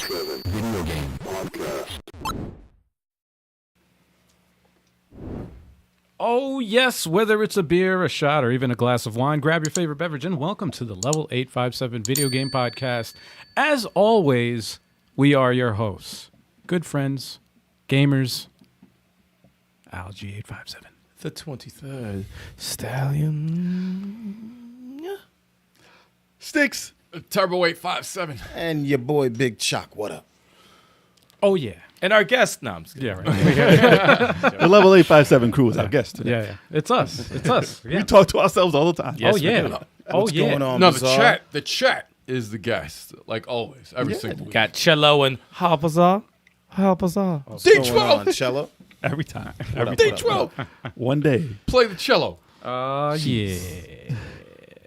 857 Video Game Podcast. Oh, yes, whether it's a beer, a shot, or even a glass of wine, grab your favorite beverage and welcome to the Level 857 Video Game Podcast. As always, we are your hosts, good friends, gamers, Algae 857. The 23rd Stallion. Sticks. Turbo 857. And your boy Big Chuck. What up? Oh, yeah. And our guest. No, I'm just kidding. Yeah, right. The Level 857 crew is our guest today. Yeah. It's us. It's us. Yeah. We talk to ourselves all the time. Yes, Oh, we yeah. do. Oh, yeah. Going on, No, Bizarre? the chat is the guest, like always, every single week. Got cello and Harpazar. Harpazar. What's going on, Cello? Every time. D12, One day. play the cello. Yeah.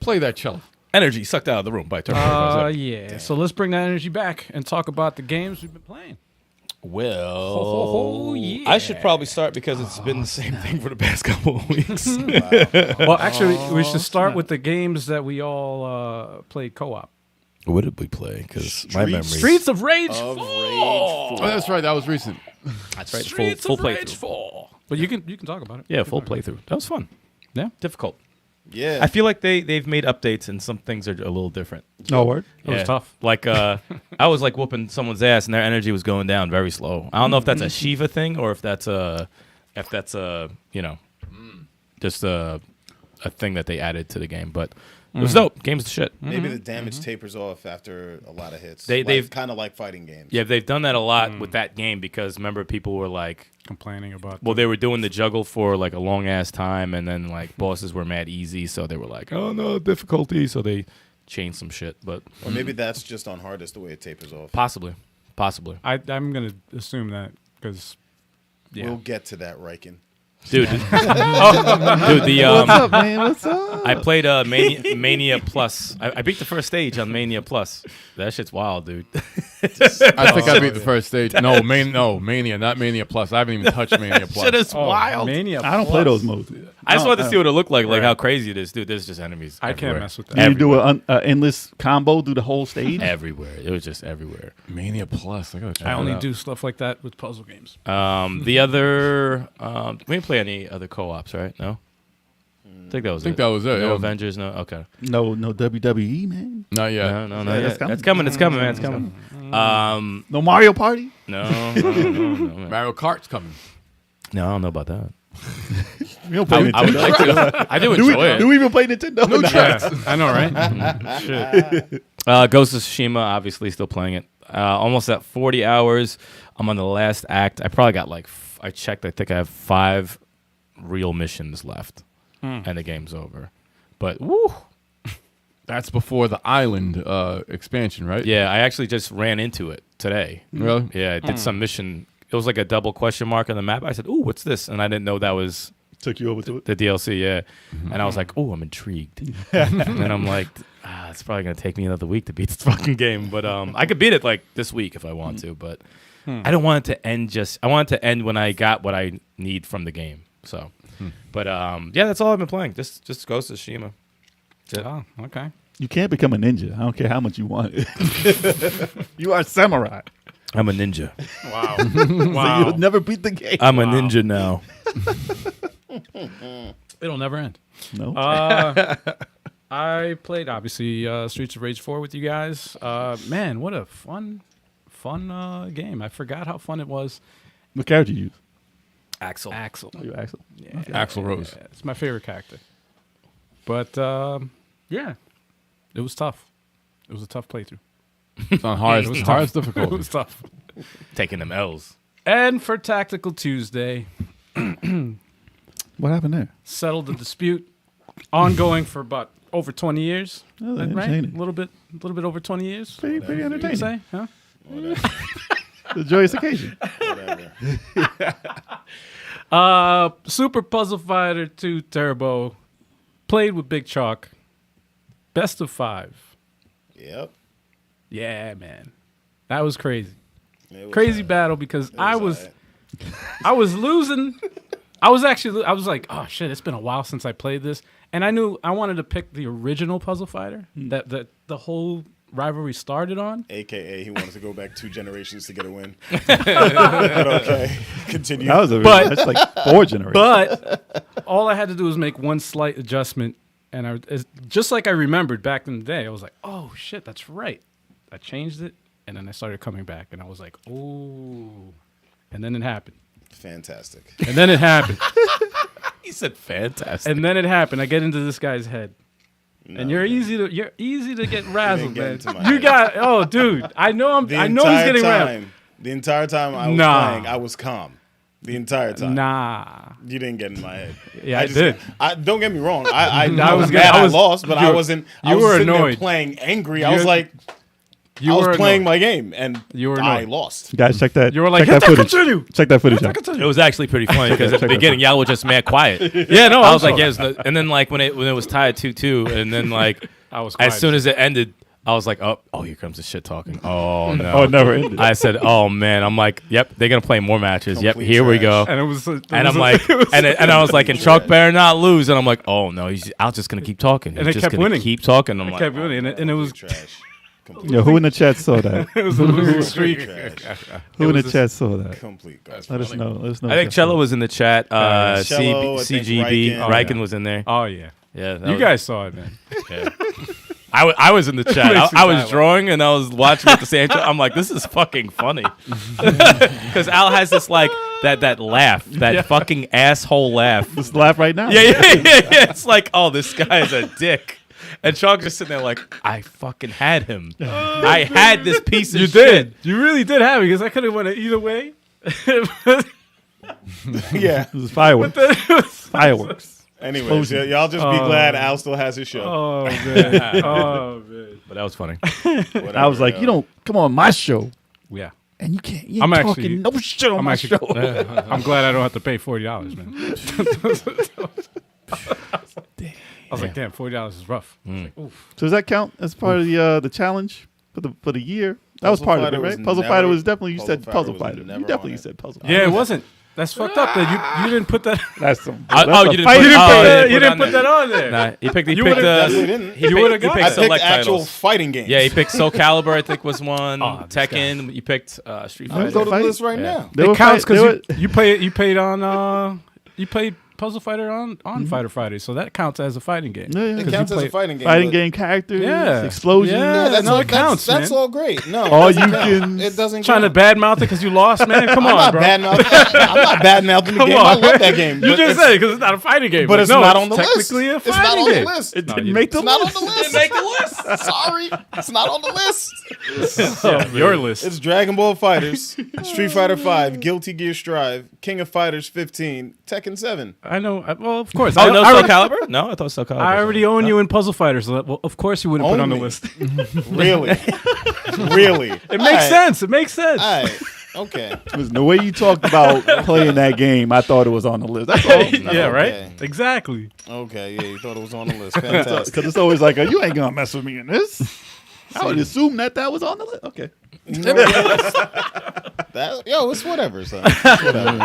Play that cello. Energy sucked out of the room by Turbo. Yeah. So let's bring that energy back and talk about the games we've been playing. Well, Oh, yeah. I should probably start because it's been the same thing for the past couple of weeks. Well, actually, we should start with the games that we all played co-op. What did we play? Because my memory. Streets of Rage Of 4. Rage Oh, that's right. That was recent. That's right. Streets Full of Rage playthrough. 4. But you can talk about it. Yeah, full playthrough. That was fun. Yeah. Difficult. Yeah. I feel like they've made updates and some things are a little different. No word. It was Yeah. tough. Like I was like whooping someone's ass and their energy was going down very slow. I don't know if that's a Shiva thing or if that's a just a thing that they added to the game. But it was dope. Game's the shit. Maybe the damage tapers off after a lot of hits. They've kind of like fighting games. Yeah, they've done that a lot with that game because remember people were like, Complaining about well, they were doing the juggle for like a long ass time, and then like bosses were mad easy, so they were like, oh no, difficulty, so they changed some shit. But Or maybe that's just on hardest the way it tapers off. possibly. I'm going to assume that because We'll get to that, Riken. Dude, dude, What's up, man? What's up? I played Mania Plus. I beat the first stage on Mania Plus. That shit's wild, dude. I think I beat the first stage. No, Mania, not Mania Plus. I haven't even touched Mania Plus. Shit is wild. Mania. I don't play those modes. I just wanted to see what it looked like how crazy it is, dude. There's just enemies. I can't everywhere. mess with that. Can you do an endless combo through the whole stage? Everywhere. It was just everywhere. Mania Plus. I gotta check I only that out. do stuff like that with puzzle games. The other, we didn't play any other co-ops, right? No. I think that was it. that was it. No Yeah. Avengers. No. Okay. No WWE, man. Not yet. No, not Yeah, yet. that's coming. That's coming. It's coming, man. It's coming. No Mario Party? No, man. Mario Kart's coming. No, I don't know about that. We don't play I would Nintendo. like to. I do enjoy it. Do we even play Nintendo? No. I know, right? Shit. Ghost of Tsushima, obviously, still playing it. Almost at 40 hours. I'm on the last act. I probably got like, I checked, I think I have 5 real missions left. And the game's over. But, woo. That's before the island expansion, right? Yeah, I actually just ran into it today. Really? Yeah, I did some mission. It was like a double question mark on the map. I said, ooh, what's this? And I didn't know that was Took you over to it. the DLC, yeah. And I was like, oh, I'm intrigued. And I'm like, it's probably going to take me another week to beat this fucking game. But I could beat it like this week if I want to. But I don't want it to end I want it to end when I got what I need from the game. So, but yeah, that's all I've been playing. Just Ghost of Tsushima. That's it. Oh, okay. You can't become a ninja. I don't care how much you want it. You are a samurai. I'm a ninja. Wow. So wow. you'll never beat the game. I'm a ninja now. It'll never end. No. I played, obviously, Streets of Rage 4 with you guys. Man, what a fun game. I forgot how fun it was. What character you use? Axel. Axel. Oh, you Axel. Yeah. Axl Rose. Yeah, it's my favorite character. But, yeah, it was tough. It was a tough playthrough. It's on hardest, It was hardest tough. difficulty. It was tough. Taking them L's. And for Tactical Tuesday, What happened there? settled the dispute. Ongoing for about over 20 years. Oh, Right? A entertaining. little bit over 20 years. Pretty You entertaining. say, huh? The joyous occasion. Whatever. Super Puzzle Fighter 2 Turbo. Played with Big Chalk. Best of 5. Yep. Yeah, man. That was crazy. It was Crazy alright. battle because It I was was losing. I was like, oh shit, it's been a while since I played this. And I knew I wanted to pick the original Puzzle Fighter. That the whole rivalry started on. AKA, he wanted to go back 2 generations to get a win. But okay, continue. That's like 4 generations. But all I had to do was make one slight adjustment, and just like I remembered back in the day, I was like, "Oh shit, that's right." I changed it, and then I started coming back, and I was like, "Oh," and then it happened. Fantastic. And then it happened. He said fantastic. And then it happened. I get into this guy's head. And you're easy to get razzled, man. Dude. I know he's getting razzled. The entire time I was playing, I was calm. The entire time. Nah. You didn't get in my head. Yeah, I did. Don't get me wrong. I was mad I lost, but I wasn't. You were annoyed. Playing angry. I was like, I was playing my game, and I lost. Guys, check that. You were like, check that footage. continue. Check that footage out. It was actually pretty funny because at the beginning, y'all were just mad quiet. Yeah, no, I was like, yes. And then like when it was tied 2-2, and then like I was quiet. as soon as it ended, I was like, oh, here comes the shit talking. Oh no. Oh, it never ended. I said, oh man. I'm like, yep, they're gonna play more matches. Complete Yep, here we go. And it was, And I'm like, and I was like, and Chuck better not lose. And I'm like, oh no, I was just gonna keep talking. And He's it just kept gonna winning. keep talking. I'm like, kept winning, and it was Trash. Yo, who in the chat saw that? it was a losing streak. Who in the chat saw that? Complete. Let us know. I think Cello was in the chat. Cello, I think CGB, Riken. Riken was in there. Oh yeah, Yeah, you guys saw it, man. Yeah. I was in the chat. I was drawing and I was watching at the same time. I'm like, this is fucking funny. Because Al has this like that laugh, that fucking asshole laugh. Just laugh right now. Yeah. It's like, oh, this guy is a dick. And Chalk just sitting there like, I fucking had him. I had this piece of You shit. did. You really did have it, because I could have went either way. Yeah. It was fireworks. Fireworks. Anyways, y'all just be glad Al still has his show. Oh man. Oh man. But that was funny. Whatever, I was like, you don't come on my show, Yeah. and you can't. You I'm ain't actually- talking no shit on my show. I'm glad I don't have to pay $40, man. I was like, damn, $40 is rough. Like, oof. So does that count as part of the challenge for the year? That was part of it, right? Puzzle Fighter was definitely, you said Puzzle Fighter. You definitely said Puzzle Fighter. Yeah, it wasn't. That's fucked up that you didn't put that. That's some. You didn't fight. You didn't put that on there. Nah, he picked You would've- Definitely didn't. he You would've picked got I it. picked select actual titles. fighting games. Yeah, he picked Soul Calibur, I think was one. Oh, this Tekken, you picked Street Let me Fighter. go to the Fight. list right Yeah. now. They It were counts fight- they were- because you played Puzzle Fighter on Fighter Friday, so that counts as a fighting game. Yeah, yeah. It 'Cause counts you as a play- fighting game. fighting but- game characters, Yeah. explosions. Yeah. That's No, all, it counts, that's man. all great. No, All it doesn't you count. can- It doesn't Trying to count. badmouth it because you lost, man. Come I'm on, not bro. bad mouthing. I'm not bad mouthing the Come game. on, I love man. that game. You but just it's- said it because it's not a fighting game. But Like, it's no, not on the list. technically a It's not fighting on the game. list. It No, didn't you make the It's not on list. the list. Make the list. Sorry, it's not on the list. Your list. It's Dragon Ball Fighters, Street Fighter 5, Guilty Gear Strive, King of Fighters 15, Tekken 7. I know. Well, of course. Oh, no, Soul already, Calibur? No, I thought Soul Calibur. I already own you in Puzzle Fighter, so well, of course you wouldn't put it on the Own me? list. Really, really. It makes sense. It makes sense. All right, okay. Listen, the way you talked about playing that game, I thought it was on the list. That's all. Yeah, right? Okay. Exactly. Okay, yeah, you thought it was on the list. Fantastic. Because it's always like, you ain't gonna mess with me in this. I would assume that was on the list. Okay. It's whatever, son. It's whatever.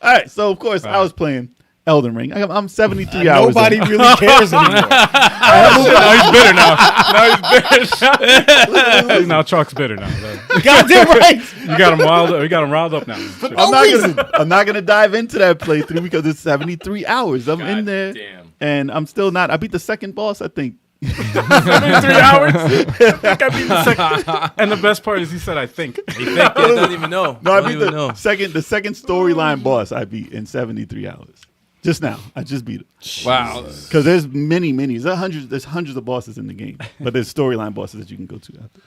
All right. So of course I was playing Elden Ring. I'm 73 hours. Nobody in. really cares anymore. Now he's bitter now. Now Chalk's bitter now. Goddamn right. You got him wild up. You got him riled up now. I'm not gonna dive into that playthrough because it's 73 hours. I'm in there, damn. and I'm still not. I beat the second boss, I think. 3 hours. I think I beat the second. And the best part is he said, "I think." He doesn't even know. No, I Don't beat even the know. second storyline boss. I beat in 73 hours. Just now, I just beat it. Wow. Because there's many. There's hundreds of bosses in the game, but there's storyline bosses that you can go to after.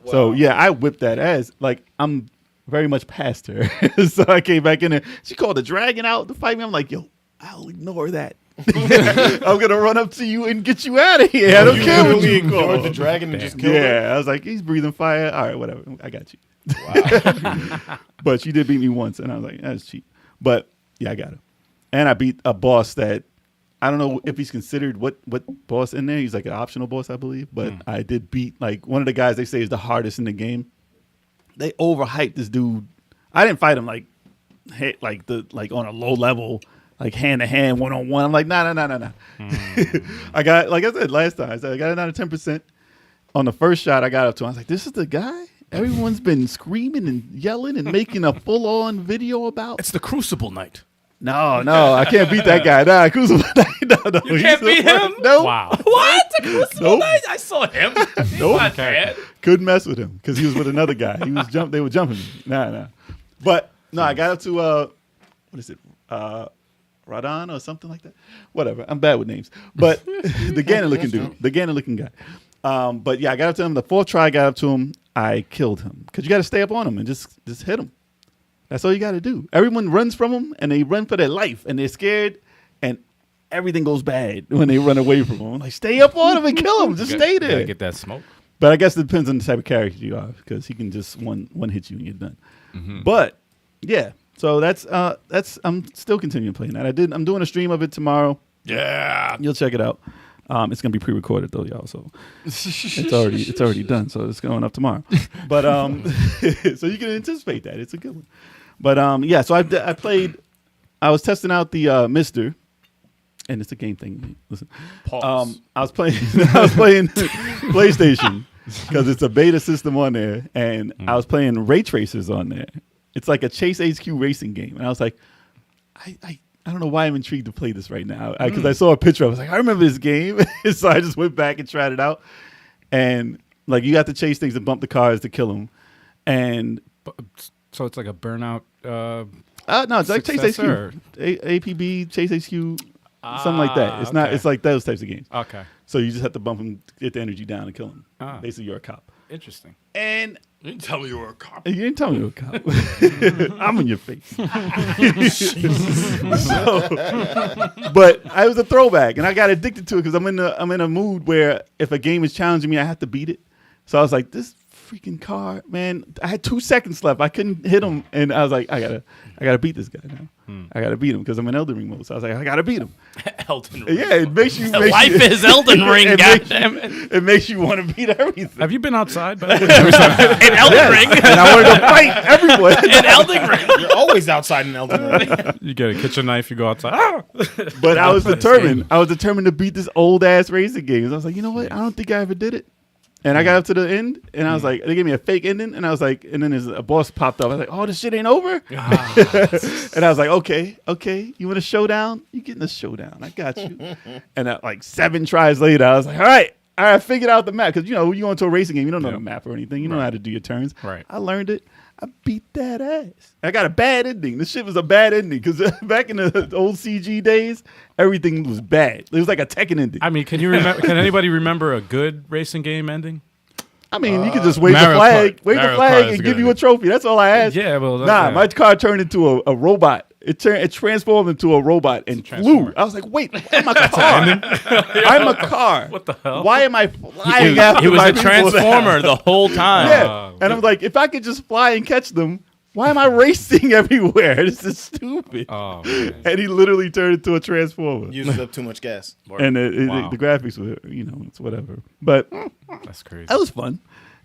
So yeah, I whipped that ass. Like I'm very much past her. So I came back in there. She called the dragon out to fight me. I'm like, yo, I'll ignore that. I'm gonna run up to you and get you out of here. I don't care what you ignored call. the dragon and just killed her. Yeah, I was like, he's breathing fire. All right, whatever. I got you. Wow. But she did beat me once, and I was like, that's cheap. But yeah, I got her. And I beat a boss that I don't know if he's considered what boss in there. He's like an optional boss, I believe. But I did beat like one of the guys they say is the hardest in the game. They overhyped this dude. I didn't fight him like on a low level, like hand to hand, 1-on-1. I'm like, nah. I got, like I said last time, I got it down to 10%. on the first shot I got up to him, I was like, this is the guy? Everyone's been screaming and yelling and making a full-on video about. It's the Crucible night. No, I can't beat that guy. Nah, Crucible no. You can't beat him? No. Wow. What? The Crucible Nope. night? I saw him. He's not bad. Couldn't mess with him because he was with another guy. They were jumping me. Nah. But no, I got up to what is it? Radon or something like that. Whatever. I'm bad with names. But the Ganon looking guy. But yeah, I got up to him. The fourth try I got up to him, I killed him. Because you got to stay up on him and just hit him. That's all you got to do. Everyone runs from him and they run for their life and they're scared and everything goes bad when they run away from him. Like, stay up on him and kill him. Just stay there. Gotta get that smoke. But I guess it depends on the type of character you are because he can just one hit you and you're done. But yeah, so that's I'm still continuing playing that. I'm doing a stream of it tomorrow. Yeah. You'll check it out. It's gonna be pre-recorded though, y'all. So it's already done. So it's going up tomorrow. But so you can anticipate that it's a good one. But yeah. So I played. I was testing out the Mister, and it's a game thing. Listen, Pause. I was playing PlayStation because it's a beta system on there, and I was playing Ray Tracers on there. It's like a Chase HQ racing game, and I was like, I don't know why I'm intrigued to play this right now because I saw a picture. I was like, I remember this game, so I just went back and tried it out. And like, you have to chase things and bump the cars to kill them. And So it's like a Burnout. no, it's like Chase HQ, Successor? APB, Chase HQ, something like that. It's not. okay. It's like those types of games. Okay. So you just have to bump them, get the energy down, and kill them. Ah. Basically, you're a cop. Interesting. And You didn't tell me you were a cop. you didn't tell me you were a cop. I'm in your face. So, but I was a throwback, and I got addicted to it because I'm in a mood where if a game is challenging me, I have to beat it. So I was like, this freaking car, man. I had 2 seconds left. I couldn't hit him, and I was like, I gotta beat this guy now. I gotta beat him because I'm in Elden Ring mode. So I was like, I gotta beat him. Elden Ring. Yeah, it makes you. Life is Elden Ring, goddammit. It makes you want to beat everything. Have you been outside? By the way? In Elden Ring. And I wanted to fight everyone. In Elden Ring. You're always outside in Elden Ring. You get a kitchen knife, you go outside. Ah! But I was determined. I was determined to beat this old ass racing game. I was like, you know what? I don't think I ever did it. And I got up to the end, and I was like, they gave me a fake ending, and I was like, and then a boss popped up. I was like, oh, this shit ain't over. And I was like, okay, you want a showdown? You getting a showdown? I got you. And like 7 tries later, I was like, all right, I figured out the map because you go into a racing game, you don't know the map or anything, you don't know how to do your turns. Right. I learned it. I beat that ass. I got a bad ending. This shit was a bad ending because back in the old CG days, everything was bad. It was like a Tekken ending. I mean, can anybody remember a good racing game ending? I mean, you could just wave the Mario flag, Kart. wave the Mario flag, Kart is and a give good you a trophy. That's all I asked. Yeah, well, my car turned into a robot. It transformed into a robot and flew. Transformer. I was like, wait, I'm a car. I'm a car. What the hell? Why am I flying after He was my a people transformer the whole time. Yeah, and I'm like, if I could just fly and catch them, why am I racing everywhere? This is stupid. Oh, man. And he literally turned into a transformer. Uses up too much gas. And Wow. the graphics were, it's whatever. But That's crazy. that was fun.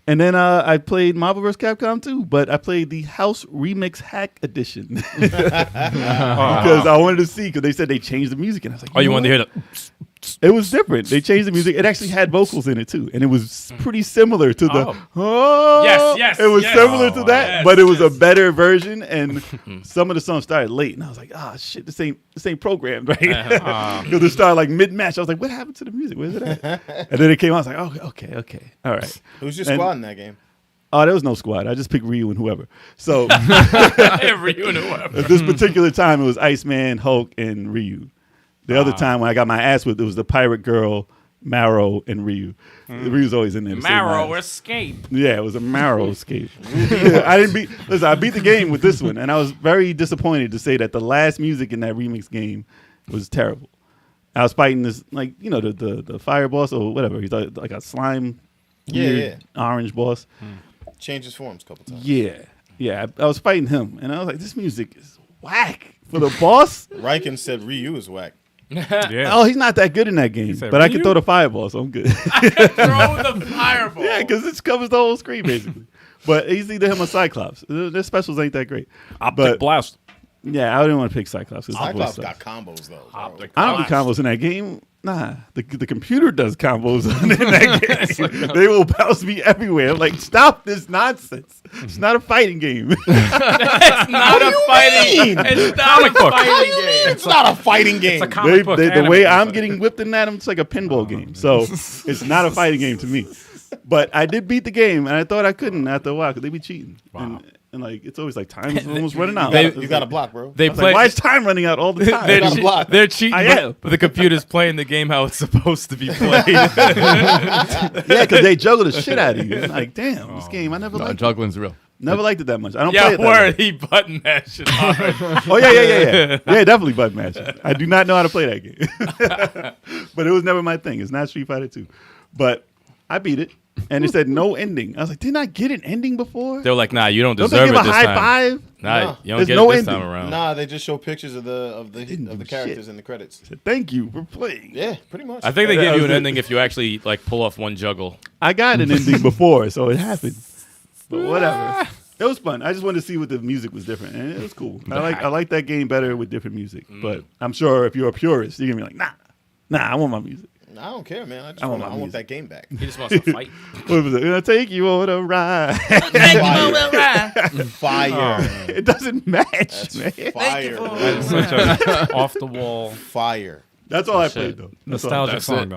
And then I played Marvel vs. Capcom 2, but I played the House Remix Hack Edition because I wanted to see, because they said they changed the music, and I was like, Oh, you know wanted to what? hear the... It was different. They changed the music. It actually had vocals in it too, and it was pretty similar to the. Yes, It was yes. similar to that, Yes, but it was yes. a better version, and some of the songs started late, and I was like, shit, this ain't programmed right. Because it started like mid match. I was like, what happened to the music? Where's it at? And then it came out. I was like, okay, all right. Who's your And- squad in that game? Oh, there was no squad. I just picked Ryu and whoever. So Every whoever. at this particular time, it was Iceman, Hulk, and Ryu. The other time when I got my ass whipped, it was the Pirate Girl, Marrow, and Ryu. Ryu's always in there. to save my Marrow ass. escape. Yeah, it was a Marrow escape. I beat the game with this one, and I was very disappointed to say that the last music in that remix game was terrible. I was fighting this, like, the fire boss or whatever. He's like a slime, weird orange boss. Changes forms a couple times. Yeah. I was fighting him, and I was like, this music is whack for the boss. Riken said Ryu is whack. Yeah. Oh, he's not that good in that game, said, but I can "Ryu?" throw the fireball, so I'm good. Throw the fireball. Yeah, because it covers the whole screen basically. But he's either him or Cyclops. Their specials ain't that great. Optic blast. Yeah, I didn't want to pick Cyclops. 'cause the voice Cyclops sucks. got combos though. Optic I don't do blast. combos in that game. Nah, the computer does combos in that game. They will bounce me everywhere. I'm like, stop this nonsense. It's not a fighting game. It's not a fighting. It's not a fighting game. It's not a fighting game. It's a comic book the anime. way I'm getting whipped in that, it's like a pinball game. So it's not a fighting game to me. But I did beat the game, and I thought I couldn't after a while because they be cheating. Wow. And like it's always like time is almost running out. You got to block, bro. They I was like, why is time running out all the time? They're, gotta block. they're cheating, I am. but the computer's playing the game how it's supposed to be played. Yeah, because they juggle the shit out of you. It's like, damn, this game I never No, liked. juggling's real. Never liked it that much. I don't play Yeah, it that word. much. He button mashed it hard. Oh yeah. Yeah, definitely button matching. I do not know how to play that game. But it was never my thing. It's not Street Fighter 2. But I beat it. And it said no ending. I was like, didn't I get an ending before? They were like, nah, you don't Don't they deserve give it a this high time. five? Nah, Nah. you don't There's get no it this ending. time around. Nah, they just show pictures of the do characters shit. in the credits. Said, thank you for playing. Yeah, pretty much. I think they Yeah, give you that an was it. ending if you actually like pull off one juggle. I got an ending before, so it happened. But whatever. It was fun. I just wanted to see what the music was different, and it was cool. I like that game better with different music. But I'm sure if you're a purist, you're gonna be like, nah, I want my music. I don't care, man. I want my want music. that game back. He just wants to fight. What was it? Gonna take you on a ride. Fire. It doesn't match, man. Fire. That's such a off the wall Fire. That's all I played though. That's all. nostalgic song though.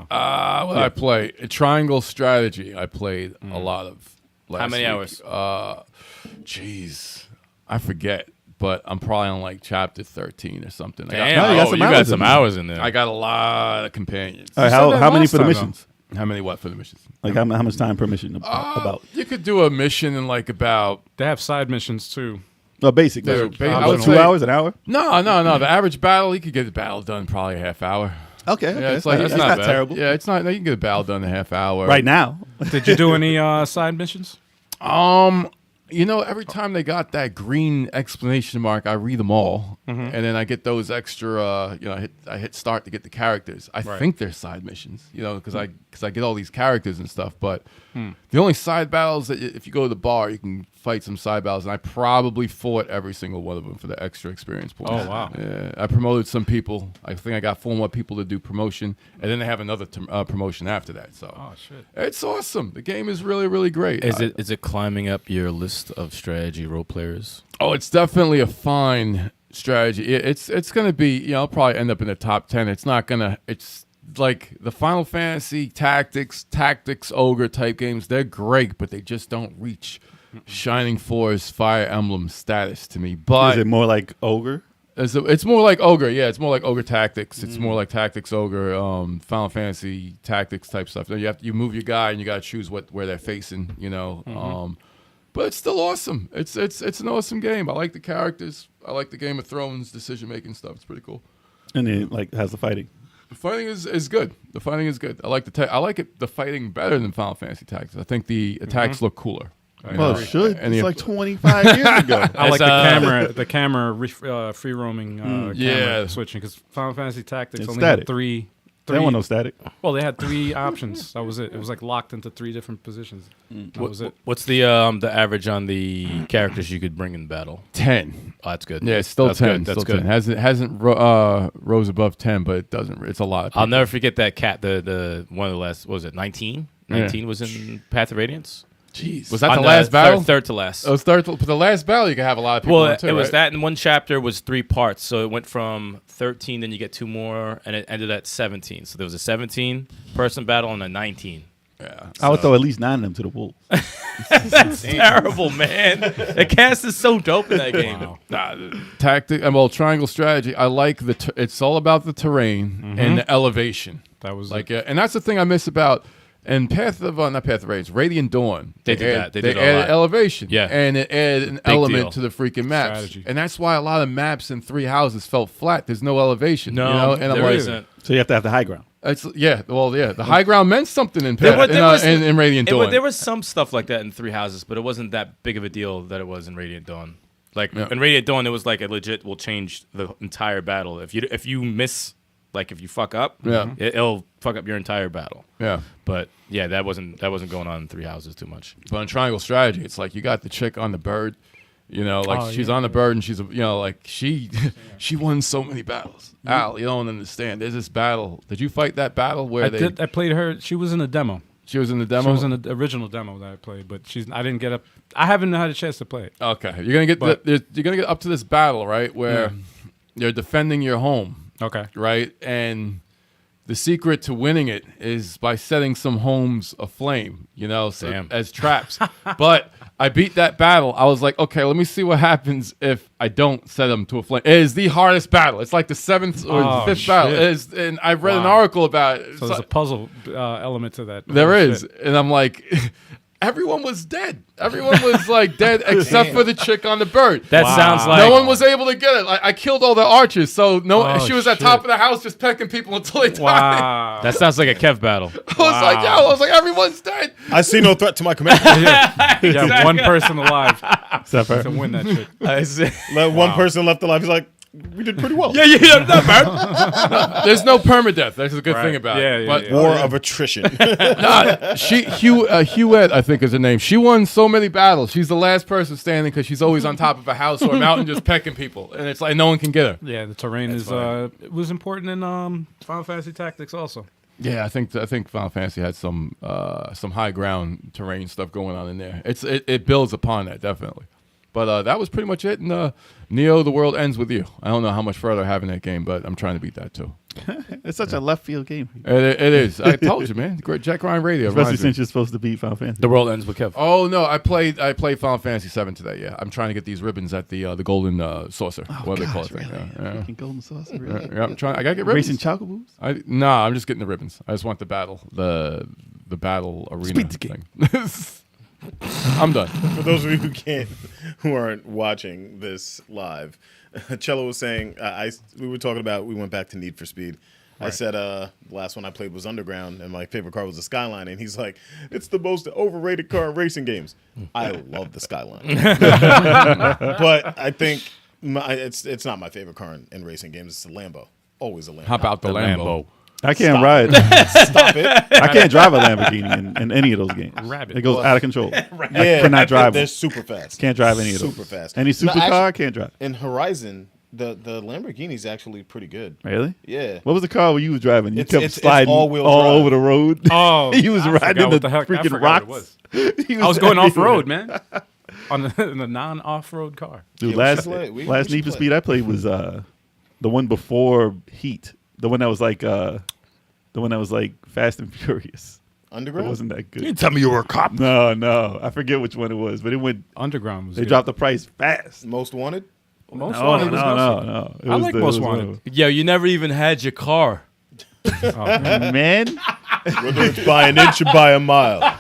What did I play? Triangle Strategy. I played a lot of. How many hours? Jeez, I forget. But I'm probably on like chapter 13 or something. Damn, you got you some got hours some in there. hours in there. I got a lot of companions. All right, said how that many last for the time, missions? How many what for the missions? Like how much time per mission about? You could do a mission in like about They have side missions too. No, basic. They're Like, ba- I about would 2 say- hours, an hour. no. The average battle, you could get the battle done probably a half hour. Okay, Yeah, it's like that's it's not not bad. terrible. Yeah, it's not. You can get a battle done in a half hour. Right now, Did you do any side missions? Every time they got that green exclamation mark, I read them all, and then I get those extra. I hit start to get the characters. I think they're side missions, because I get all these characters and stuff. But the only side battles that if you go to the bar, you can fight some side battles, and I probably fought every single one of them for the extra experience points. Oh, wow. Yeah, I promoted some people. I think I got 4 more people to do promotion, and then they have another promotion after that. So Oh shit. it's awesome. The game is really, really great. Is it climbing up your list of strategy role players? Oh, it's definitely a fine strategy. It's going to be, I'll probably end up in the top 10. It's not going to, it's like the Final Fantasy tactics, ogre type games. They're great, but they just don't reach Shining Force Fire Emblem status to me. But is it more like ogre? it's more like ogre. Yeah, it's more like ogre tactics. It's more like tactics ogre, Final Fantasy tactics type stuff. You move your guy and you got to choose where they're facing, But it's still awesome. It's an awesome game. I like the characters. I like the Game of Thrones decision making stuff. It's pretty cool. And then like how's the fighting? The fighting is good. The fighting is good. I like the fighting better than Final Fantasy Tactics. I think the attacks look cooler. Well, it should. And It's the- like 25 years ago. I like It's, the camera free roaming Yeah. camera switching because Final Fantasy Tactics It's only static. had three. They don't want no static. Well, they had 3 options. That was it. It was like locked into 3 different positions. That was it. What's the average on the characters you could bring in battle? 10. Oh, that's good. Yeah, it's still That's 10. Good. That's still good. 10. Hasn't rose above 10, but it doesn't. It's a lot. Of I'll people. never forget that cat. The one of the last. What was it 19? 19 was in Path of Radiance. Jeez. Was that On the last battle? Third to last. Oh, but the last battle, you can have a lot of people. Well, on too, it was right? that, and one chapter was 3 parts, so it went from 13, then you get 2 more, and it ended at 17. So there was a 17-person battle and a 19. Yeah. I would throw at least 9 of them to the wolves. That's terrible, man. The cast is so dope in that game. Triangle strategy. I like it's all about the terrain and the elevation. That was Like, and that's the thing I miss about. And not Path of Radiance, Radiant Dawn. They did that. They did a added lot. elevation. Yeah. And it added an Big element deal. to the freaking maps. Strategy. And that's why a lot of maps in 3 houses felt flat. There's no elevation. No, And I'm there like, isn't. So you have to have the high ground. The high ground meant something in There was- in Radiant Dawn. There was some stuff like that in 3 houses, but it wasn't that big of a deal that it was in Radiant Dawn. Like Yeah. in Radiant Dawn, it was like a legit will change the entire battle. If you miss, like if you fuck up, Yeah. it'll fuck up your entire battle. Yeah. But yeah, that wasn't going on in 3 houses too much. But in Triangle Strategy, it's like you got the chick on the bird. You know, like she's on the bird and she's, like she won so many battles. Al, you don't understand. There's this battle. Did you fight that battle where I played her. She was in a demo. She was in the demo? She was in the original demo that I played, but I didn't get up. I haven't had a chance to play it. Okay. You're going to get up to this battle, right, where you're defending your home. Okay. Right? And the secret to winning it is by setting some homes aflame, as traps. But I beat that battle. I was like, okay, let me see what happens if I don't set them to a flame. It is the hardest battle. It's like the 7th or 5th battle. It is, and I read an article about it. So there's a puzzle element to that. There is. Shit. And I'm like... Everyone was dead. Everyone was like dead except for the chick on the bird. That sounds like no one was able to get it. Like I killed all the archers, so she was at top of the house just pecking people until they died. Wow. That sounds like a Kev battle. I was like, everyone's dead. I see no threat to my command. Yeah, one person alive to win that shit. One person left alive. He's like, we did pretty well. Yeah, not bad. There's no permadeath. That's a good thing about it. But War of attrition. Huette, I think is her name. She won so many battles. She's the last person standing because she's always on top of a house or a mountain just pecking people. And it's like no one can get her. Yeah, the terrain it was important in Final Fantasy Tactics also. Yeah, I think Final Fantasy had some high ground terrain stuff going on in there. It builds upon that, definitely. But that was pretty much it. And Neo, The World Ends With You. I don't know how much further I have in that game, but I'm trying to beat that too. It's such a left field game. It is. I told you, man. Great Jack Ryan Radio. Especially since you're supposed to beat Final Fantasy. The World Ends With Kev. Oh no, I played Final Fantasy 7 today. Yeah, I'm trying to get these ribbons at the golden saucer. What do they call it? Really? Yeah. Golden saucer. Really? Yeah, I'm trying. I gotta get ribbons. Racing chocoboos? No, I'm just getting the ribbons. I just want the battle, the battle arena Speed the game. thing. I'm done. For those of you who aren't watching this live, Cello was saying we went back to Need for Speed. Right. I said the last one I played was Underground, and my favorite car was the Skyline, and he's like, it's the most overrated car in racing games. I love the Skyline, but I think it's not my favorite car in racing games. It's the Lambo. Always a Lambo. How about the Lambo? I can't ride. Stop it. I can't drive a Lamborghini in any of those games. Rabbit. It goes out of control. Yeah, I cannot drive they're one. super fast. Can't drive any of those. Super fast. Any supercar, I can't drive. In Horizon, the Lamborghini's actually pretty good. Really? Yeah. What was the car you was driving? You kept it's sliding all all-wheel drive. over the road. Oh, he was riding the freaking rocks. I was going off road, man. In a non-off-road car. Dude, Yeah, last Need for Speed I played was the one before Heat. The one that was like Fast and Furious. Underground? It wasn't that good. You tell me you were a cop. No. I forget which one it was, but it went. Underground was They good. dropped the price fast. Most Wanted? Most No. Wanted. I like Most Wanted. Yo, you never even had your car. Man, Whether it's by an inch or by a mile,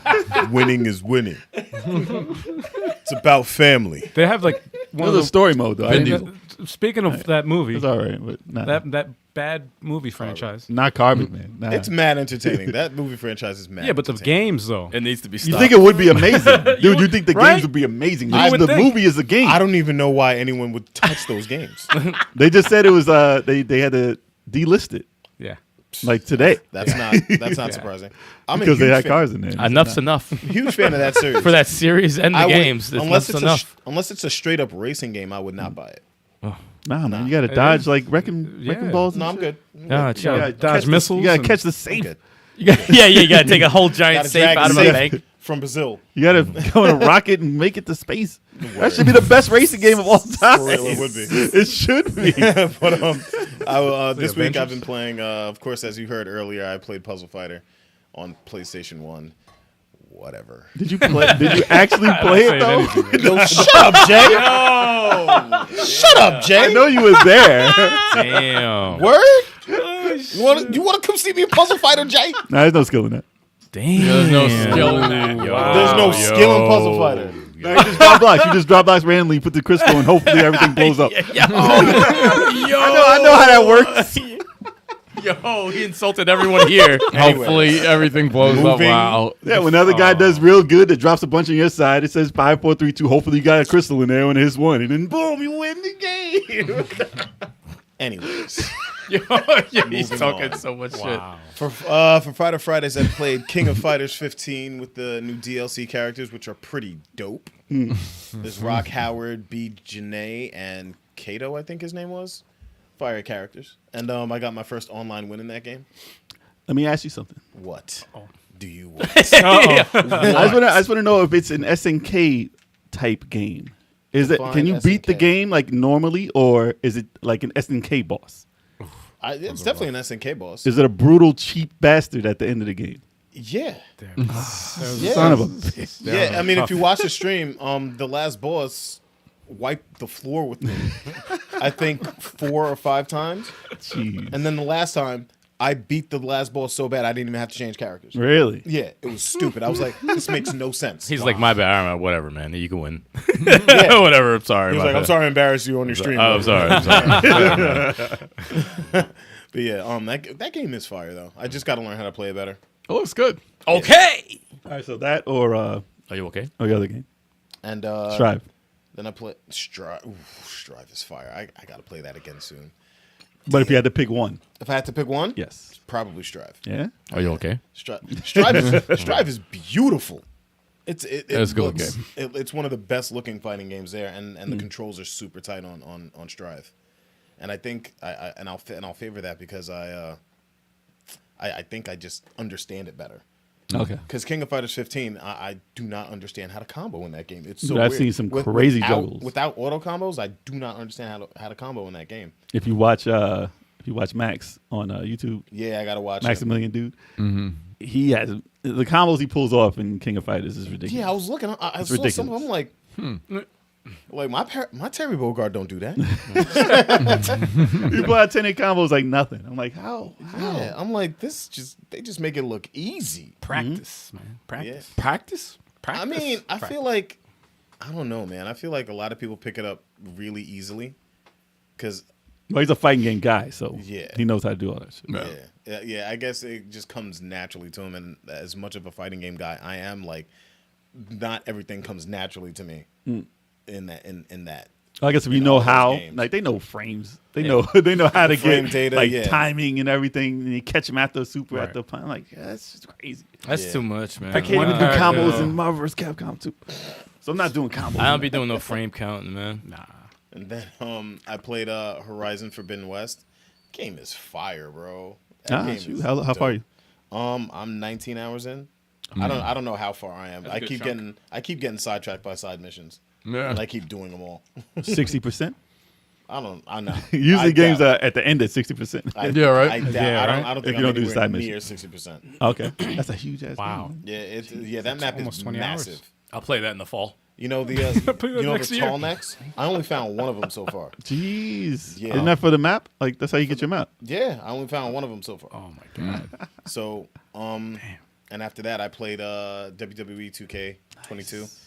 winning is winning. It's about family. They have like it one was of a the, story mode though. I didn't- Speaking of that movie, It's all right, but not, that bad movie franchise. not Carbon Man. Nah. It's mad entertaining. That movie franchise is mad. Yeah, but the entertaining. games though. It needs to be You stopped. think it would be amazing, dude? You think the right? games would be amazing? You would The think. movie is a game. I don't even know why anyone would touch those games. They just said it was. They had to delist it Yeah. like today That's not surprising. I'm because a they huge had fan. cars in there. Enough's enough Huge fan of that series. for that series and the I would- games. unless Enough's it's enough. unless it's a straight up racing game, I would not buy it. Nah, man, you got to dodge is. like wrecking Yeah. balls. And No, I'm shit. good. Ah, You chill. gotta Dodge catch missiles You got to and- catch the I'm safe. good. You gotta take a whole giant Gotta safe drag out of the a safe bank. from Brazil. You got to go in a rocket and make it to space. That should be the best racing game of all time. For real, it would be. It should be. But this week I've been playing. Of course, as you heard earlier, I played Puzzle Fighter on PlayStation 1. Whatever. Did you actually play it though? Yo, shut up, Jay. Shut up, Jay. I know you was there. Damn. Word? You want to come see me in Puzzle Fighter, Jay? Nah, there's no skill in that. Damn. There's no skill in that. There's no skill in Puzzle Fighter. Nah, you just drop blocks. You just drop blocks randomly, put the crystal, and hopefully everything blows up. I know how that works. Yo, he insulted everyone here. Hopefully everything blows up. Moving. Wow. Yeah, when the other guy does real good, that drops a bunch on your side. It says 5, 4, 3, 2. Hopefully you got a crystal in there when it hits one, and then boom, you win the game. Anyways, He's Moving talking on. so much Wow. For Fighter Fridays, I played King of Fighters 15 with the new DLC characters, which are pretty dope. There's Rock Howard, B. Janae, and Kato, I think his name was. Fire characters. And I got my first online win in that game. Let me ask you something. What do you want? I just want to know if it's an SNK type game. Is it? Define Can you beat the SNK. game like normally, or is it like an SNK boss? It's definitely an SNK boss. Is it a brutal, cheap bastard at the end of the game? Yeah. Yeah. Son of a bitch. Yeah, I mean, if you watch the stream, the last boss wiped the floor with me, I think 4 or 5 times. Jeez. And then the last time, I beat the last boss so bad I didn't even have to change characters. Really? Yeah, it was stupid. I was like, this makes no sense. He's like, my bad. I don't know. Whatever, man. You can win. Whatever. I'm sorry. He was my like, I'm bad. sorry to embarrass you on your stream. Oh, I'm sorry. I'm sorry. But yeah, that game is fire, though. I just got to learn how to play it better. It looks good. Okay. All right, so that or Are you okay? the other game, And Strive. then I play Strive. Ooh, Strive is fire. I got to play that again soon. But if you had to pick one, If I had to pick one, yes, probably Strive. yeah. Are you okay? Strive is beautiful. It's a good looks- it's one of the best looking fighting games there, and the controls are super tight on Strive. And I think I'll favor that because I think I just understand it better. Okay. Because King of Fighters 15, I do not understand how to combo in that game. It's so Dude, I've weird. seen some crazy juggles. Without auto combos, I do not understand how to combo in that game. If you watch Max on YouTube, Yeah, I gotta watch it. Maximilian dude, he has the combos he pulls off in King of Fighters is ridiculous. Yeah, I was looking. I saw some of them like, like my Terry Bogard don't do that. You pull out 10 combos like nothing. I'm like, how? Yeah, I'm like they just make it look easy. Practice, man. Practice. Practice? I mean, I feel like I don't know, man. I feel like a lot of people pick it up really easily because Well, he's a fighting game guy, so Yeah. he knows how to do all that shit. yeah. I guess it just comes naturally to him. And as much of a fighting game guy I am, like, not everything comes naturally to me in that. I guess if you In know all those how, games. like they know frames, they know how to Frame get data, like yeah. timing and everything, and you catch him at the super Right. at the point. I'm like, yeah, that's just crazy. That's Yeah. too much, man. I can't even do Wow. combos in Marvel vs. Capcom 2, so I'm not doing combos. I don't be doing no frame counting, man. Nah. And then I played Horizon Forbidden West. Game is fire, bro. That game Shoot. is How far are you? dope. I'm 19 hours in. I don't know how far I am. That's a good chunk. I keep getting sidetracked by side missions. Yeah. And I keep doing them all. 60%. I know. Usually I games doubt- are at the end at 60%. Yeah, right. I doubt. Yeah, I right. don't If think you I'm don't do anywhere side near missions. 60%. Okay, that's a huge ass. Wow. game. Yeah, that map almost is 20 hours. massive. I'll play that in the fall. You know the Put it next year. tall necks. I only found one of them so far. Jeez. Yeah. Isn't that for the map? Like that's how you get your map. Yeah, I only found one of them so far. Oh my god. So, and after that, I played WWE 2K22.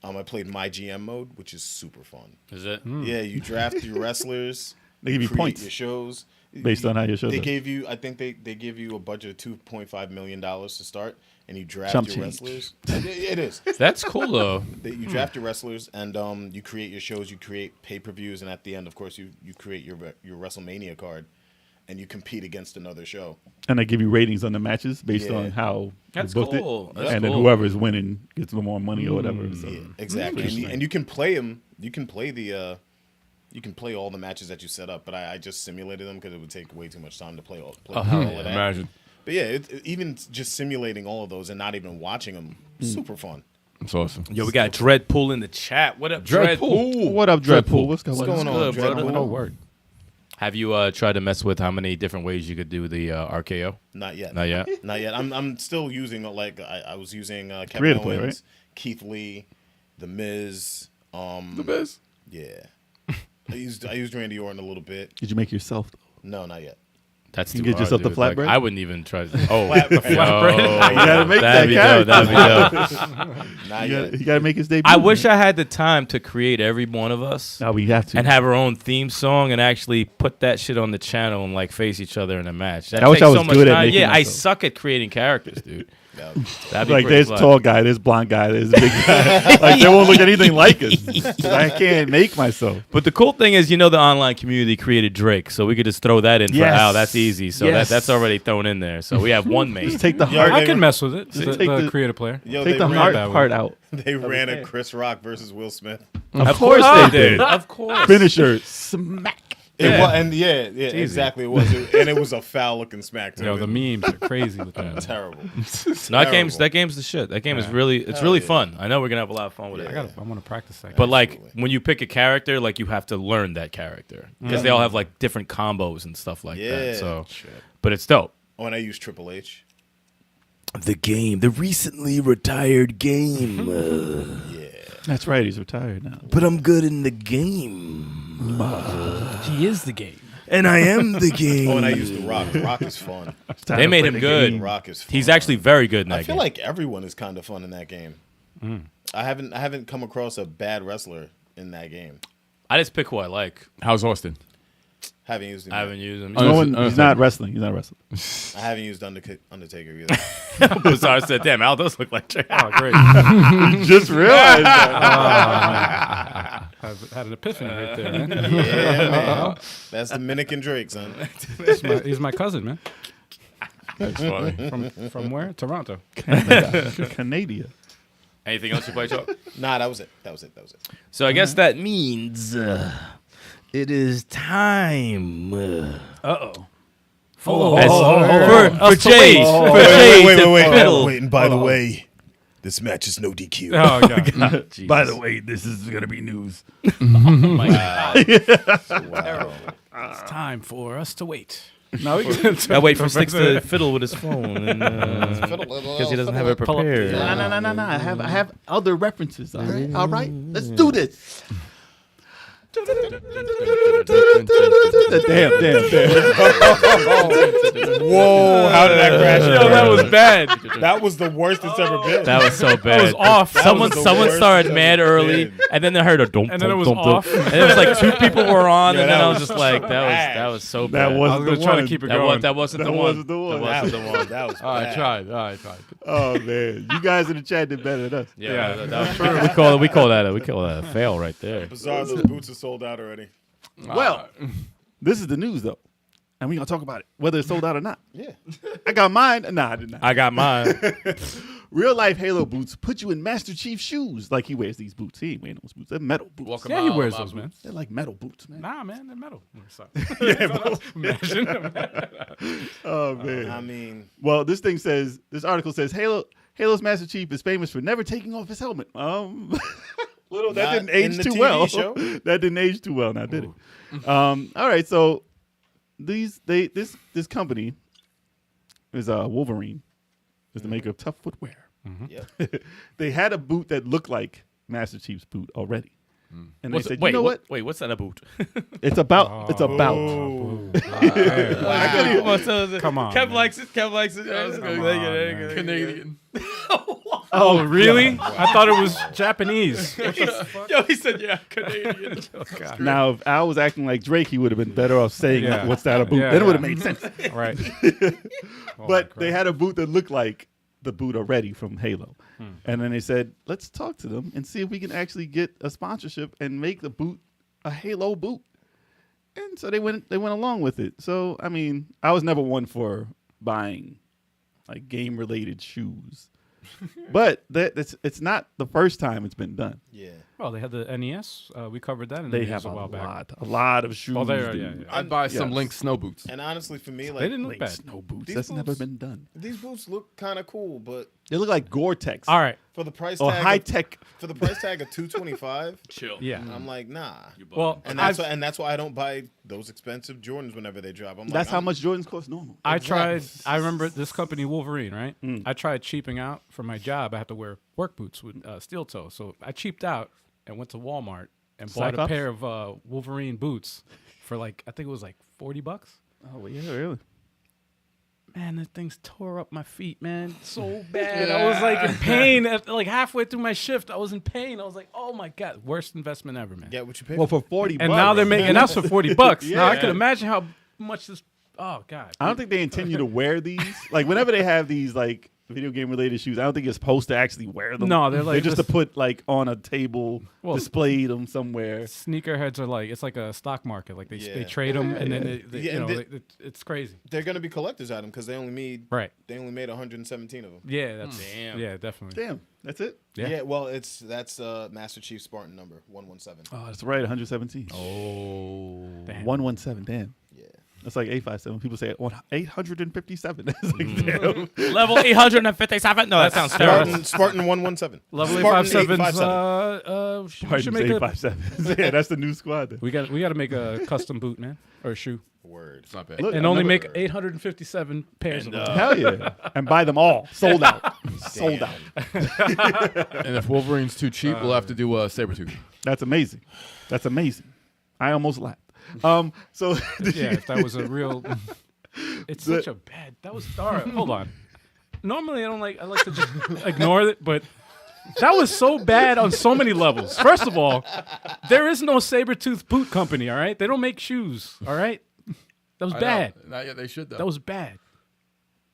I played my GM mode, which is super fun. Is it? Yeah, you draft your wrestlers. They give you create points your shows based on how your shows They are. gave you, I think they give you a budget of $2.5 million to start, and you draft Chump your change. wrestlers. It is. That's cool though. You draft your wrestlers, and you create your shows. You create pay-per-views, and at the end, of course, you create your WrestleMania card, and you compete against another show. And they give you ratings on the matches based Yeah. on how That's you booked cool. it. That's and then cool. whoever's winning gets more money or whatever. So. Yeah, exactly. And you can play them. You can play the. You can play all the matches that you set up, but I just simulated them because it would take way too much time to play all of that. Imagine. But yeah, even just simulating all of those and not even watching them, super fun. It's awesome. Yo, we got Dreadpool in the chat. What up, Dreadpool? What up, Dreadpool? What's What's going on, good, brother? Dreadpool? Oh word. Have you tried to mess with how many different ways you could do the RKO? Not yet. Not yet. Not yet. I'm still using I was using Free Kevin to play, Owens, right? Keith Lee, The Miz. The best. Yeah. I used Randy Orton a little bit. Did you make yourself? No, not yet. That's You too get hard, yourself the dude. Like, flatbread? I wouldn't even try. Oh, Flatbread. You gotta make that'd be that dope. character. That'd be dope. Not You yet. gotta make his debut. I wish I had the time to create every one of us No, we have to. and have our own theme song and actually put that shit on the channel and like face each other in a match. That I wish takes I was so much good at time. making Yeah, I myself. suck at creating characters, dude. Yeah. That'd be Like pretty there's fly. tall guy, there's blonde guy, there's big guy. Like they won't look anything like us. I can't make myself. But the cool thing is, the online community created Drake, so we could just throw that in for Yes. Al. That's easy. So Yes. that's already thrown in there. So we have one main. Just take the Yeah, heart. I they can were- mess with it. Just The, take the the- creative player. Yo, Take the ran, heart that way. part out. They ran a Chris Rock versus Will Smith. Of course Oh, they did. Of course. Finisher. Smack. Yeah, exactly. It was, and it was a foul looking smack too. Yo, the memes are crazy with that. Terrible. No, that game's the shit. That game is really Hell yeah. fun. I know we're gonna have a lot of fun with it. I want to practice that. But like when you pick a character, like you have to learn that character because they all have like different combos and stuff like Yeah. that. So, but it's dope. Oh, and I use Triple H. The recently retired game. That's right. He's retired now. But I'm good in the game, he is the game. and I am the game. Oh, and I use The Rock. The Rock is fun. They made him The good. Rock is fun. He's actually very good in that I feel game. like everyone is kind of fun in that game. I haven't come across a bad wrestler in that game. I just pick who I like. How's Austin? Haven't used him. I yet. haven't used him. No one, Understood. he's not wrestling. He's not wrestling. I haven't used Undertaker either. So I said, "Damn, Al does look like Drake." Oh, great. Just realized that. Had an epiphany right there, man. Yeah, man. That's Dominican Drake, son. He's my cousin, man. That's funny. From where? Toronto. Canada. Anything else you play, Chuck? Nah, that was it. So I guess that means it is time. Uh-oh. For Jay. Wait, and by the way, this match is no DQ. Oh, God. By the way, this is gonna be news. Wow. It's time for us to wait. No, we can. I wait for Sticks to fiddle with his phone because he doesn't have it Pull up the- prepared. No. I have other references. All right. Let's do this. Damn. Whoa, how did that crash? Yo, that was bad. That was the worst it's ever been. That was so bad. was off. Someone That was the worst started it's mad ever early, been. and then they heard a dump, And then it was dump, dump, off. dump. And it was like 2 people were on, Yeah, and then that I was was just like, trash. that was so That bad. I wasn't was going the to try one. to keep it That going. wasn't the That one. wasn't the one. That wasn't the one. That was All right, bad. tried. All right, tried. Oh man, you guys in the chat did better than us. Yeah, that was true. We call that a fail right there. Bizarre, those boots are sold out already. Well, this is the news though, and we gonna talk about it whether it's sold out or not. Yeah. I got mine. Nah, I did not. I got mine. Real life Halo boots put you in Master Chief shoes. Like he wears these boots. He ain't wearing those boots. They're metal boots. Yeah, he wears those, man. They're like metal boots, man. Nah, man, they're metal. Sorry. Imagine. Oh man. I mean, Well, this article says Halo's Master Chief is famous for never taking off his helmet. That Not didn't in age the too TV well. show. That didn't age too well, now did it? All right, so this company is Wolverine, is the maker of tough footwear. yep. They had a boot that looked like Master Chief's boot already, and they said, wait, you know what? Wait, what's that about? It's about. It's about. Come on, Kev man. likes it. Kev likes it. Canadian. Oh, really? I thought it was Japanese. Yo, he said, yeah, Canadian. Now, if Al was acting like Drake, he would have been better off saying, Yeah. "What's that a boot?" Yeah, then it would have yeah. made sense. Right. Oh, But they had a boot that looked like the boot already from Halo. And then they said, let's talk to them and see if we can actually get a sponsorship and make the boot a Halo boot. And so they went along with it. So, I mean, I was never one for buying like game related shoes. But it's not the first time it's been done. Yeah. Well, they had the NES. We covered that in They the have news a while back. a lot of shoes. Oh, they are, dude. yeah. I'd buy some Yes. Link snow boots. And honestly, for me, They like didn't look Like bad. snow boots. These That's never boots- been done. these boots look kind of cool, but They look like Gore-Tex. All right. for the price Or tag, high tech. for the price tag of $225, Chill. Yeah. I'm like, nah. Well, And that's why I don't buy those expensive Jordans whenever they drop. I'm That's like, how much Jordans cost normal. I Exactly. tried. I remember this company Wolverine, right? I tried cheaping out for my job. I had to wear work boots with steel toe, so I cheaped out and went to Walmart and bought a Cyclops? pair of Wolverine boots for I think it was like $40. Oh, well, yeah, really? Man, the things tore up my feet, man, so bad. I was like in pain. Like halfway through my shift, I was in pain. I was like, "Oh my god, worst investment ever, man." Get what you pay. Well, for 40 And bucks. now they're making. And that's for $40. Now I Yeah. can imagine how much this. Oh god. I don't think they intend you to wear these. Like, whenever they have these, like, video game related shoes. I don't think you're supposed to actually wear them. No, they're like just to this- put like on a table, Well, displayed them somewhere. Sneakerheads are like, it's like a stock market. Like they Yeah. trade them, and then they, Yeah, you and know, it's crazy. They're gonna be collector's item because they only made Right. 117 of them. Yeah, that's Damn. yeah, definitely. Damn, that's it. Yeah. Yeah, well, that's Master Chief Spartan number 117. Oh, that's right, 117. Oh. Damn. 117. Damn, Yeah. that's like 857. People say 857. It's like damn. Level 857. No, that sounds terrible. Spartan 117. Level Spartan 857's. We should Spartans make a, 857. Yeah, that's the new squad. Then. we got to make a custom boot, man, or a shoe, Word. It's not bad. Look, and only another- make 857 pairs of them. Hell yeah, and buy them all. Sold out. Sold Damn. out. And if Wolverine's too cheap, we'll have to do Sabretooth. That's amazing. That's amazing. I almost laughed. So Yeah, if that was a real. It's such a bad. That was. All right, hold on. Normally, I don't like. I like to just ignore it, but that was so bad on so many levels. First of all, there is no Sabretooth boot company. All right, they don't make shoes. All right, that was I know. bad. Not yet. They should though. That was bad.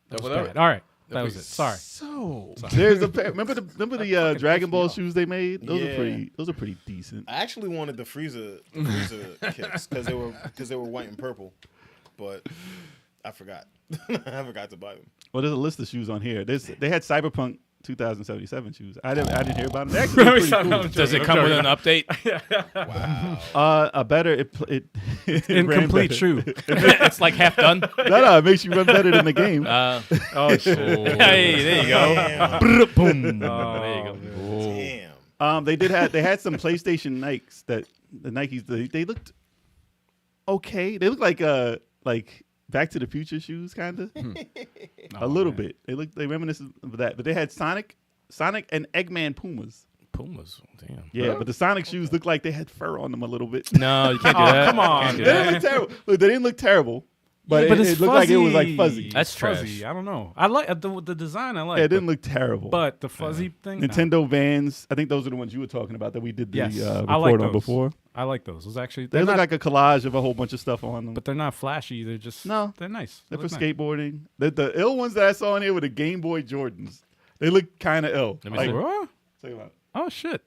That was whatever. bad. All right, that If was we- it. Sorry. So there's a pair. Remember the Dragon Ball shoes they made? Those Yeah. are pretty. Those are pretty decent. I actually wanted the Frieza kicks because they were white and purple, but I forgot. I forgot to buy them. Well, there's a list of shoes on here. They had Cyberpunk 2077 shoes. I didn't hear about them. They actually look pretty cool. Does it come with an update? A better it ran Incomplete better. shoe. It's like half done. No, it makes you run better than the game. Oh shit. Hey, there you go. Damn. Boom. Oh, There you go. Damn. They had some PlayStation Nikes that the Nikes they looked okay. They looked like Back to the Future shoes, kind of a little bit. They reminiscent of that, but they had Sonic and Eggman Pumas. Pumas. Damn. Yeah, but the Sonic shoes looked like they had fur on them a little bit. No, you can't do Oh, that. come on, Can't do They that. didn't look terrible. Look, they didn't look terrible, but, But it it's looked like it was like fuzzy. That's fuzzy. trash. I don't know. I like the design. I like. Yeah, it didn't look terrible. But the fuzzy thing. nah. Nintendo Vans, I think those are the ones you were talking about that we did the Yes, I report like on those. before. I like those. Those actually. They They're look not, like a collage of a whole bunch of stuff on them. but they're not flashy. They're just. No. They're nice. They're They for look nice. skateboarding. The ill ones that I saw in here were the Game Boy Jordans. They look kind of ill. Let me Like, see. What? check 'em out. Oh shit!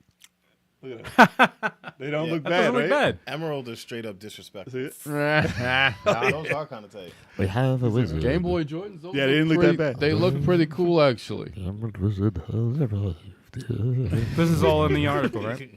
Look at that. They don't look That bad, doesn't look right? bad. Emerald is straight up disrespectful. See it? Those are kind of tight. We have a wizard. Game Boy Jordans. Those Yeah, they didn't look pretty- that bad. They look pretty cool actually. The Emerald Wizard has arrived. This is all in the article, right?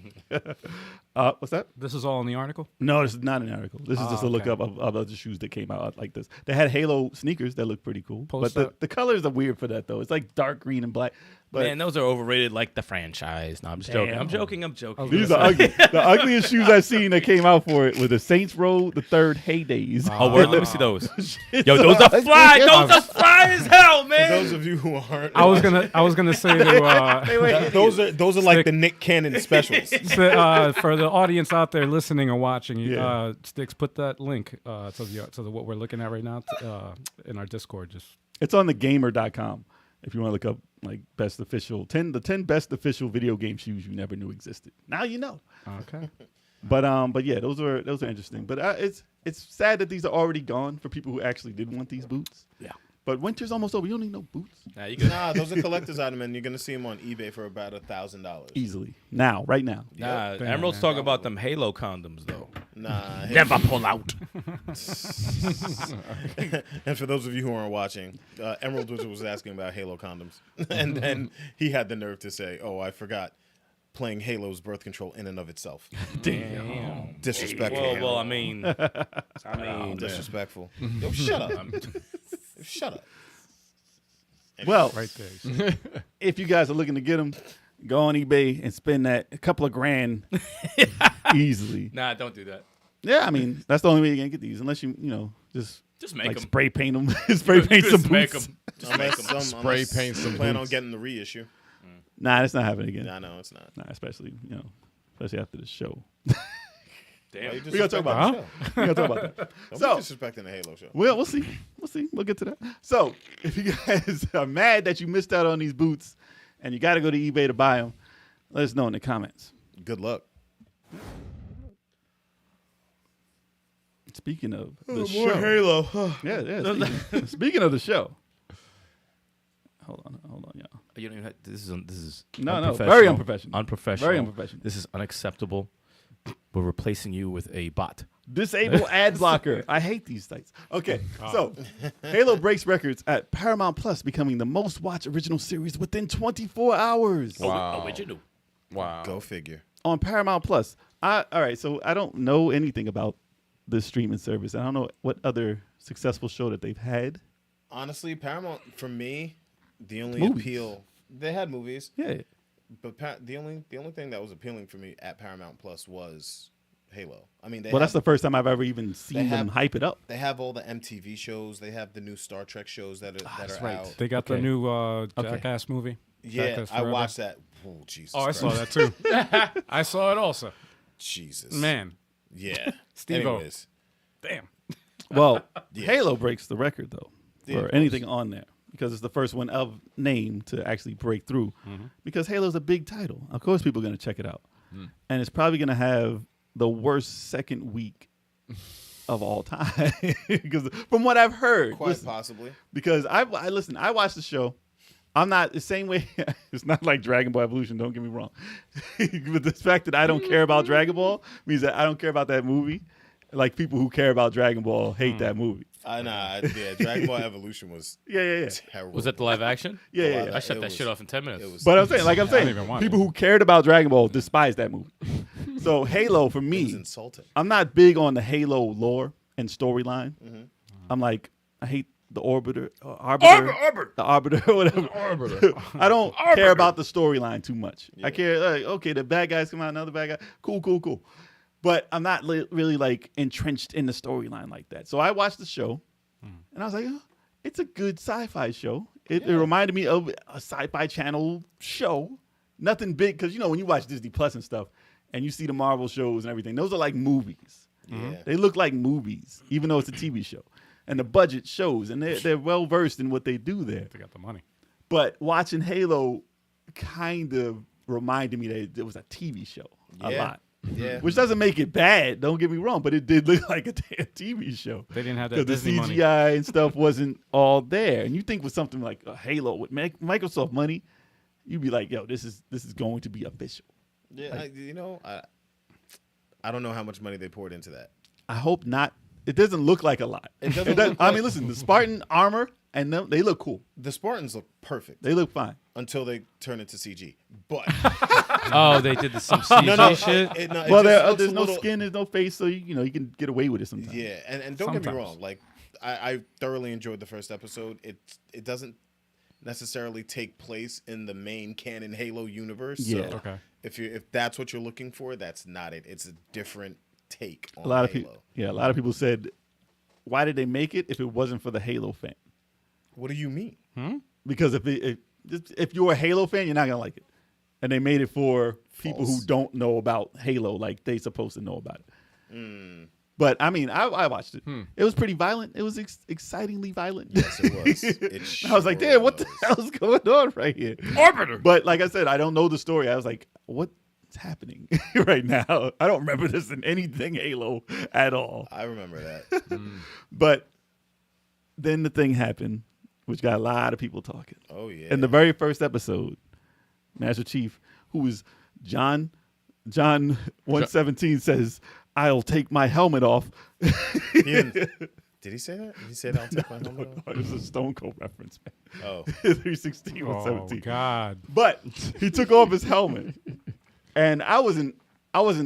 What's that? This is all in the article. No, this is not an article. This is just a look okay. up of other shoes that came out like this. They had Halo sneakers that look pretty cool. Post but up. the colors are weird for that, though. It's like dark green and black. But Man, those are overrated like the franchise. No, I'm just joking. Damn. I'm joking. these are ugly. The ugliest shoes I've seen that came out for it were the Saints Row the Third Heydays. Oh, word. Let me see those. Yo, those are fly. Those are fly as hell, For man. those of you who aren't, I was gonna say to those are like the Nick Cannon specials. for the audience out there listening or watching, Yeah. Sticks, put that link to what we're looking at right now in our Discord. Just It's on thegamer.com if you want to look up like best official 10 best official video game shoes you never knew existed. Now you know. okay. But yeah, those are interesting. But it's sad that these are already gone for people who actually did want these boots. Yeah. But winter's almost over. You don't need no boots. Nah, you good. Nah, those are collector's items, and you're gonna see them on eBay for about $1,000 Easily. Now, right now. Nah, Emerald's talking about them Halo condoms though. Nah. Never pull out. And for those of you who aren't watching, Emerald Wizard was asking about Halo condoms, and then he had the nerve to say, "Oh, I forgot." Playing Halo's birth control in and of itself. Damn. Disrespectful. Well, I mean, disrespectful. Yo, shut up. Shut up. Well, Right there. if you guys are looking to get them, go on eBay and spend that a couple of grand easily. nah, don't do that. Yeah, I mean, that's the only way you're going to get these, unless you just make like 'em. spray paint them. Spray paint some Just make boots. 'em. Unless Spray paint some plan on boots. getting the reissue. Nah, that's not happening again. Nah, no, it's not. Nah, especially after the show. Damn. We gotta talk about the show. We're going to talk about that. Don't So- be disrespecting the Halo show. Well, we'll see. We'll get to that. So, if you guys are mad that you missed out on these boots and you got to go to eBay to buy them, let us know in the comments. Good luck. Speaking of the More show. Halo. Yeah. Speaking of the show. Hold on. You don't even have, this is No, unprofessional. very unprofessional. Unprofessional. Very unprofessional. This is unacceptable. We're replacing you with a bot. Disable ad blocker. I hate these sites. Okay, so Halo breaks records at Paramount Plus, becoming the most watched original series within 24 hours. Wow. Original. Wow. Go figure. On Paramount Plus. All right, so I don't know anything about this streaming service. I don't know what other successful show that they've had. Honestly, Paramount for me, the only Movies. appeal they had movies, Yeah. but the only thing that was appealing for me at Paramount Plus was Halo. I mean, Well, that's the first time I've ever even seen them have- hype it up. they have all the MTV shows. They have the new Star Trek shows that are right. out. They got the Okay. new Jackass movie. Yeah, Jackass I Forever. watched that. Oh, Jesus! Oh, I saw Christ. that too. I saw it also. Jesus, Man, Yeah. Steve-O. Anyways, damn. Well, Yeah. Halo breaks the record, though, Yeah, for of anything on there, because it's the first one of name to actually break through. Because Halo's a big title. Of course, people are going to check it out. And it's probably going to have the worst second week of all time. Because from what I've heard, quite listen, possibly. because I listen, I watched the show. I'm not the same way. It's not like Dragon Ball Evolution. Don't get me wrong. But the fact that I don't care about Dragon Ball means that I don't care about that movie. Like people who care about Dragon Ball hate that movie. Dragon Ball Evolution was Yeah. terrible. Was that the live action? Yeah. I shut It that was- shit off in 10 minutes. It was. But I'm saying, like I'm didn't saying, even watch people who cared about Dragon Ball despise that movie. So Halo for It was me, insulting. I'm not big on the Halo lore and storyline. Mm-hmm. I'm like, I hate the Arbiter, the Arbiter, whatever. I don't care about the storyline too much. I care, like, okay, the bad guys come out, another bad guy, cool. But I'm not really like entrenched in the storyline like that. So I watched the show, and I was like, oh, it's a good sci-fi show. It reminded me of a Sci-Fi Channel show. Nothing big, because when you watch Disney Plus and stuff, and you see the Marvel shows and everything, those are like movies. Yeah. They look like movies, even though it's a TV show. And the budget shows, and they're well versed in what they do there. They got the money. But watching Halo kind of reminded me that it was a TV show a Yeah. lot. Yeah. Which doesn't make it bad, don't get me wrong, but it did look like a damn TV show. They didn't have that Because the Disney money. CGI and stuff wasn't all there. And you think with something like a Halo with Microsoft money, you'd be like, yo, this is going to be official. Yeah, I don't know how much money they poured into that. I hope not. It doesn't look like a lot. It doesn't look I like- mean, listen, the Spartan armor and them, they look cool. The Spartans look perfect They look fine. until they turn into CG. But Oh, they did some CG shit. it Well, just looks there's a no little- skin, there's no face, so you can get away with it sometimes. Yeah, and don't get me Sometimes. wrong. Like I thoroughly enjoyed the first episode. It doesn't necessarily take place in the main canon Halo universe. Yeah. So Okay. if that's what you're looking for, that's not it. It's a different take on A lot of Halo. people, a lot of people said, why did they make it if it wasn't for the Halo fan? What do you mean? Because if you're a Halo fan, you're not gonna like it. And they made it for people who False. don't know about Halo like they supposed to know about it. But I mean, I watched it. It was pretty violent. It was excitingly violent. Yes, it was. It I was like, sure damn, what the was. hell is going on right here? Arbiter. But like I said, I don't know the story. I was like, what's happening right now? I don't remember this in anything Halo at all. I remember that. But then the thing happened, which got a lot of people talking. Oh yeah. In the very first episode, Master Chief, who is John 117 says, I'll take my helmet off. He didn't- did he say that? Did he say that? I'll take my helmet off? It was a Stone Cold reference, man. Oh, 316, Oh 117. God. But he took off his helmet, and I wasn't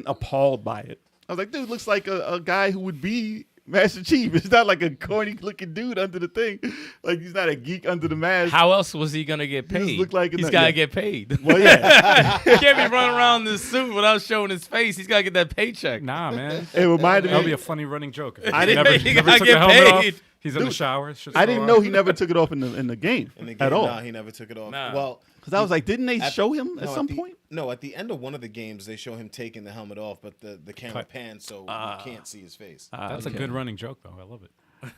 appalled by it. I was like, dude, looks like a guy who would be Master Chief. It's not like a corny looking dude under the thing. Like he's not a geek under the mask. How else was he gonna get just paid? looked like He's a- gotta yeah. get paid. Well, yeah, He can't be running around in this suit without showing his face. He's gotta get that paycheck. Nah, man. it reminded That'll be me. a funny running joke. I didn't- He never gotta took get the helmet paid. off. He's in the shower. shit's I didn't still know on. he never took it off in the game, in the game, at all. nah, he never took it off. Nah. Well, Because I was like, didn't they at- show him no, at some the, point? No, at the end of one of the games, they show him taking the helmet off, but the camera Cut. pans so you can't see his face. That's a good running joke, though. I love it.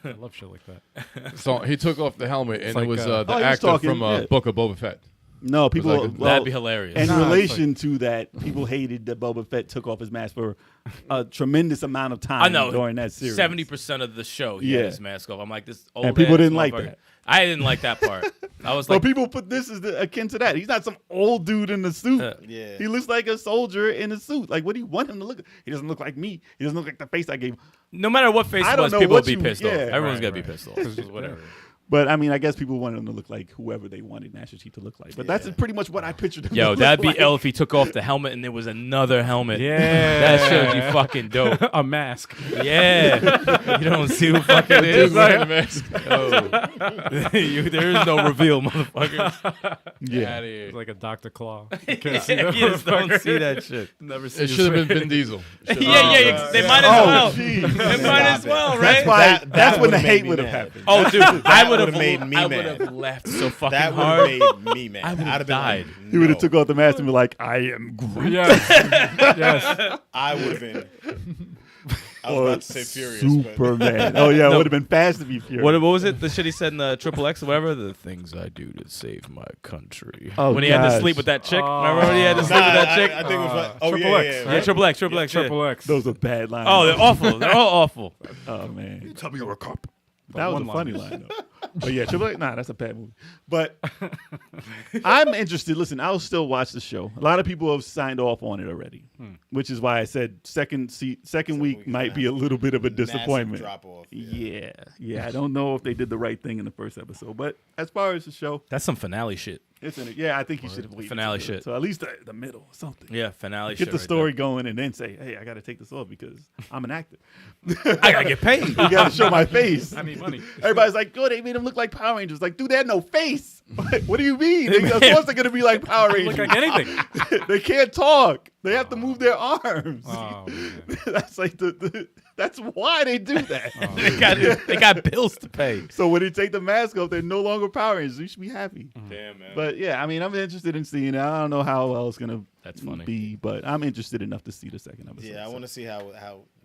I love shit like that. So he took off the helmet, and like, it was oh, the he was actor talking, from yeah. Book of Boba Fett. No, people. like That'd be hilarious. In Nah, relation to that, people hated that Boba Fett took off his mask for a tremendous amount of time I know during that series. 70% of the show, he had Yeah. his mask off. I'm like, this old And people ass didn't like motherfucker. that. I didn't like that part. I was But like, people put this as akin to that. He's not some old dude in a suit. Yeah. He looks like a soldier in a suit. Like, what do you want him to look? He doesn't look like me. He doesn't look like the face I gave him. no matter what face I it don't was, know people what would be you- pissed off. yeah. Everyone's Right, gonna be right. pissed off. Whatever. But I mean, I guess people wanted him to look like whoever they wanted Master Chief to look like. But that's pretty much what I pictured him. Yo, to look that'd be like. L if he took off the helmet and there was another helmet. Yeah. That shit would be fucking dope. A mask. Yeah. You don't see who fucking it is. Wearing the mask. There is no reveal, motherfucker. Yeah. Outta here. It's like a Dr. Claw. You just don't see that shit. Never seen It should have been Vin Diesel. Yeah, they might as Oh, well. jeez. They might as well, That's right? why. That that's when the would've made hate me would have mad. happened. Oh, dude, I would have would've made me I would mad. have laughed so fucking That would hard. have made me mad. I would've I'd have been died. Like, He would have no. took off the mask and be like, "I am Groot." Yes. Yes. I would have been. I was Or about to say furious, but Superman. Oh yeah, it would have been fast to be furious. What was it? The shit he said in the Triple X or whatever? The things I do to save my country. Oh, when he had to gosh. sleep with that chick. Remember when he had to sleep with that chick? I think it was like, oh Triple yeah, X, yeah, right? Yeah, Triple X, Triple X. Yeah. Triple X. Those are bad lines. Oh, they're awful. They're all awful. Oh man, Tell me you're a cop. that was a one funny line though. But yeah, Triple X. Nah, that's a bad movie. But I'm interested. Listen, I'll still watch the show. A lot of people have signed off on it already, which is why I said second week week might is be a little bit of a massive disappointment. drop off. Yeah. I don't know if they did the right thing in the first episode, but as far as the show, That's some finale shit. it's in it. Yeah, I think you should have waited Finale till the- shit. So at least the middle, or something. Yeah, finale shit. Get the right story going and then say, "Hey, I got to take this off because I'm an actor. there. I gotta get paid. You got to show my face." I need money. Everybody's like, "Good, they made him look like Power Rangers." Like, dude, they had no face. What do you mean? Of course they're gonna be like Power Rangers. Look like anything. They can't talk. They have to move their arms. Oh, man. That's like that's why they do that. they got bills to pay. So when they take the mask off, they're no longer Power Rangers. You should be happy. Damn man. But yeah, I mean, I'm interested in seeing it. I don't know how well it's gonna That's funny. be, but I'm interested enough to see the second episode. yeah, I so. want to see how.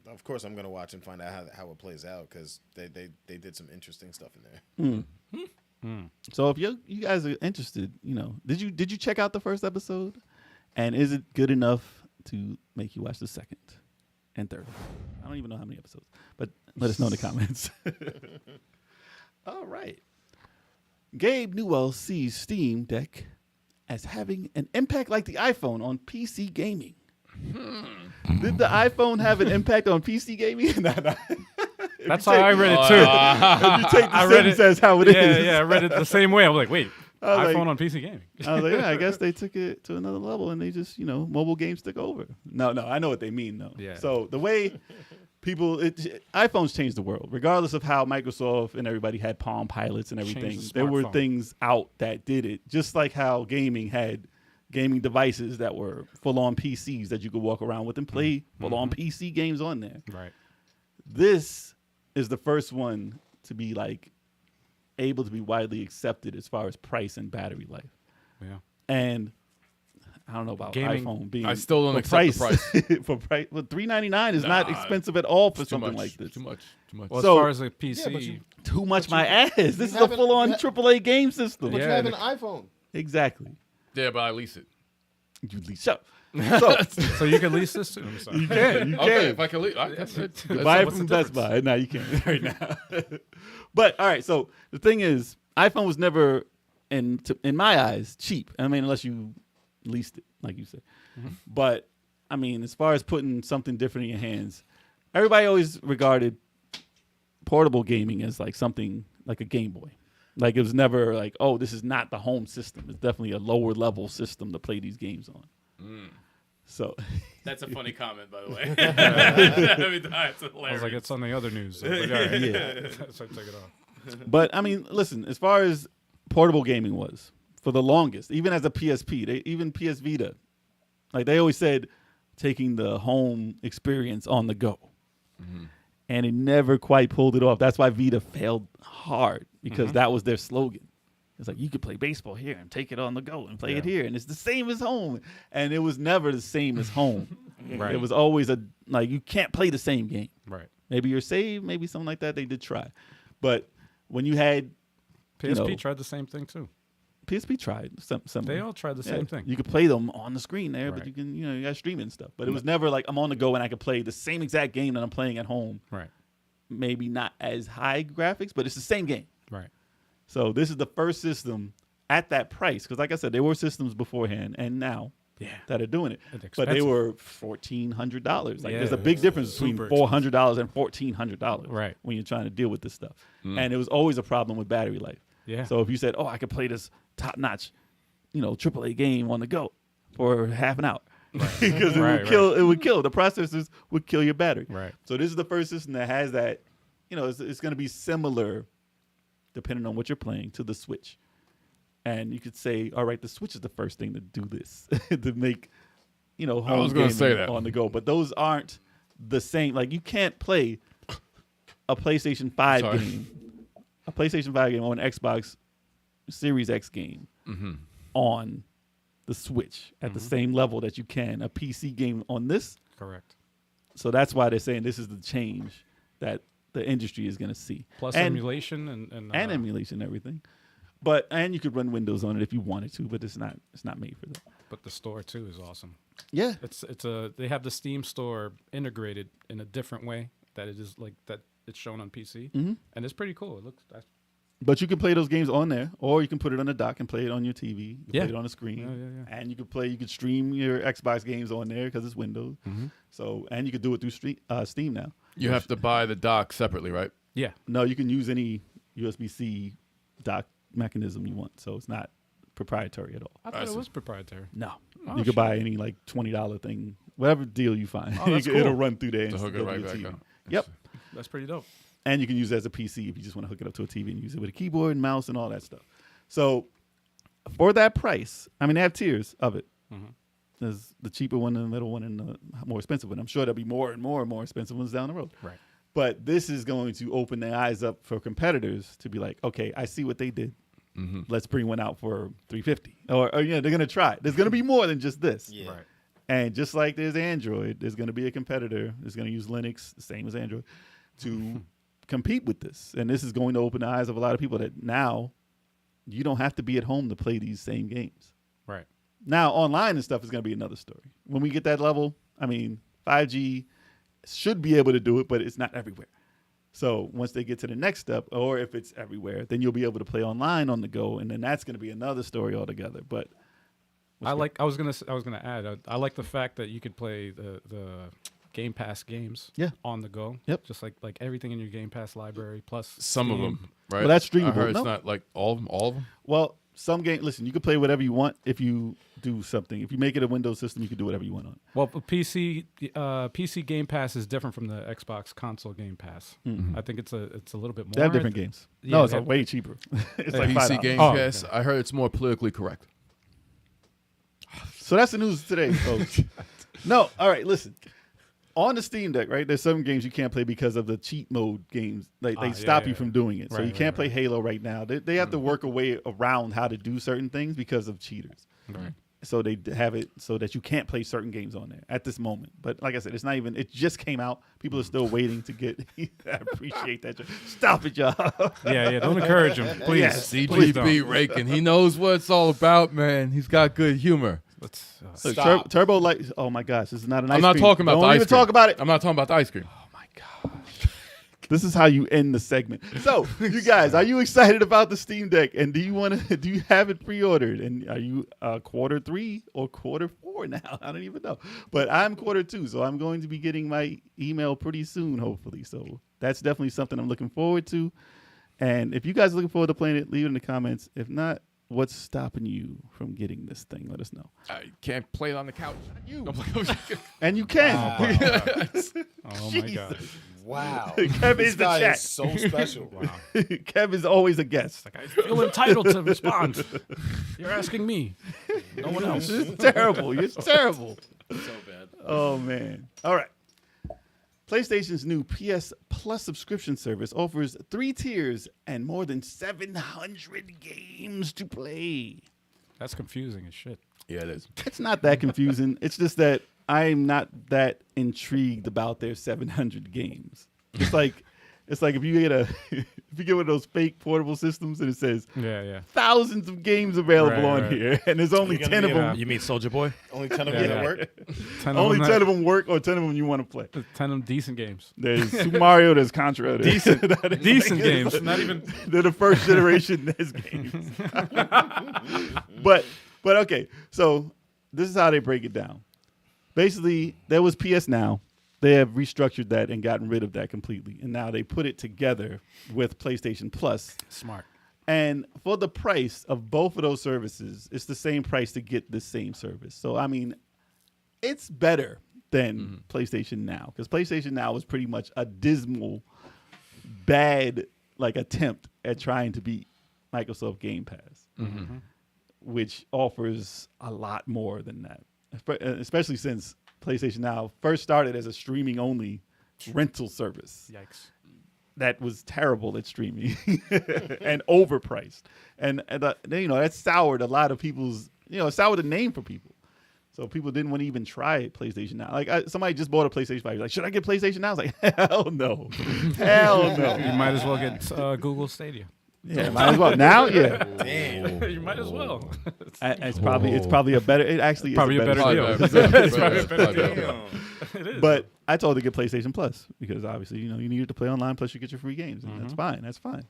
Of course, I'm gonna watch and find out how it plays out because they did some interesting stuff in there. So if you guys are interested, did you check out the first episode, and is it good enough to make you watch the second and third? I don't even know how many episodes, but let us know in the comments. All right. Gabe Newell sees Steam Deck as having an impact like the iPhone on PC gaming. Did the iPhone have an impact on PC gaming? Nah. That's how I read it too. If you take the I read sentence it- as how it is. Yeah, I read it the same way. I'm like, wait, I was iPhone like- on PC gaming. I was like, yeah, I guess they took it to another level and they just, mobile games took over. No, I know what they mean though. Yeah. So the way iPhones changed the world, regardless of how Microsoft and everybody had Palm Pilots and everything. Changed the There were smartphone. things out that did it, just like how gaming had gaming devices that were full-on PCs that you could walk around with and play full-on PC games on there. Right. This is the first one to be like able to be widely accepted as far as price and battery life. Yeah. And I don't know about Gaming- iPhone being. I still don't for accept the price. For price, well, $399 is not Nah, expensive at all for Too something much. like this. Too much. Well, So- as far as a PC, but you- Too much, my ass. This is a have an- full-on you ha- AAA game system. But Yeah, you have an and iPhone. Exactly. Yeah, but I lease it. You lease shut. So so you can lease this too. I'm sorry. you can. Okay, if I can lease, that's it. Buy it what's from the Best Buy. No, you can't right now. But all right, so the thing is, iPhone was never, in my eyes, cheap. I mean, unless you leased it, like you said. But I mean, as far as putting something different in your hands, everybody always regarded portable gaming as like something like a Game Boy. Like it was never like, oh, this is not the home system. It's definitely a lower level system to play these games on. So That's a funny comment, by the way. That's I hilarious. was like, it's on the other news. So I was like, all right. Yeah. So I take it off. But I mean, listen, as far as portable gaming was, for the longest, even as a PSP, even PS Vita, like they always said, taking the home experience on the go. And it never quite pulled it off. That's why Vita failed hard, because that was their slogan. It's like, you could play baseball here and take it on the go and play it here, and it's the same as home. And it was never the same as home. Right. It was always you can't play the same game. Right. Maybe you're saved, maybe something like that. They did try. But when you had PSP know, tried the same thing too. PSP tried some. They all tried the same thing. You could play them on the screen there, but Right. you can, you got streaming stuff. But it was never like I'm on the go and I could play the same exact game that I'm playing at home. Right. Maybe not as high graphics, but it's the same game. Right. So this is the first system at that price. Because like I said, there were systems beforehand and now that are doing it. It's But they expensive. were $1,400. Like Yeah, there's a big difference between super $400 and $1,400 Right. when you're trying to deal with this stuff. And it was always a problem with battery life. Yeah. So if you said, "Oh, I could play this top-notch, AAA game on the go for half an hour," because it Right, would kill. It would kill. The processors would kill your battery. Right. So this is the first system that has that. It's going to be similar, depending on what you're playing, to the Switch. And you could say, all right, the Switch is the first thing to do this to make, home was gonna say gaming that. on the go. But those aren't the same. Like you can't play a PlayStation 5 Sorry. game, a PlayStation 5 game or an Xbox Series X game on the Switch at the same level that you can a PC game on this. Correct. So that's why they're saying this is the change that the industry is going to see. Plus and emulation and emulation and everything. And you could run Windows on it if you wanted to, but it's not made for that. But the store too is awesome. Yeah. They have the Steam store integrated in a different way that it is like that it's shown on PC, and it's pretty cool. It looks. But you can play those games on there, or you can put it on the dock and play it on your TV. You can play it on the screen. Yeah. And you could stream your Xbox games on there because it's Windows. So, and you could do it through Steam now. You have to buy the dock separately, right? Yeah. No, you can use any USB-C dock mechanism you want. So it's not proprietary at all. I thought it was proprietary. No. Oh, You could buy any like $20 thing, whatever deal you find. Oh, that's It'll cool. run through there To and hook it go to right your back TV. up. Yep. That's pretty dope. And you can use it as a PC if you just want to hook it up to a TV and use it with a keyboard and mouse and all that stuff. So for that price, I mean, they have tiers of it. There's the cheaper one, and the middle one, and the more expensive one. I'm sure there'll be more and more and more expensive ones down the road. Right. But this is going to open their eyes up for competitors to be like, okay, I see what they did. Let's bring one out for $350. Or they're going to try it. There's going to be more than just this. Yeah. Right. And just like there's Android, there's going to be a competitor that's going to use Linux, the same as Android, to compete with this. And this is going to open the eyes of a lot of people that now you don't have to be at home to play these same games. Right. Now, online and stuff is going to be another story. When we get that level, I mean, 5G should be able to do it, but it's not everywhere. So once they get to the next step, or if it's everywhere, then you'll be able to play online on the go, and then that's going to be another story altogether. But I was gonna add. I like the fact that you could play the Game Pass games. On the go. Yep. Just like everything in your Game Pass library plus Some of Steam. them, right? Well, that's I streamable. heard No. it's not like all of them. All of them. Well, some game. Listen, you can play whatever you want if you do something. If you make it a Windows system, you can do whatever you want on it. Well, PC Game Pass is different from the Xbox console Game Pass. I think it's a little bit more. They have different games. Yeah, No, it's they have- way cheaper. It's like PC $5. Game Oh, Pass. okay. I heard it's more politically correct. So that's the news today, folks. No, all right, listen. On the Steam Deck, right, there's some games you can't play because of the cheat mode games. They stop you from doing it. So Right, you can't right, play Halo right now. They have to work a way around how to do certain things because of cheaters. Right. So they have it so that you can't play certain games on there at this moment. But like I said, it's not even, it just came out. People are still waiting to get, I appreciate that. Stop it, y'all. Yeah. Don't encourage him, please. Yes. Please don't. CGB raking. He knows what it's all about, man. He's got good humor. Let's. Look, Stop. Turbo Light, oh my gosh, this is not an ice I'm not cream. talking about Don't the ice even cream. talk about it. I'm not talking about the ice cream. Oh my gosh. This is how you end the segment. So, you guys, are you excited about the Steam Deck? And do you have it pre-ordered? And are you quarter 3 or quarter 4 now? I don't even know. But I'm quarter 2, so I'm going to be getting my email pretty soon, hopefully. So that's definitely something I'm looking forward to. And if you guys are looking forward to playing it, leave it in the comments. If not, what's stopping you from getting this thing? Let us know. I can't play it on the couch. You. And you can. Oh my god. Wow. Kev This is the guy chat. is so special. Kev is always a guest. I feel entitled to respond. You're asking me, no one else. It's terrible. It's terrible. So bad. Oh, man. All right. PlayStation's new PS Plus subscription service offers 3 tiers and more than 700 games to play. That's confusing as shit. Yeah, it is. It's not that confusing. It's just that I'm not that intrigued about their 700 games. It's like It's like if you get one of those fake portable systems and it says Yeah. thousands of games available Right, on right. here, and there's only You're 10 gonna of be them. You mean Soldier Boy? Only 10 of Yeah, them yeah. at work. 10 Only of 10 them of them work, or 10 of them you want to play. 10 of them decent games. There's Super Mario, there's Contra. There's Decent games. Not even. They're the first generation NES games. but okay, so this is how they break it down. Basically, there was PS Now. They have restructured that and gotten rid of that completely. And now they put it together with PlayStation Plus. Smart. And for the price of both of those services, it's the same price to get the same service. So, I mean, it's better than PlayStation Now, because PlayStation Now was pretty much a dismal, bad attempt at trying to beat Microsoft Game Pass, which offers a lot more than that, especially since PlayStation Now first started as a streaming only rental service Yikes. that was terrible at streaming and overpriced, and that soured a lot of people's, it soured the name for people. So people didn't want to even try PlayStation Now. Like somebody just bought a PlayStation 5. Like, should I get PlayStation Now? I was like, hell no, hell no. You might as well get Google Stadia. Yeah, might as well. Now, yeah. Damn. You might as well. It's probably a better. It actually Probably is a better service. deal. It's probably a better deal. It is. But I told her to get PlayStation Plus because obviously, you needed to play online. Plus, you get your free games, and that's fine. That's fine.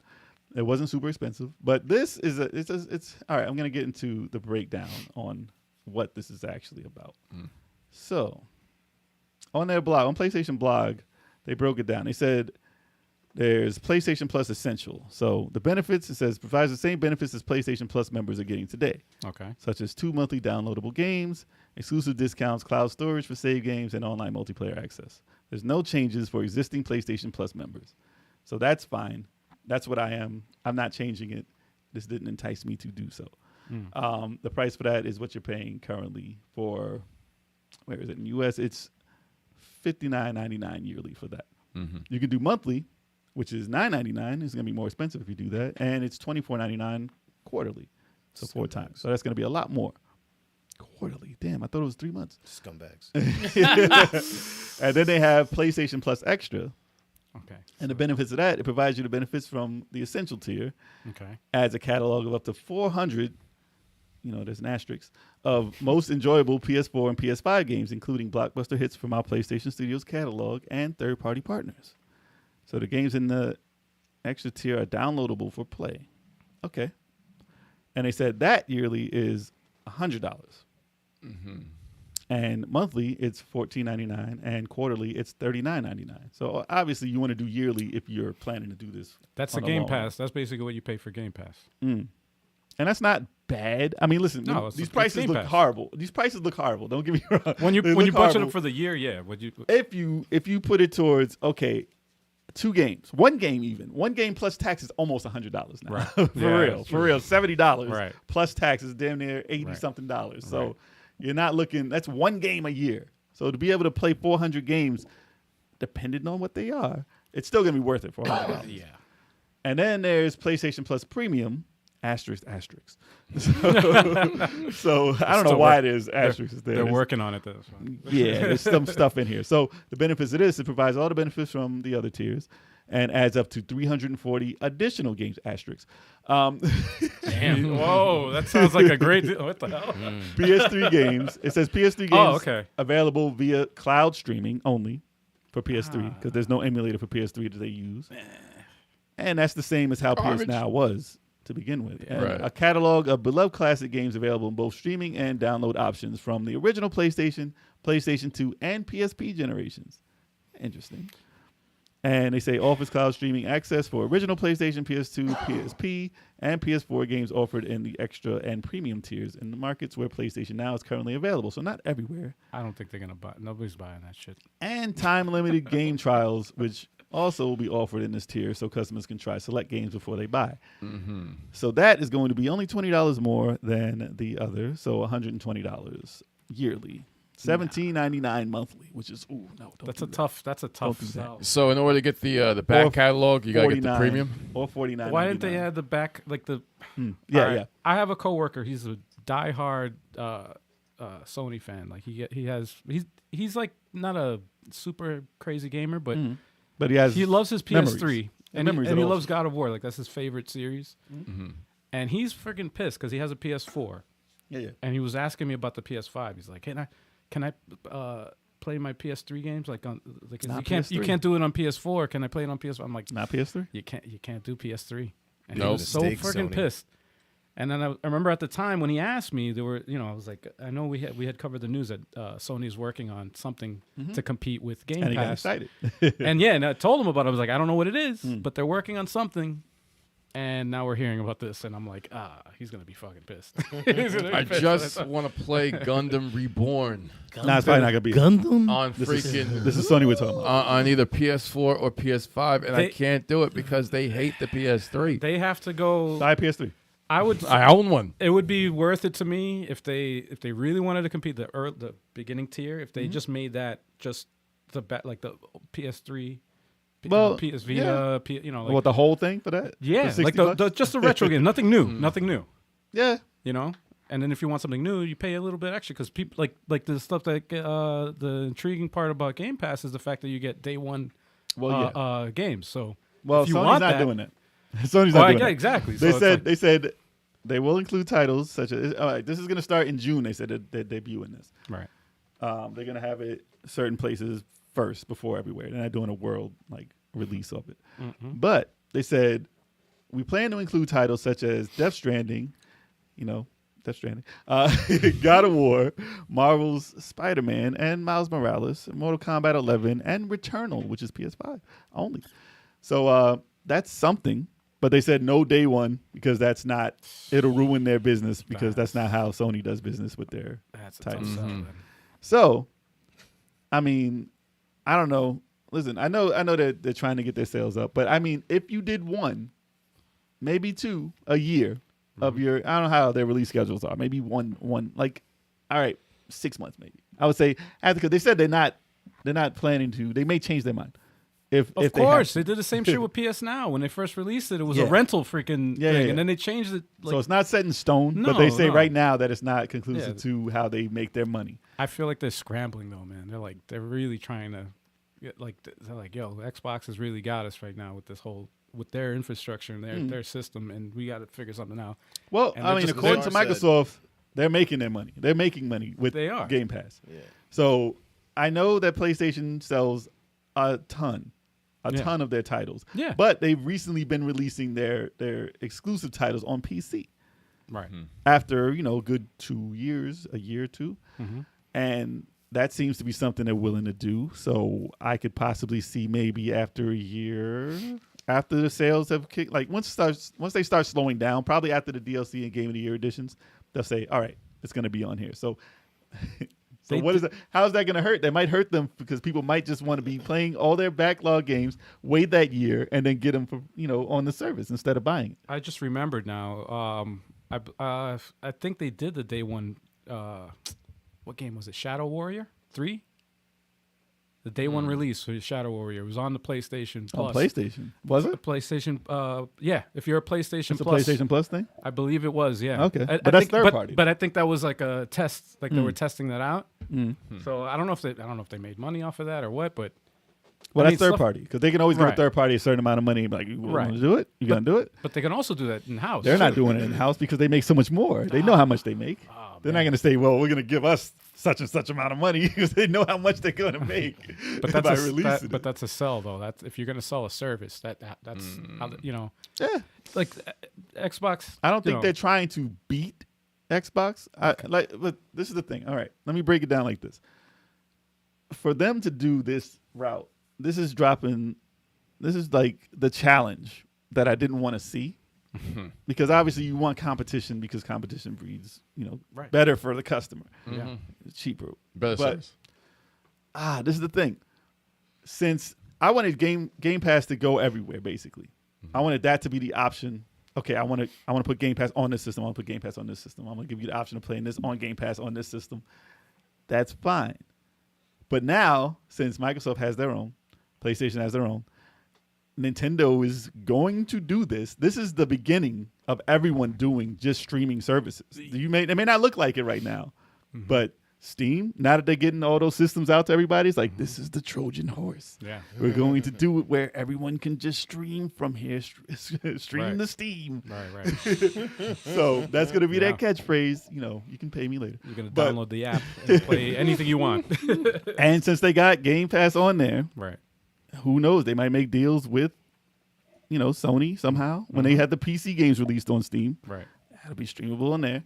It wasn't super expensive, but this is it's all right. I'm gonna get into the breakdown on what this is actually about. So, on their blog, on PlayStation blog, they broke it down. They said there's PlayStation Plus Essential. So the benefits, it says, provides the same benefits as PlayStation Plus members are getting today, Okay. such as 2 monthly downloadable games, exclusive discounts, cloud storage for save games, and online multiplayer access. There's no changes for existing PlayStation Plus members. So that's fine. That's what I am. I'm not changing it. This didn't entice me to do so. The price for that is what you're paying currently for, where is it? In the US, it's $59.99 yearly for that. You can do monthly, which is $9.99. It's going to be more expensive if you do that. And it's $24.99 quarterly. So 4 times. So that's going to be a lot more. Quarterly. Damn, I thought it was 3 months. Scumbags. And then they have PlayStation Plus Extra. Okay. And the benefits of that, it provides you the benefits from the Essential tier. Okay. Adds a catalog of up to 400, there's an asterisk, of most enjoyable PS4 and PS5 games, including blockbuster hits from our PlayStation Studios catalog and third-party partners. So the games in the extra tier are downloadable for play. Okay. And they said that yearly is $100. And monthly, it's $14.99, and quarterly, it's $39.99. So obviously, you want to do yearly if you're planning to do this. That's on the Game long Pass. That's basically what you pay for Game Pass. And that's not bad. I mean, listen, No, these it's prices Game look Pass. horrible. These prices look horrible. Don't get me wrong. When you They budget look horrible. it for the year, yeah. Would you? if you put it towards 2 games, 1 game even, 1 game plus tax is almost $100 now. Right. for Yeah, real, that's for real, $70 Right. plus tax is damn near $80 something dollars. So you're not looking. That's 1 game a year. So to be able to play 400 games, depending on what they are, it's still gonna be worth it for $100. Yeah. And then there's PlayStation Plus Premium, asterisk. So I don't know still why there's asterisks there. They're There's- working on it though. So. yeah, there's some stuff in here. So the benefits of this, it provides all the benefits from the other tiers and adds up to 340 additional games, asterisks. Damn. Whoa, that sounds like a great deal. What the hell? PS3 games. It says PS3 games okay. available via cloud streaming only for PS3 because there's no emulator for PS3 that they use. And that's the same as how PS Now was to begin with. And Right. a catalog of beloved classic games available in both streaming and download options from the original PlayStation, PlayStation 2, and PSP generations. Interesting. And they say offers cloud streaming access for original PlayStation, PS2, PSP, and PS4 games offered in the extra and premium tiers in the markets where PlayStation Now is currently available. So not everywhere. I don't think they're gonna buy. Nobody's buying that shit. And time-limited game trials, which also will be offered in this tier so customers can try select games before they buy. So that is going to be only $20 more than the other, so $120 yearly. $17.99 monthly, which is That's a tough. That's a tough do that. sell. So in order to get the back Or catalog, you gotta get the 49 premium. or $49. Why didn't they add the back like the? Yeah, All right, yeah. I have a coworker. He's a diehard Sony fan. Like he's like not a super crazy gamer, but But he loves his PS3 memories. and Memories he are loves awesome. God of War. Like that's his favorite series. Mm-hmm. And he's freaking pissed because he has a PS4. Yeah. And he was asking me about the PS5. He's like, can I play my PS3 games? Like Not you PS3. can't do it on PS4. Can I play it on PS5? I'm like, Not PS3. you can't do PS3. And he Nope. was so Mistake, freaking Sony. pissed. And then I remember at the time when he asked me, there were, I was like, I know we had covered the news that Sony's working on something to compete with Game And he got Pass. excited. And I told him about it. I was like, I don't know what it is, but they're working on something. And now we're hearing about this, and I'm like, he's gonna be fucking pissed. He's gonna be I pissed. just want to play Gundam Reborn Nah, it's probably not gonna be. Gundam? on This freaking is Sony we're talking about. on either PS4 or PS5, and I They- can't do it because they hate the PS3. They have to go. Buy PS3. I would. I own one. It would be worth it to me if they really wanted to compete the beginning tier. If they just made that just the PS3, Well, PS Vita, like What, the whole thing for that? yeah, For like 60 bucks? just the retro game, nothing new, nothing new. Yeah. And then if you want something new, you pay a little bit extra because people like the stuff that the intriguing part about Game Pass is the fact that you get day one Well, games. So Well, if you Sony's want not that, doing that. Sony's Well, not doing yeah, that. exactly. They So it's said like- they said they will include titles such as all right. This is going to start in June. They said that they're debuting this. right. They're going to have it certain places first before everywhere. They're not doing a world release of it. But they said we plan to include titles such as Death Stranding, God of War, Marvel's Spider-Man, and Miles Morales, Mortal Kombat 11, and Returnal, which is PS5 only. So that's something. But they said no day one because it'll ruin their business because that's not how Sony does business with their That's a tough titles. sell. Then. So, I mean, I don't know. Listen, I know that they're trying to get their sales up, but I mean, if you did one, maybe two a year of your, I don't know how their release schedules are. Maybe one, all right, 6 months maybe. I would say because they said they're not planning to. They may change their mind. If Of they course, have they did the same shit with PS Now when they first released it. It was a Yeah. rental freaking Yeah, thing, yeah. and then they changed it. Like, so it's not set in stone, but No, they say no. right now that it's not conclusive Yeah. to how they make their money. I feel like they're scrambling though, man. They're really trying to get they're like, yo, Xbox has really got us right now with their infrastructure and their system, and we got to figure something out. Well, And I they're mean, just- according to they are said- Microsoft, they're making their money. They're making money with They are. Game Pass. Yeah. So I know that PlayStation sells a ton of their titles. Yeah. But they've recently been releasing their exclusive titles on PC Right. after, a good 2 years, a year or two. And that seems to be something they're willing to do. So I could possibly see maybe after a year, after the sales have kicked, once they start slowing down, probably after the DLC and Game of the Year editions, they'll say, all right, it's going to be on here. So They what is that? How is that going to hurt? That might hurt them because people might just want to be playing all their backlog games, wait that year, and then get them for on the service instead of buying it. I just remembered now. I think they did the day one. What game was it? Shadow Warrior 3. The day one release for Shadow Warrior. It was on the PlayStation Plus. On PlayStation, was it? PlayStation. Yeah. If you're a PlayStation It's a Plus, PlayStation Plus thing. I believe it was. Yeah. Okay. I But that's think, third party. But I think that was like a test. Like they were testing that out. So I don't know if they made money off of that or what. But Well, I that's mean, third stuff- party because they can always give a Right. third party a certain amount of money. And be like, you Right. want to do it? You gonna do it? But they can also do that in house. They're not doing it in house because they make so much more. They know how much they make. They're not going to say, "Well, we're going to give us such and such amount of money," because they know how much they're going to make But by that's releasing it. that's a sell though. That's if you're going to sell a service. That's how Yeah, like Xbox. I don't think you know, they're trying to beat Xbox. But this is the thing. All right, let me break it down like this. For them to do this route, this is like the challenge that I didn't want to see. Because obviously you want competition because competition breeds, Right. better for the customer. Yeah. It's cheaper. Better But- service. This is the thing. Since I wanted Game Pass to go everywhere, basically, I wanted that to be the option. Okay, I want to put Game Pass on this system. I want to put Game Pass on this system. I'm going to give you the option of playing this on Game Pass on this system. That's fine. But now, since Microsoft has their own, PlayStation has their own, Nintendo is going to do this. This is the beginning of everyone doing just streaming services. It may not look like it right now, but Steam, now that they're getting all those systems out to everybody, it's like, this is the Trojan horse. Yeah. We're going to do it where everyone can just stream from here, stream Right. the Steam. Right. So that's going to be Yeah. that catchphrase. You can pay me later. You're going to But- download the app and play anything you want. And since they got Game Pass on there, Right. who knows? They might make deals with, Sony somehow. When they had the PC games released on Steam, Right. that'll be streamable on there.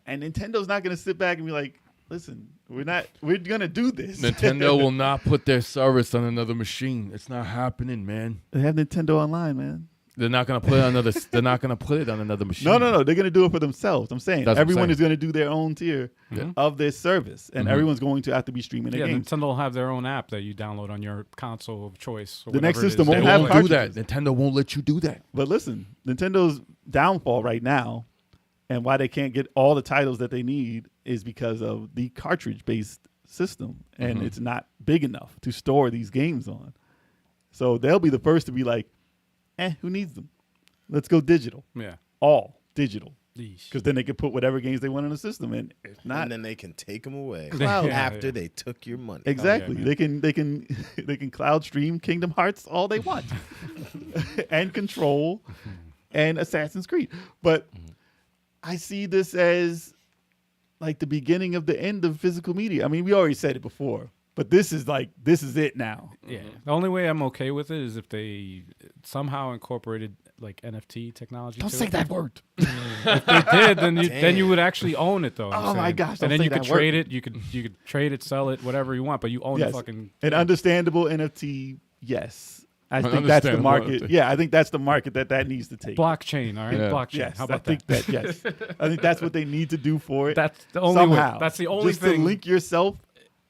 And Nintendo's not going to sit back and be like, listen, we're going to do this. Nintendo will not put their service on another machine. It's not happening, man. They have Nintendo Online, man. They're not gonna put it on another. They're not gonna put it on another machine. No. They're going to do it for themselves. I'm saying That's what I'm everyone saying. is going to do their own tier of their service, and everyone's going to have to be streaming their Yeah, games. Nintendo will have their own app that you download on your console of choice. Or The next whatever it is system they won't They have won't play. do that. cartridges. Nintendo won't let you do that. But listen, Nintendo's downfall right now, and why they can't get all the titles that they need, is because of the cartridge-based system, and it's not big enough to store these games on. So they'll be the first to be like, who needs them? Let's go digital. Yeah. All digital. Yeesh. Because then they can put whatever games they want in the system, and if not, And then they can take them away Cloud. after Yeah. they took your money. exactly, man. they can cloud stream Kingdom Hearts all they want, and Control, and Assassin's Creed. But I see this as like the beginning of the end of physical media. I mean, we already said it before, but this is it now. Yeah. The only way I'm okay with it is if they somehow incorporated like NFT technology. Don't to say it. that word. If they did, then you would actually own it, though. I'm Oh my saying. gosh, don't And then say you could that word. trade it. You could trade it, sell it, whatever you want, but you own the Yes, fucking. an understandable NFT. Yes, I think that's the understandable market. NFT. Yeah, I think that's the market that needs to take. Blockchain, all right? Yeah. Blockchain. Yes, How about I think that? yes, I think that's what they need to do for it. That's the only way. Somehow. That's the only just thing. to link yourself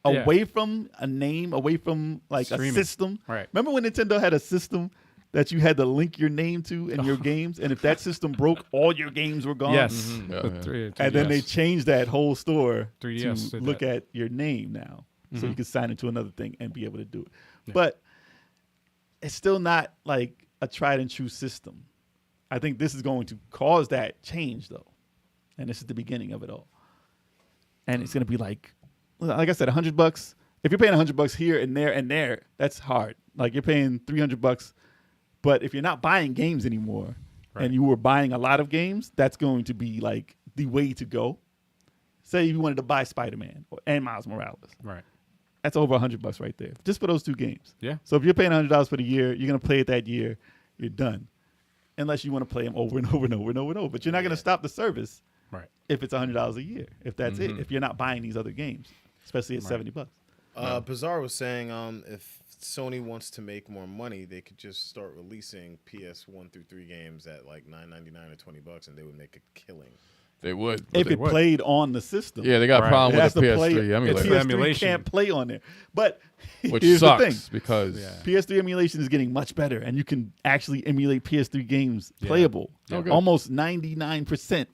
Yeah. away from a name, away from like Streaming. a system. Right. Remember when Nintendo had a system that you had to link your name to in your games, and if that system broke, all your games were gone. Yes. Yeah, The yeah. And then they 3DS. changed that whole store 3DS to did look that. at your name now, so you can sign into another thing and be able to do it. But it's still not like a tried and true system. I think this is going to cause that change, though, and this is the beginning of it all. And it's going to be like I said, $100. If you're paying $100 here and there, that's hard. Like you're paying $300, but if you're not buying games anymore, and you were buying a lot of games, that's going to be like the way to go. Say you wanted to buy Spider-Man and Miles Morales, Right. that's over $100 right there, just for those two games. Yeah. So if you're paying $100 for the year, you're gonna play it that year. You're done, unless you want to play them over and over and over and over and over. But you're not gonna stop the service Right. if it's $100 a year. If that's it, if you're not buying these other games, especially at $70. Bizarre was saying if Sony wants to make more money, they could just start releasing PS1 through 3 games at like $9.99 or $20, and they would make a killing. They would. If They it would. played on the system, Yeah, they got a Right. problem it has with the to play. PS3 emulator, PS3 Emulation. can't play on there. But which here's sucks the thing: because PS3 emulation is getting much better, and you can actually emulate PS3 games playable, Oh, good. almost 99%.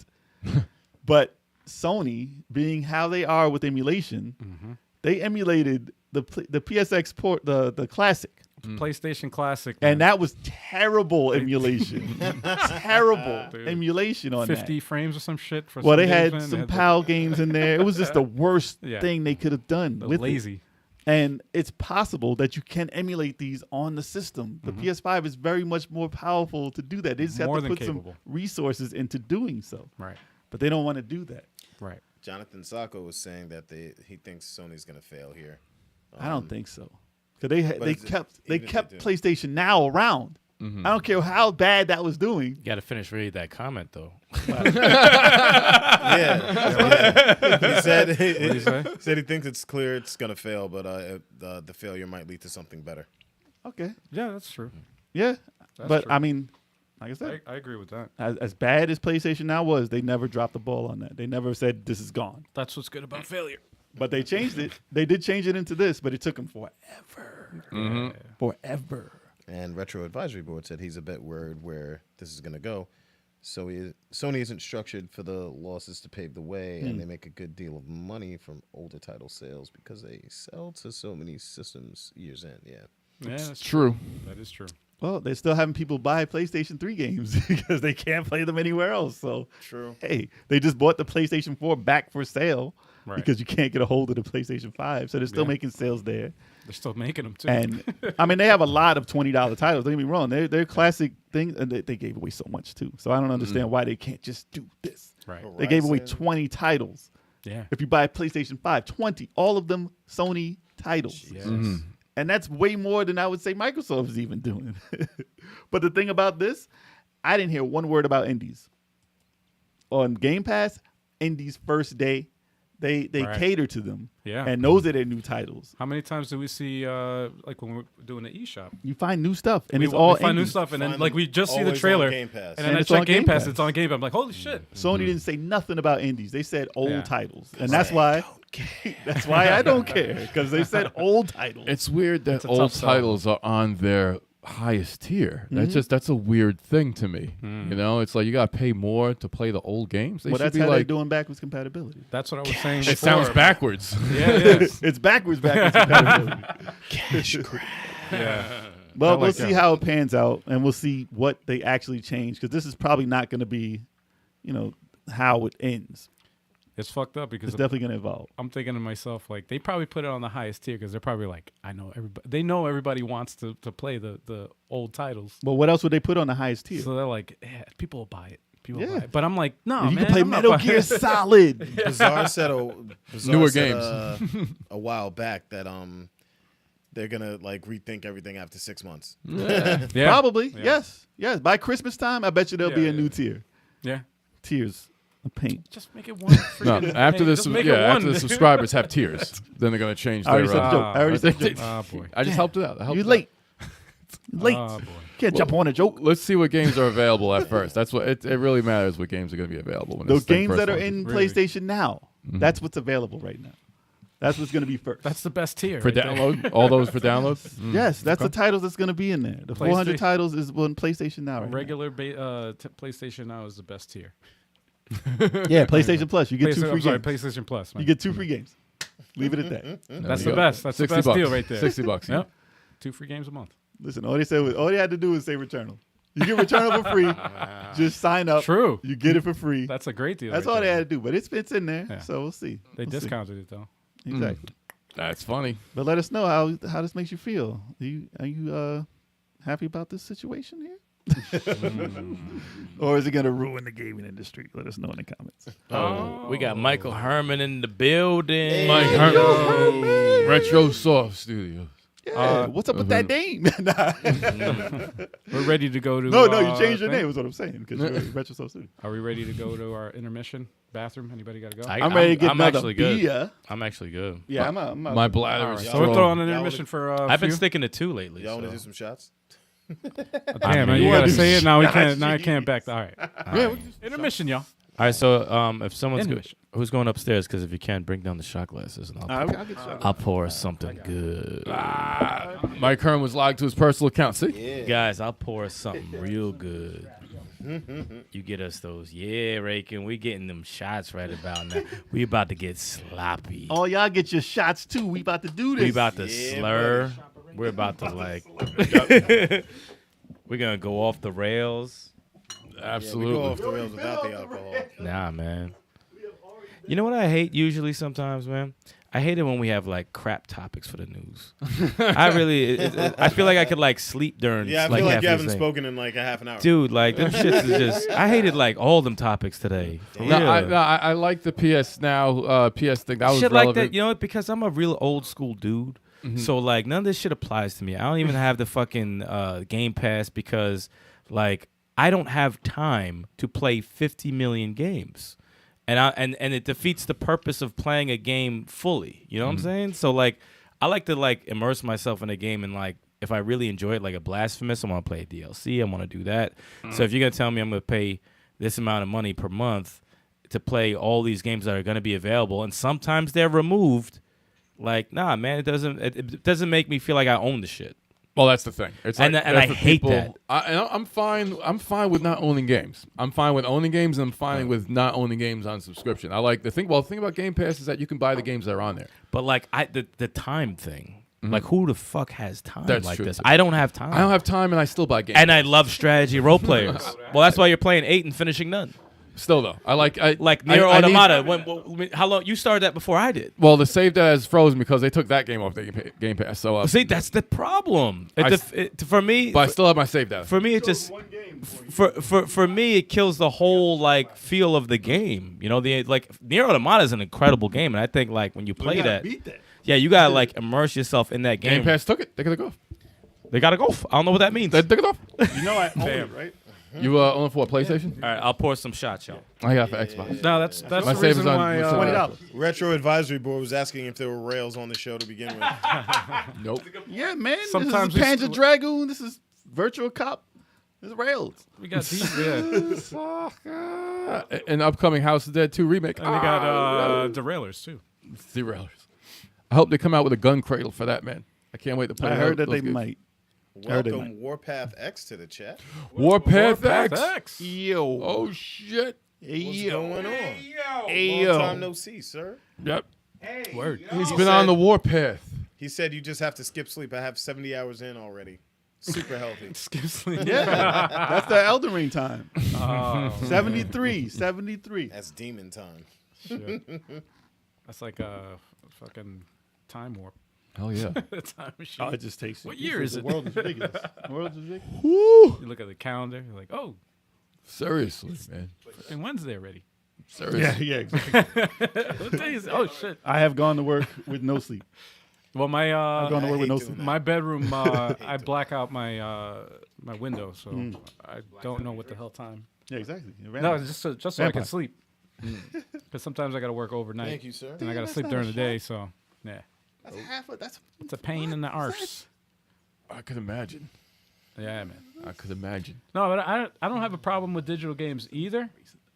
But Sony, being how they are with emulation, they emulated the PSX port, the classic, PlayStation Classic. and man. that was terrible emulation. Terrible Dude. emulation on 50 that. frames or some shit. For Well, some they had games, man. some They PAL games in there. It was just the worst Yeah. thing they could have done the with it. lazy. And it's possible that you can emulate these on the system. The PS5 is very much more powerful to do that. They just More have to than put capable. some resources into doing so. Right. But they don't want to do that. Right. Jonathan Sacco was saying that he thinks Sony's going to fail here. I don't think so. Because they is it- kept even if they do. PlayStation Now around. I don't care how bad that was doing. You got to finish reading that comment though. Yeah. He said What did he say? said he thinks it's clear it's going to fail, but the failure might lead to something better. Okay. Yeah, that's true. Yeah. But true. I mean, like I said, I agree with that. as bad as PlayStation Now was, they never dropped the ball on that. They never said this is gone. That's what's good about failure. But they changed it. They did change it into this, but it took them forever. Forever. And Retro Advisory Board said he's a bit worried where this is going to go. So Sony isn't structured for the losses to pave the way, and they make a good deal of money from older title sales because they sell to so many systems years in. Yeah. Yeah, that's true. That is true. Well, they're still having people buy PlayStation 3 games because they can't play them anywhere else. So, True. hey, they just bought the PlayStation 4 back for sale Right. because you can't get a hold of the PlayStation 5. So they're still making sales there. They're still making them too. And I mean, they have a lot of $20 titles. Don't get me wrong; they're classic things, and they gave away so much too. So I don't understand why they can't just do this. right. They gave away Horizon. 20 titles. Yeah. If you buy a PlayStation 5, 20, all of them Sony titles. Yes. And that's way more than I would say Microsoft is even doing. But the thing about this, I didn't hear one word about indies. On Game Pass, indies first day, they Right. cater to them. Yeah. And those are their new titles. How many times do we see like when we're doing the eShop? You find new stuff, and We, it's all we find new indies. stuff, and then Find like we just see the always on trailer, Game Pass. and then And I it's on check Game Game Pass. Pass. It's on Game Pass. I'm like, holy shit! Sony didn't say nothing about indies. They said old Yeah. titles, and that's why. That's why I don't care, because they said old titles. It's weird that It's a old tough sell. titles are on their highest tier. That's a weird thing to me. You know, it's like you got to pay more to play the old games. They Well, should that's be how they're like. doing backwards compatibility. That's what I was saying. It sounds before. backwards. Yeah, yeah, It's backwards compatibility. yeah. Well, I like we'll see that. how it pans out, and we'll see what they actually change, because this is probably not going to be, how it ends. It's fucked up because It's definitely going to evolve. I'm thinking to myself, like, they probably put it on the highest tier because they're probably like, they know everybody wants to play the old titles. But what else would they put on the highest tier? So they're like, yeah, people will buy it. People will Yeah. buy it. But I'm like, no, If you man, can play I'm not Metal buying Gear it. Solid. Bizarre Newer said, games. A while back that they're gonna like rethink everything after 6 months. Yeah. Probably. Yeah. Yes. By Christmas time, I bet you there'll be Yeah, a new yeah. tier. Yeah. Tiers of paint. Just make it one. No, freaking after thing. the Just make it one. after the subscribers have tiers, then they're gonna change I already their. said the joke. I already said the joke. Oh boy. I just helped it out. I helped You it out. late. You late. Oh boy. Can't jump on a joke. Let's see what games are available at first. That's what it really matters. What games are going to be available when Those this thing games first that are launches. in Really? PlayStation now, that's what's available right now. That's what's going to be first. That's the best tier. for right there. download. All those for download. Yes, that's the titles that's going to be in there. The 400 PlayStation- titles is on PlayStation now. Right Regular PlayStation now is the best tier. now. Yeah, PlayStation Plus. You get two free I'm sorry, games. PlayStation Plus. Man. You get 2 free games. Leave it at that. That's There the you go. best. That's the 60 best bucks. deal right there. $60. Yep. 2 free games a month. Listen, all they had to do was say Returnal. You get Returnal for free. Just sign up. True. You get it for free. That's a great deal. That's right all they there. had to do. But it fits in there, Yeah. so we'll see. They We'll see. discounted it though. Exactly. That's funny. But let us know how this makes you feel. Are you happy about this situation here? Or is it going to ruin the gaming industry? Let us know in the comments. Oh, we got Michael Herman in the building. Mike Herman, Retro Soft Studios. Yeah, what's up with that name? Nah. We're ready to go to. no, you changed your thing? name is what I'm saying, because you're Retro Soft Studio. Are we ready to go to our intermission bathroom? Anybody got to go? I'm ready to get I'm another actually good. beer. I'm actually good. Yeah, I'm My bladder All is right, so strong. we're throwing an Y'all intermission for. I've been few? sticking to 2 lately. Y'all want to so. do some shots? Damn, man, you wanna gotta do say it now. We shots, can't. Now I jeez. can't back. All right. Intermission, y'all. All right, so if someone's Intermission. who's going upstairs, because if you can, bring down the shot glasses and I'll get shot. I'll pour us something good. Mike Herman was logged to his personal account. See, Yeah. Guys, I'll pour us something real good. You get us those. Yeah, Rakin, we getting them shots right about now. We about to get sloppy. Oh, y'all get your shots too. We about to do this. We about to Yeah, slur. We're about to like. We're gonna go off the rails. Yeah, we absolutely. go off the rails without the alcohol. Nah, man. You know what I hate usually sometimes, man? I hate it when we have like crap topics for the news. I really, I feel like I could like sleep during. Yeah, I like feel like half you these haven't things. spoken in like a half an hour. Dude, like them shits is just. I hated like all them topics today. For No, real. I like the PS Now PS thing. That was Shit relevant. like that, you know, because I'm a real old school dude. So like none of this shit applies to me. I don't even have the fucking Game Pass because like I don't have time to play 50 million games. And it defeats the purpose of playing a game fully. You know what I'm saying? So like I like to like immerse myself in a game and like if I really enjoy it like a Blasphemous, I want to play a DLC, I want to do that. So if you're going to tell me I'm going to pay this amount of money per month to play all these games that are going to be available and sometimes they're removed, like nah, man, it doesn't make me feel like I own the shit. Well, that's the thing. It's And like, I that's the hate people, that. I'm fine. I'm fine with not owning games. I'm fine with owning games, and I'm fine with not owning games on subscription. I like the thing. Well, the thing about Game Pass is that you can buy the games that are on there. But like the time thing, Like, who the fuck has time That's like true. this? I don't have time. I don't have time, and I still buy games. And I love strategy role players. Well, that's why you're playing 8 and finishing none. Still though, Like Nier I need- Automata. How long you started that before I did? Well, the save data is frozen because they took that game off the Game Pass. So See, that's the problem. For me, but I still have my save data. for me, it just for me it kills the whole like feel of the game. You know, the like Nier Automata is an incredible game, and I think like when you play that, Beat that. yeah, you gotta like immerse yourself in that game. Game Pass took it. They could go. They gotta go. I don't know what that means. They took it off. You know I own it, right? You own it for what, PlayStation? All right, I'll pour some shots, y'all. I got it for Xbox. No, that's My the save reason is on- why. what's $20. Retro Advisory Board was asking if there were rails on the show to begin with. Nope. Yeah, man. Sometimes this we is Panzer Dragoon. This is Virtual Cop. This is Rails. we got these. Yeah. An upcoming House of Dead 2 remake. And we got derailers too. Derailers. I hope they come out with a gun cradle for that, man. I can't wait to play. I heard that those they games. might. Heard they Welcome Warpath X to the chat. Warpath X. X. Yo. Oh shit. What's going on? Hey, Long yo. time no see, sir. Yep. Word. He's He been on said- the warpath. He said you just have to skip sleep. I have 70 hours in already. Super healthy. Skip sleep. Yeah. That's the Elden Ring time. Oh, 73. 73. That's demon time. shit. That's like a fucking time warp. Hell yeah. Time machine. Oh, it just takes What year is the it? world is ridiculous. The world is ridiculous. You look at the calendar. You're like, oh, Seriously, man. and Wednesday already. Seriously. Yeah, exactly. What day is it? Oh shit. I have gone to work with no sleep. Well, my I've gone to I work with hate no doing sleep. that. my bedroom. I black out my my window, so I don't know what the hell time. Yeah, exactly. No, it's just so I can Vampire. sleep. Because sometimes I got to work overnight. Thank you, sir. And I got to that's sleep not during a the day, so yeah, That's half of that's it's a pain in the arse. I could imagine. Yeah, man. I could imagine. No, but I don't have a problem with digital games either.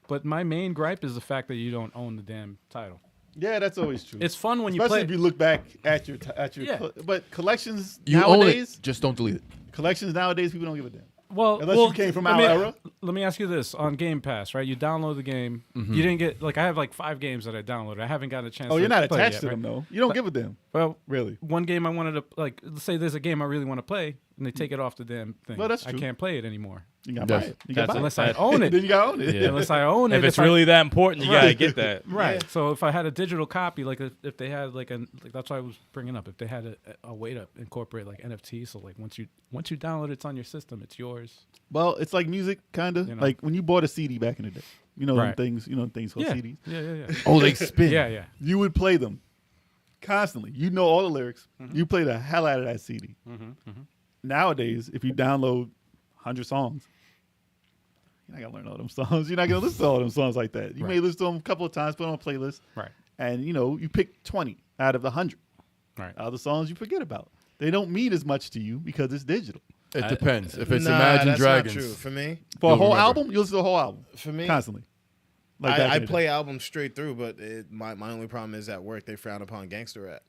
But my main gripe is the fact that you don't own the damn title. Yeah, that's always true. It's fun when you Especially play. if you look back at your Yeah. but collections You nowadays, own it. Just don't delete it. collections nowadays, people don't give a damn. Well, Unless you came from let our me- era. Let me ask you this: on Game Pass, right? You download the game. Mm-hmm. You didn't get like I have like 5 games that I downloaded. I haven't gotten a chance. Oh, to you're not play attached yet, to right? them though. You don't give a damn, Well, really. one game I wanted to like. Let's say there's a game I really want to play, and they take it off the damn thing. Well, that's I true. can't play it anymore You got to That's- buy it. You got to buy unless it. I own it. Then you got to own it. Yeah. Unless I own it. If it's I- really that important, you gotta get that. right. So if I had a digital copy, like if they had like that's why I was bringing up. If they had a way to incorporate like NFT, so like once you download it, it's on your system, it's yours. Well, it's like music, kind of You know. like when you bought a CD back in the day. You know them Right. things. You know things called Yeah. CDs. Yeah. Oh, they spin. Yeah. You would play them constantly. You know all the lyrics. Mm-hmm. You play the hell out of that CD. Nowadays, if you download 100 songs, you're not gonna learn all them songs. You're not gonna listen to all them songs like that. You may Right. listen to them a couple of times, put on a playlist, Right. and you pick 20 out of the 100. Right. Other songs you forget about. They don't mean as much to you because it's digital. It depends. If it's Nah, Imagine that's Dragons. not true. For me, For a You'll whole remember. album, you'll listen to the whole album for me, constantly. Like back I in the play day. albums straight through, but my only problem is at work they frown upon gangster rap.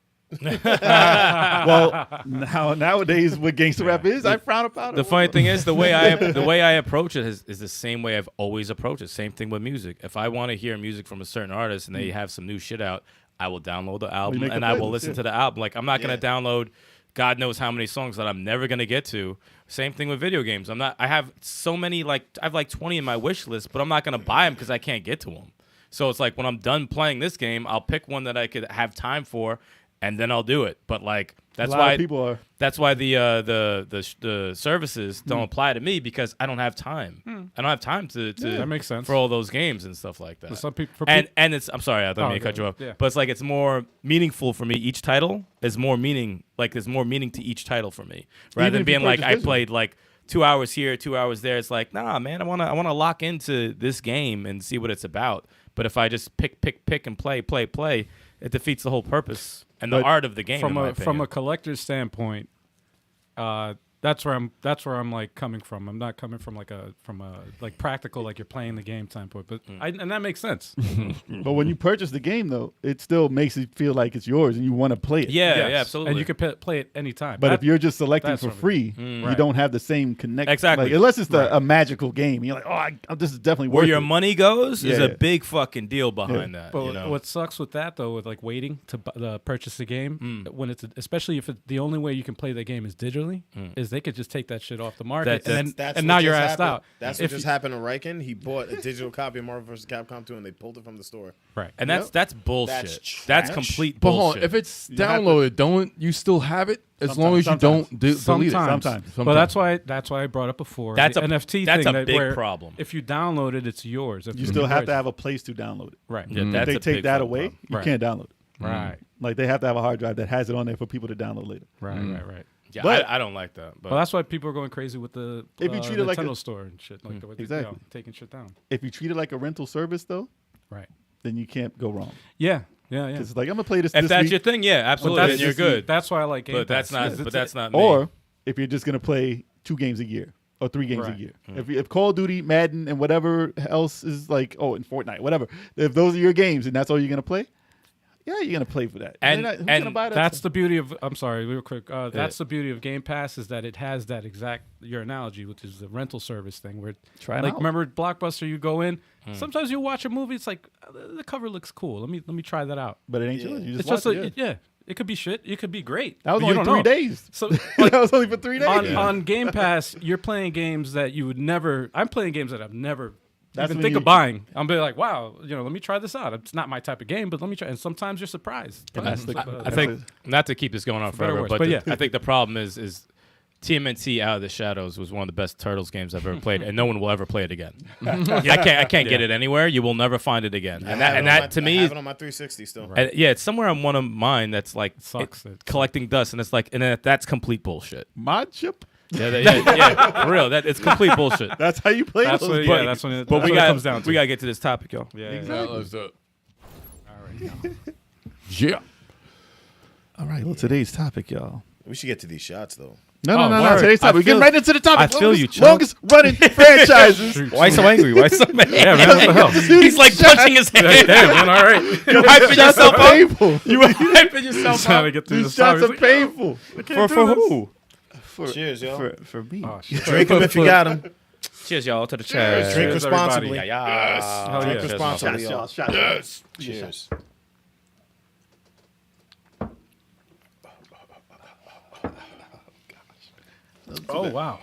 Well, nowadays, what gangster rap is, I frown upon it. The funny thing is the way I approach it is the same way I've always approached it. Same thing with music. If I want to hear music from a certain artist and they have some new shit out, I will download the album make a and I will playlist, listen yeah. to the album. Like I'm not gonna Yeah. download God knows how many songs that I'm never gonna get to. Same thing with video games. I have so many I have like 20 in my wish list, but I'm not gonna buy them because I can't get to them. So it's like when I'm done playing this game, I'll pick one that I could have time for, and then I'll do it. But like that's a lot why of people are. that's why the services don't apply to me because I don't have time. I don't have time to That makes sense. for all those games and stuff like For that. some people, And it's I'm sorry, I didn't mean to cut you off. Yeah. But it's like it's more meaningful for me. Each title is more meaning. Like there's more meaning to each title for me, rather Even than if you being like purchase I digital. played like 2 hours here, 2 hours there. It's like nah, man. I wanna lock into this game and see what it's about. But if I just pick and play, it defeats the whole purpose and the But art of the game. from in my a opinion. collector's standpoint, That's where I'm like coming from. I'm not coming from a practical, like you're playing the game standpoint, but and that makes sense. But when you purchase the game, though, it still makes it feel like it's yours and you want to play it. Yeah, Yes. yeah, absolutely. And you can play it anytime. But if you're just selecting that's for what I free, mean. you Right. don't have the same connection. Exactly. Like, unless it's a magical game. You're like, this is definitely Where worth your it. money goes is Yeah. a big fucking deal behind that. But You know? what sucks with that though, with like waiting to purchase the game, when it's especially if the only way you can play the game is digitally, is they could just take that shit off the market, and That's now what you're just asked happened. out. That's If what just happened to Riken. He bought a digital copy of Marvel vs. Capcom 2, and they pulled it from the store. Right. And Yep. that's bullshit. That's That's trash. complete But hold on, bullshit. if it's You have to- downloaded, don't you still have it as long as you Sometimes. don't delete it? Sometimes. Well, that's why I brought up before. That's the a- NFT that's thing a big where problem. If you download it, it's yours. If You still have to have a place to download it. right. Yeah, If that's they a take big that fucking away, problem. you Right. can't download it. Right. Like they have to have a hard drive that has it on there for people to download later. Right. Yeah, But- I don't like that. But Well, that's why people are going crazy with the If you treat it like Nintendo a- store and shit, like the way Exactly. taking shit down. If you treat it like a rental service, though, Right. then you can't go wrong. Yeah. 'Cause it's like, I'm going to play this if this that's week. your thing, yeah, But absolutely, then you're good. That's why I like Game But that's Pass. not. Yeah, But that's not me. Or if you're just going to play 2 games a year or 3 games Right. a year. If Call of Duty, Madden, and whatever else is like, and Fortnite, whatever. If those are your games and that's all you're going to play, yeah, you're going to play for that. And- Who's and gonna buy that That's stuff? the beauty of. I'm sorry, real quick. That's the beauty of Game Pass is that it has that exact your analogy, which is the rental service thing. Where Try it like out. remember Blockbuster, you go in. Sometimes you watch a movie. It's like the cover looks cool. Let me try that out. But it ain't yours. You just It's just watch a, it, yeah. It could be shit. It could be great. That was but you only don't 3 know. days. So that was only for 3 days. on Game Pass, you're playing games that you would never. I'm playing games that I've never That's even when think you- of buying. I'm be like, wow, let me try this out. It's not my type of game, but let me try. And sometimes you're surprised. that's the- I think not to keep this going on better or forever, worse, but but yeah. I think the problem is TMNT Out of the Shadows was one of the best Turtles games I've ever played, and no one will ever play it again. I can't get it anywhere. You will never find it again. And that to me I is have it on my 360 still. yeah, it's somewhere on one of mine that's like Sucks. collecting dust, and it's like, and then that's complete bullshit. Mod chip? Yeah, for real. That it's complete bullshit. That's how you play That's those what. games. Yeah, that's when it. But that's we what got it comes down to. we gotta get to this topic, y'all. Yeah. Let's do it. All right. Yeah. All right, well, today's topic, y'all. We should get to these shots though. No, Oh, no. word. Today's topic. I We're getting feel- right into the topic. I feel you, Chuck. Longest running franchises. Why so angry? Why so mad? Yeah, man. What the hell? He's like punching his head. Damn, man. All right. You hyping Shots yourself are up. painful. You hyping yourself Trying to up. get through These this shots topic. are painful. For who? Cheers, yo. For me. Oh, shit. Drink them if you got them. Cheers, y'all, to the chest. Drink Cheers, responsibly. everybody. Yeah. Hell Drink yeah. responsibly, y'all. Shots. Cheers. Oh wow.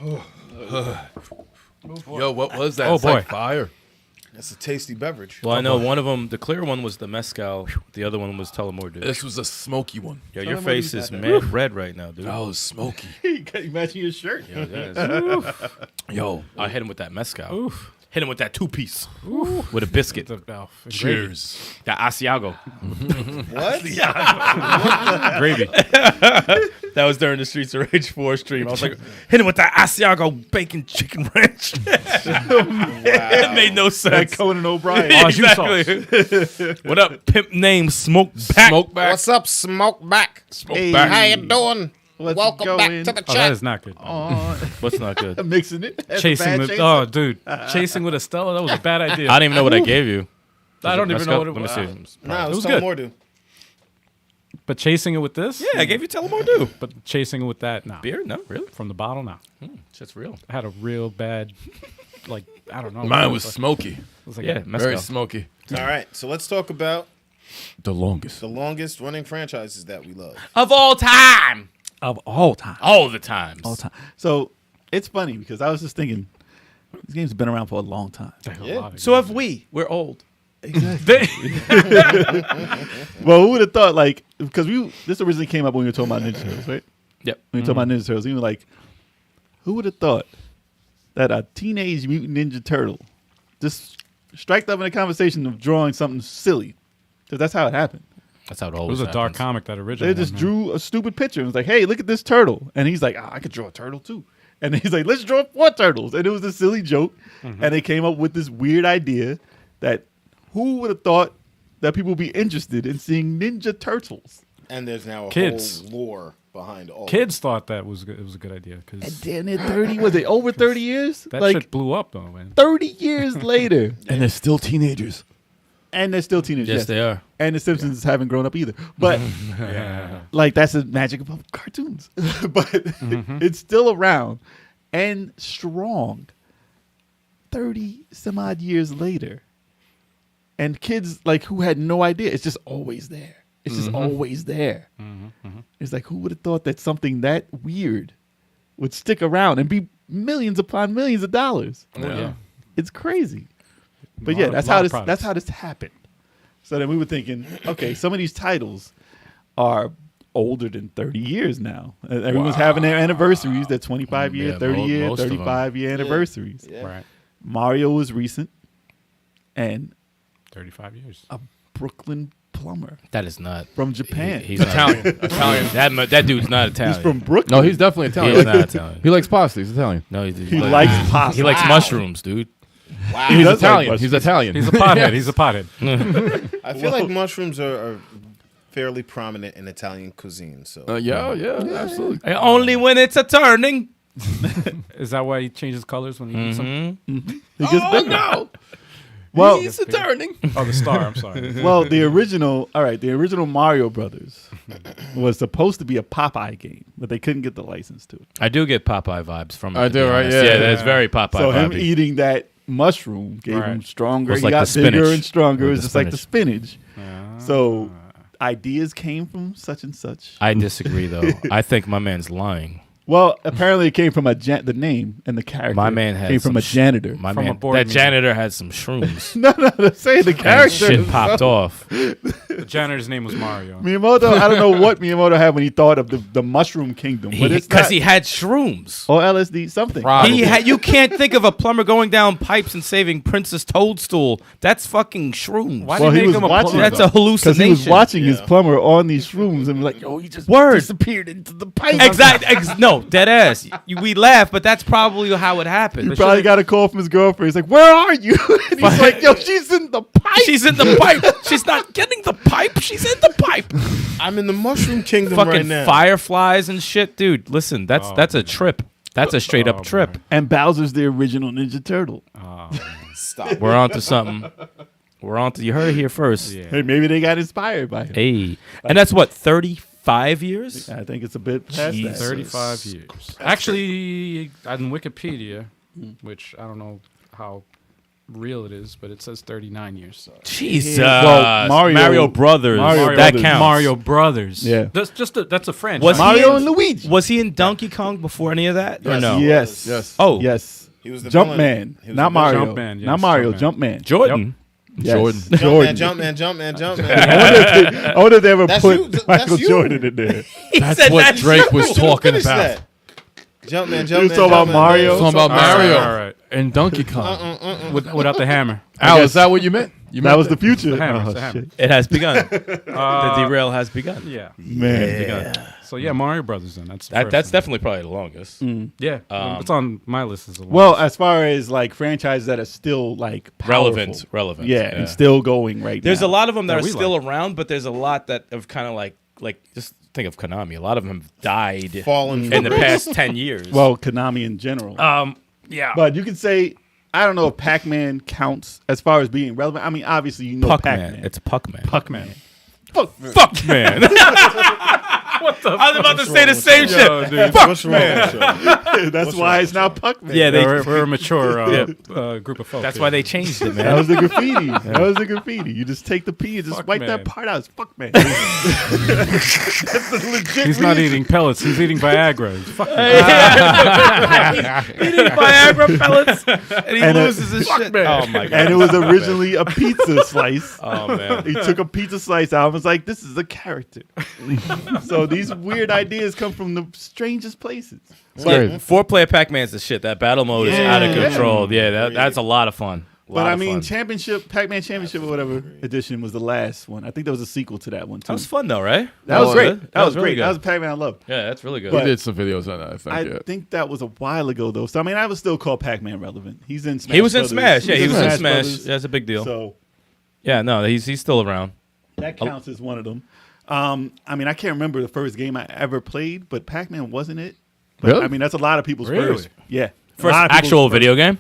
Yo, what was that? Oh, It's like boy. fire. That's a tasty beverage. Well, I know one of them, the clear one was the mezcal. The other one was Tullamore Dew. This was a smoky one. Yo, your face is mad red right now, dude. Oh, smoky. Imagine your shirt. Yo, yes. Yo, I hit him with that mezcal. Oof. Hit him with that 2-piece. With a biscuit. The mouth. And cheers. That Asiago. What? Gravy. That was during the Streets of Rage 4 stream. I was like, hit him with that Asiago bacon chicken ranch. It made no Like sense. Conan O'Brien. Oh, you Exactly. What up, pimp name Smoke Back? Smoke back. What's up, Smoke Back? Smoke Hey. back. How you doing? Let's Welcome go back in. to the Oh, that chat. is not good. What's not good? Mixing it. That's a Chasing bad the. chaser. Oh, dude. Chasing with a Stella. That was a bad idea. I don't even know what I gave you. I don't even know what it Let was. me see. Nah, it was good. more do. But chasing it with this? Yeah, I gave you Tullamore Dew. But chasing it with that, no. Beer? No, really? From the bottle, no. Shit's real. I had a real bad, like, I don't know. Mine was It smoky. was like Yeah, a- mezcal. Very smoky. All right, so let's talk about The longest. the longest running franchises that we love. Of all time. Of all time. All the times. All time. So it's funny because I was just thinking, these games have been around for a long time. a Yeah. lot of So have we. We're old. Well, who would have thought, like, because this originally came up when we were talking about Ninja Turtles, right? Yep. When we were talking about Ninja Turtles, even like, who would have thought that a Teenage Mutant Ninja Turtle just striked up in a conversation of drawing something silly? Because that's how it happened. That's how it It always was a dark happens. comic, that original They just one, man. drew a stupid picture and was like, hey, look at this turtle. And he's like, I could draw a turtle too. And he's like, let's draw 4 turtles. And it was a silly joke. And they came up with this weird idea that who would have thought that people would be interested in seeing Ninja Turtles? And there's now a Kids. whole lore behind all. Kids thought that was good. It was a good idea because And then at 30, was it over 30 years? that Like shit blew up though, man. 30 years later. And they're still teenagers. And they're still teenagers. Yes, they are. And the Simpsons haven't grown up either. But like that's the magic of cartoons. But it's still around and strong 30 some odd years later. And kids like who had no idea, it's just always there. It's just always there. It's like who would have thought that something that weird would stick around and be millions upon millions of dollars. Yeah. It's crazy. But Lot yeah, of- that's lot how of this products. that's how this happened. So then we were thinking, okay, some of these titles are older than 30 years now. Everyone's having their anniversaries, their 25 year, Yeah, 30 year, most of them. 35 year anniversaries. Yeah. Right. Mario was recent, and 35 years. a Brooklyn plumber That is not from Japan. He's Italian. That dude's not Italian. He's from Brooklyn. No, he's definitely Italian. He's not Italian. He likes pasta. He's Italian. No, He likes pasta. He likes mushrooms, dude. He's does like Italian. mushrooms. He's Italian. He's a pothead. He's a pothead. I feel like mushrooms are fairly prominent in Italian cuisine. So yeah, absolutely. Only when it's a turning. Is that why he changes colors when he eats them? He gets bigger. no. Well, He's a turning. Oh, the star. I'm sorry. well, the original Mario Brothers was supposed to be a Popeye game, but they couldn't get the license to it. I do get Popeye vibes from it. I to do, be right? honest. Yeah, Yeah, yeah. that's very Popeye So him vibey. eating that mushroom gave him Right. stronger. Was He like got the bigger spinach. and stronger. It With was the just like the spinach. Ah. So ideas came from such and such. I disagree, though. I think my man's lying. Well, apparently it came from the name and the character. My man had came from a janitor. My From a man, board that meeting. janitor had some shrooms. no, say the and character. shit popped off. The janitor's name was Mario. Miyamoto. I don't know what Miyamoto had when he thought of the Mushroom Kingdom, but it's Because not, he had shrooms. or LSD something. Probably. You can't think of a plumber going down pipes and saving Princess Toadstool. That's fucking shrooms. Why Well, did he you was make him a watching plumber? That's a hallucination. Because he was watching his Yeah. plumber on these shrooms and be like, "Yo, he just Word. disappeared into the pipe." Exactly. No, dead ass. We laugh, but that's probably how it happened. He probably got a call from his girlfriend. He's like, "Where are you?" And he's like, "Yo, she's in the pipe." She's in the pipe. She's not getting the pipe. She's in the pipe. I'm in the Mushroom Kingdom right Fucking now. fireflies and shit, dude. Listen, that's a trip. That's a straight up trip. And Bowser's the original Ninja Turtle. Stop. We're on to something. We're on to. You heard it here first. Yeah. Hey, maybe they got inspired by him. Hey, and that's what 35 years. I think it's a bit past Jesus. that. 35 years. Actually, on Wikipedia, which I don't know how real it is, but it says 39 years. So. Jesus. Well, Mario Brothers. Mario that Brothers. counts. Mario Brothers. Yeah. That's a franchise. Was he Mario in- and Luigi. Was he in Donkey Kong before any of that? Or Yes. no? Yes. Yes. Oh, Yes. He was the villain. Jumpman. He was Not the villain. Mario. Jumpman, yes, Not Mario. Jumpman. Jumpman. Jordan. Yes. Jordan. Jordan. Jumpman. I wonder if they ever That's put you. That's Michael you. Jordan in there. That's what Drake was talking about. Jumpman. You was talking about Mario? Talking about All right, Mario all right. and Donkey Kong. Without the hammer. Al, is that what you meant? You That meant was the future. The hammer, Oh, the hammer. shit. It has begun. The derail has begun. Yeah. Man. So yeah, Mario Brothers. Then that's the That's first one. definitely probably the longest. Yeah. It's on my list as well. Well, as far as like franchises that are still like powerful. Relevant. Yeah, and still going right There's now. a lot of them that That are we still around, but there's a lot that have kind of like just think of Konami. A lot of them have died Fallen in the past 10 years. Well, Konami in general. yeah. But you can say, I don't know if Pac-Man counts as far as being relevant. I mean, obviously, you know Puckman. Pac-Man. It's Puckman. Puckman. Fuck man. What the? I was about to say the same shit. Yo, dude. What's wrong with you? That's why it's now Puck-Man. Yeah, they. We're a mature group of folks. That's here. why they changed it, That man. was the graffiti. That was the graffiti. You just take the P and just Fuck wipe man. that part out. It's Fuck-Man. He's not eating pellets. He's eating Viagra. He's fucking Eating Viagra pellets, and he And loses his shit. Oh my god. And it was originally a pizza slice. Oh man. He took a pizza slice out and was like, this is a character. So these weird ideas come from the strangest places. Yeah, 4-player Pac-Man's the shit. That battle mode is out of control. Yeah, that's a lot of fun. But I mean, Pac-Man Championship or whatever edition was the last one. I think there was a sequel to that one too. that was fun though, right? That was great. good. That was really great. good. That was a Pac-Man I loved. Yeah, that's really good. We But- did some videos on that, I think. I yeah. think that was a while ago though. So I mean, I would still call Pac-Man relevant. He's in Smash. He was in Brothers. Smash. Yeah, he was in Smash. Brothers. That's a big deal. So Yeah, no, he's still around. that counts as one of them. I mean, I can't remember the first game I ever played, but Pac-Man wasn't it. But, Really? I mean, that's a lot of people's Really? first. Yeah. A First lot of people's actual first- video game?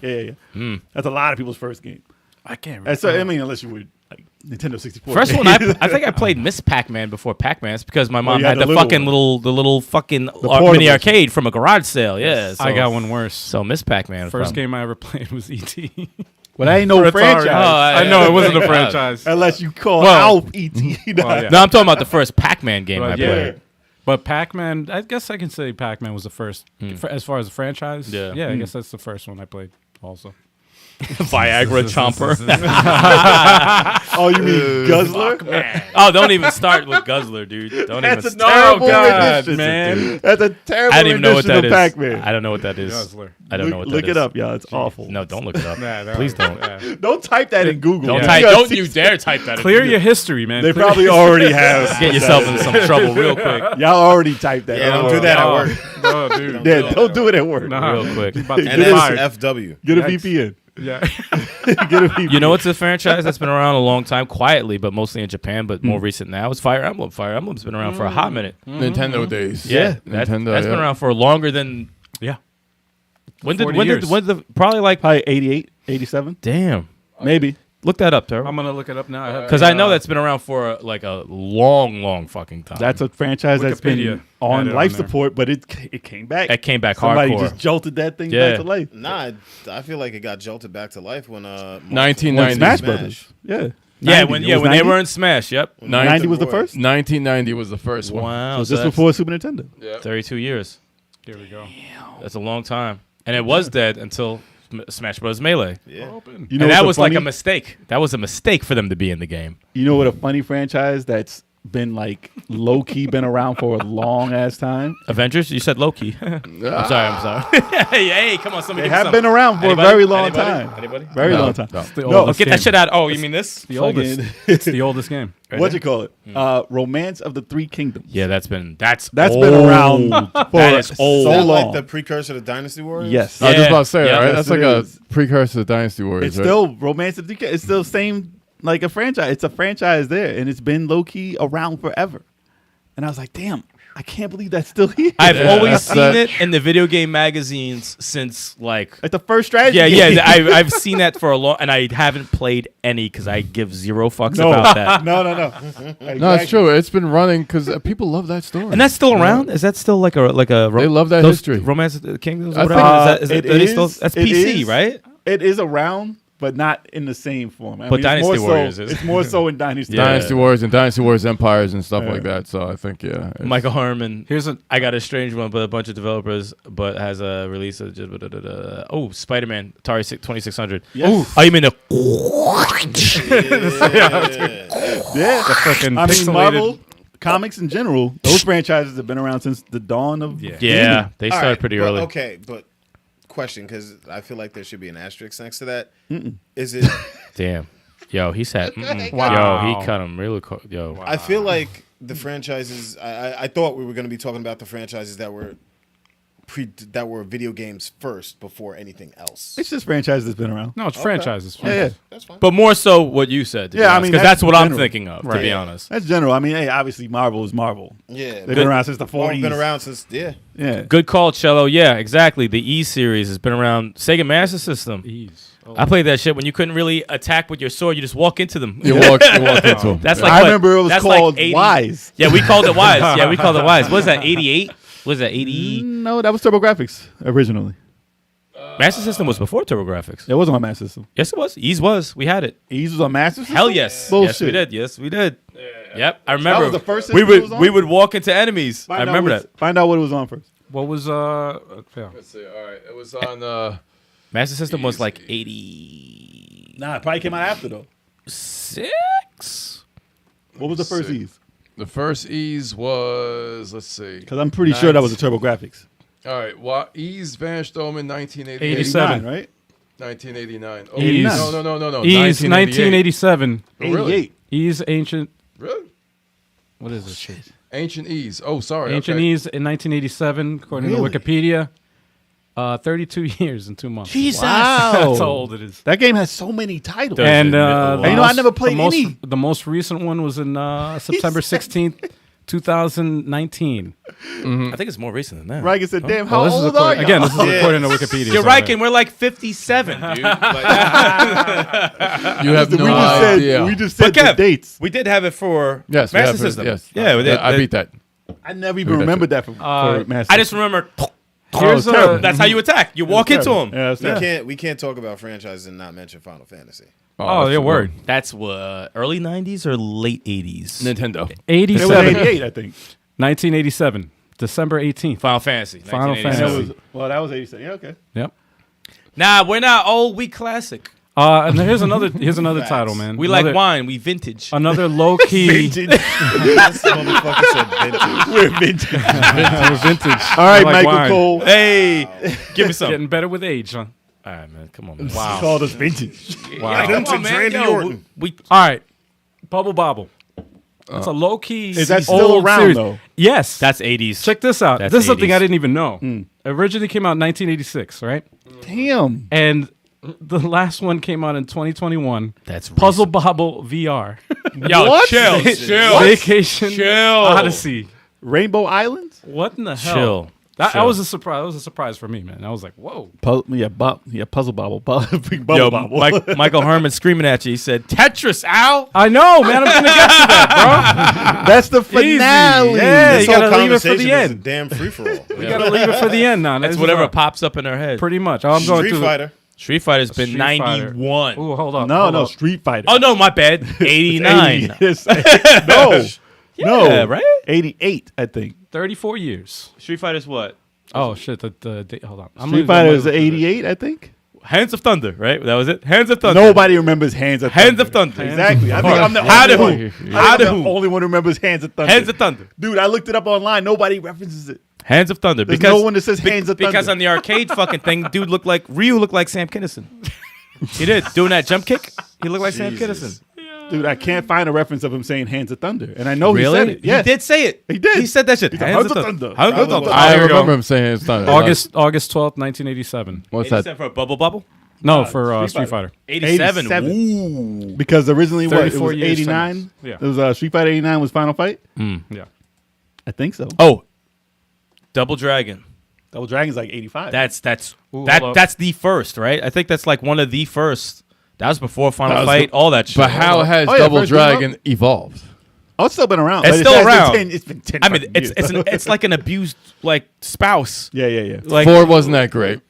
Yeah. That's a lot of people's first game. I can't remember. And so, I mean, unless you were like Nintendo 64. First one, I think I played Miss Pac-Man before Pac-Man's because my mom you had had the the fucking little fucking mini portable. arcade from a garage sale. Yeah, I so- got one worse. So Miss Pac-Man. First from- game I ever played was E.T. Well, that ain't no For Atari. franchise. I know it wasn't a franchise. Unless you call Well- Alf E.T. Well, yeah. No, I'm talking about the first Pac-Man game I But, yeah. played. But Pac-Man, I guess I can say Pac-Man was the first as far as a franchise. Yeah. I guess that's the first one I played also. Viagra Chomper. Oh, you mean Guzzler? Oh, don't even start with Guzzler, dude. Don't That's even a start. terrible God, edition. man. That's a terrible I don't even know what edition that of is. Pac-Man. I don't know what that is. Guzzler. I don't know what that Look is. it up, y'all. It's awful. No, don't look it up. Nah, Please don't. Yeah. Don't type that in Google. Don't Yeah. type. gotta Don't see- you dare type that. in Clear Google. your history, man. They Clear probably your already have. Get yourself in some trouble real quick. Y'all already typed that. Yeah, don't do that at Oh, work. no, dude. Yeah, don't do it at work. Nah. Real quick. You're about to get fired. NSFW. Get a Yikes. VPN. Yeah. Get a VPN. You know what's a franchise that's been around a long time, quietly, but mostly in Japan, but more recent now? It's Fire Emblem. Fire Emblem's been around for a hot minute. Nintendo days. Yeah, Nintendo. that's been around for longer than. Yeah. When did 40 when years. did when the probably like Probably 88, 87. damn. Maybe. Look that up, Taro. I'm going to look it up now. Because I know that's been around for like a long fucking time. That's a franchise that's Wikipedia been had on it life on there. support, but it came back. It came back Somebody hardcore. just jolted that thing Yeah. back to life. Nah, I feel like it got jolted back to life when 1990. Smash Brothers. Yeah. yeah, 90. when It was they 90? were in Smash. Yep. 90 was the first? 1990 was the first one. Wow. So so just that's before Super Nintendo. 32 years. Here we go. That's a long time, and it was dead until Smash Bros. Melee. Yeah. Open. You know And that what's was like a funny? mistake. That was a mistake for them to be in the game. You know what a funny franchise that's been like low key been around for a long ass time? Avengers? You said Loki. I'm sorry. hey, come on, somebody. They give me have some. been around for Anybody? a very long Anybody? time. Anybody? Very No, long time. no. The No, oldest Get that game. shit out. Oh, you mean this? The oldest. Fucking- It's the oldest game. What you call it? Romance of the Three Kingdoms. Yeah, that's been Been around for That is old. so Is that long. like the precursor to Dynasty Warriors? Yes. I was just about to say Yeah, that, right? yes, That's it like a is. precursor to Dynasty Warriors. It's right? still Romance of the Three Kingdoms. It's still same like a franchise. It's a franchise there, and it's been low key around forever. And I was like, damn, I can't believe that's still here. I've always that's seen that- it in the video game magazines since like. Like the first strategy. Yeah, game. I've seen that for a long, and I haven't played any because I give zero fucks No. about that. No. No, it's true. It's been running because people love that story. And that's still around? Is that still like a They love that those history. Romance of the Kingdoms? I Or think- whatever? Is that, It are they is. still, that's It PC, is. right? It is around, but not in the same form. But it's Dynasty more Warriors so, is. It's more so in Dynasty. Yeah. Dynasty Wars and Dynasty Wars Empires and stuff Yeah. like that. So I think it's- Michael Herman. Here's a. I got a strange one, but a bunch of developers, but has a release of just Spider-Man Atari 2600. Yes. Oh, you mean the? Yeah. The fucking I mean, pixelated. Marvel comics in general, those franchises have been around since the dawn of. Yeah. Yeah, they All started right, pretty but- early. Okay, but question, because I feel like there should be an asterisk next to that. Is it? Damn. Yo, he said. Wow. Yo, he cut him really. Yo. I feel like the franchises. I thought we were going to be talking about the franchises that were video games first before anything else. It's just franchises that's been around. No, it's franchises. Yeah. That's fine. But more so what you said. Yeah, I mean, because that's that's what I'm general. thinking of. To Right. be honest. That's general. I mean, hey, obviously Marvel is Marvel. Yeah, They've been around since the 40s. Marvel's been around since Yeah. Good call, Cello. Yeah, exactly. The E series has been around. Sega Master System. Ease. Oh. I played that shit when you couldn't really attack with your sword. You just walk into them. you walk into them. That's like I what? remember it was That's called like 80 Wise. Yeah, we called it Wise. Yeah, we called it Wise. What was that? 88? Was that 80? No, that was TurboGrafx originally. Master System was before TurboGrafx. It wasn't on Master System. Yes, it was. Ease was. We had it. Ease was on Master System? Hell yes. Bullshit. Yes, we did. Yes, we did. Yep, I remember. was the first we system it would was on? we would walk into enemies. Find I out remember what's- that. Find out what it was on first. What was yeah. Let's see. All right, it was on. Master System was like 86. Nah, it probably came out after, though. What was the first see. Ease? The first Ease was, let's see. Because I'm pretty sure that was a TurboGrafx. All right, Ease Vanished Dome in 1988. 87. 89, right? 1989. Oh, Ease. No. Ease 1988. 1987. Oh, really? 88. Ease ancient. Really? What is this shit? Ancient Ease. Oh, sorry. Ancient okay. Ease in 1987, according Really? to Wikipedia. 32 years and 2 months. Jesus. Wow. That's how old it is. That game has so many titles. Does And it? the You know, I most- never played the most, any. The most recent one was in September 16th, 2019. I think it's more recent than that. Riken said, "Damn, how Well, this is old are you?" again, this is according to Wikipedia. You're so right, and we're like 57, dude. You have no idea. We just said the Kev, dates. we did have it for Yes, we Master have it, System. yes. Yeah, we did. I beat that. I never even remembered that for Master. I just remember. Here's terrible. That's how you attack. You walk into terrible. him. Yeah, that's terrible. We can't talk about franchises and not mention Final Fantasy. Oh, yeah, word. That's what early 90s or late 80s. Nintendo. It was 87. 88, I think. 1987, December 18th. Final Fantasy. Final 1987. Fantasy. That was 87. Yeah, okay. Yep. Nah, we're not old. We classic. And here's another title, man. We Another- like wine. We vintage. Another low key. This motherfucker said vintage. We're vintage. vintage. All right, I like Michael wine. Cole. Hey, give me some. Getting better with age, huh? All right, man. Come on. He Wow. called us vintage. Wow. Come on, man. Randy Yo, Orton. we All right, Bubble Bobble. It's a low key. Is that still around, though? Yes. that's 80s. Check this out. That's This is something 80s. I didn't even know. Originally came out in 1986, right? Damn. And the last one came out in 2021. That's Puzzle Bobble VR. Yo, What? chill, chill, Vacation chill, Odyssey. Rainbow Islands? What in the hell? chill. That chill. was a surprise. That was a surprise for me, man. I was like, whoa. Puzzle Bobble. Big Bubble Yo, Bobble. Michael Herman screaming at you. He said, "Tetris, Al." I know, man. I'm gonna get to that, That's the bro. Easy. finale. Yeah, This you whole gotta leave it for conversation the is a end. damn free for all. You gotta leave it for the end now. That's This whatever is pops up in our head. pretty much. I'm going Street through. Fighter. Street Fighter's been Street Fighter. 91. Ooh, hold on. No, hold no, up. Street Fighter. Oh no, my bad. 89. No. No. Yeah, right? 88, I think. 34 years. Street Fighter's what? Oh shit! The date. Hold on. Street Fighter is 88, I think. Hands of Thunder, right? That was it. Hands of Thunder. Nobody remembers Hands of Thunder. Hands of Thunder. Exactly. I think I'm the How only to one. who? I think How I'm to the who? only one who remembers Hands of Thunder. Hands of Thunder. Dude, I looked it up online. Nobody references it. Hands of Thunder. There's because no one that says Hands of Thunder. Because on the arcade fucking thing, dude looked like Ryu looked like Sam Kinison. He did doing that jump kick. He looked like Sam Kinison. Dude, I can't find a reference of him saying Hands of Thunder. And I know he Really? said it. Yes. He did say it. He did. He said that shit. He's like, Hands of Thunder. Hands of Probably Thunder. was. I There you go. remember him saying it's not August 12th, 1987. What's He that? said for a bubble bubble. No, for Street Fighter. 87. 87. Ooh. Because originally, what? It 34 was years 89? since. Yeah. It was Street Fighter 89 was Final Fight? Yeah. I think so. Oh, Double Dragon. Double Dragon's like 85. That's Ooh, hold up. that's the first, right? I think that's like one of the first. That was before Final That was Fight. the- all that shit. But how has Oh, yeah, Double first beat 'em up? Dragon evolved? Oh, it's still been around. It's but still has been around. It's been 10 I mean, fucking it's years. it's like an abused like spouse. Yeah. Like 4 wasn't that great.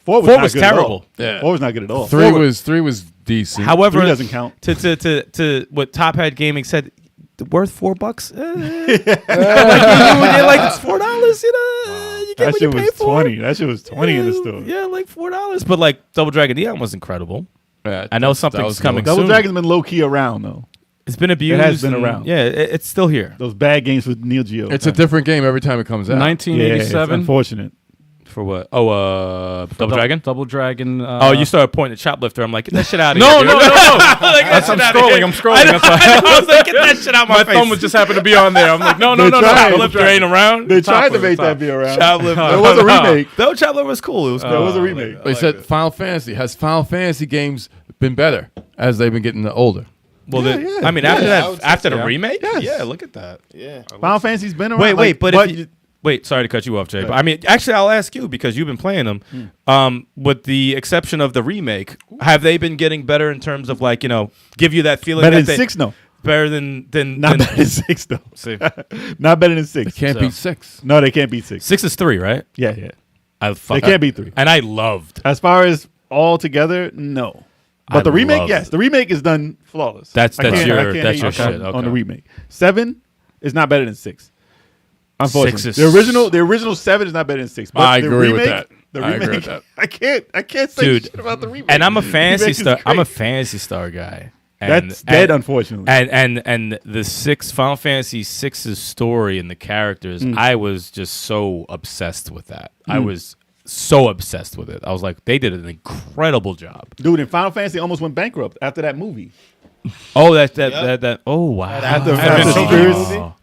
4 was, Four not was good at all. terrible. Yeah. 4 was not good at all. 3 was decent. However, 3 doesn't count. to what Top Hat Gaming said, worth $4. Like it's $4. You know, you get That what you shit pay was for. 20. That shit was 20 in the store. Yeah, like $4. But like Double Dragon Neon was incredible. Yeah, I know that something's was coming cool. Double soon. Dragon's been low key around though. It's been abused. has been and- around. Yeah, it's still here. Those bad games with Neo Geo. It's a different game every time it comes out. yeah, it's 1987. unfortunate. For what? Oh, Double Dragon? Double Dragon. Oh, you started pointing at Shoplifter. I'm like, get that shit out of No, here. no, dude. no. Like, That's get I'm that shit outta scrolling. here. I'm scrolling. That's why. I was like, get that shit out my My face. thumb was just happened to be on there. I'm like, no. They tried. Shoplifter ain't around. They tried to Top make top. that be around. Shoplifter. There was a remake. No, Shoplifter was cool. It was There cool. was a remake. They said Final Fantasy. Has Final Fantasy games been better as they've been getting older? Well, Yeah. I mean, after Yeah, I would that, say after so. the remake, Yes. yeah, look at that. Yeah. Final Fantasy's been around. Wait, like, but what if you, wait, sorry to cut you off, Jay. But I mean, actually, I'll ask you because you've been playing them. With the exception of the remake, have they been getting better in terms of like give you that feeling better that than they 6? No, better than not better than 6 though. See. Not better than 6. Can't So- beat 6. No, they can't beat 6. 6 is 3, right? Yeah. They can't beat 3. And I loved. As far as all together, no. But I the remake, love yes, it. the remake is done flawless. That's I can't- your- I can't that's hate your on- shit, on okay. the remake. 7 is not better than 6. Unfortunately, 6 is- the original 7 is not better than 6. But I the agree with remake- that. The I remake, agree with that. I can't say Dude, shit about the remake. And I'm a fantasy Remake is star. I'm a great. fantasy star guy. And, That's dead, and, unfortunately. and the Final Fantasy 6's story and the characters, I was just so obsessed with that. I was so obsessed with it. I was like, they did an incredible job. Dude, and Final Fantasy almost went bankrupt after that movie. Oh, that. Oh, wow.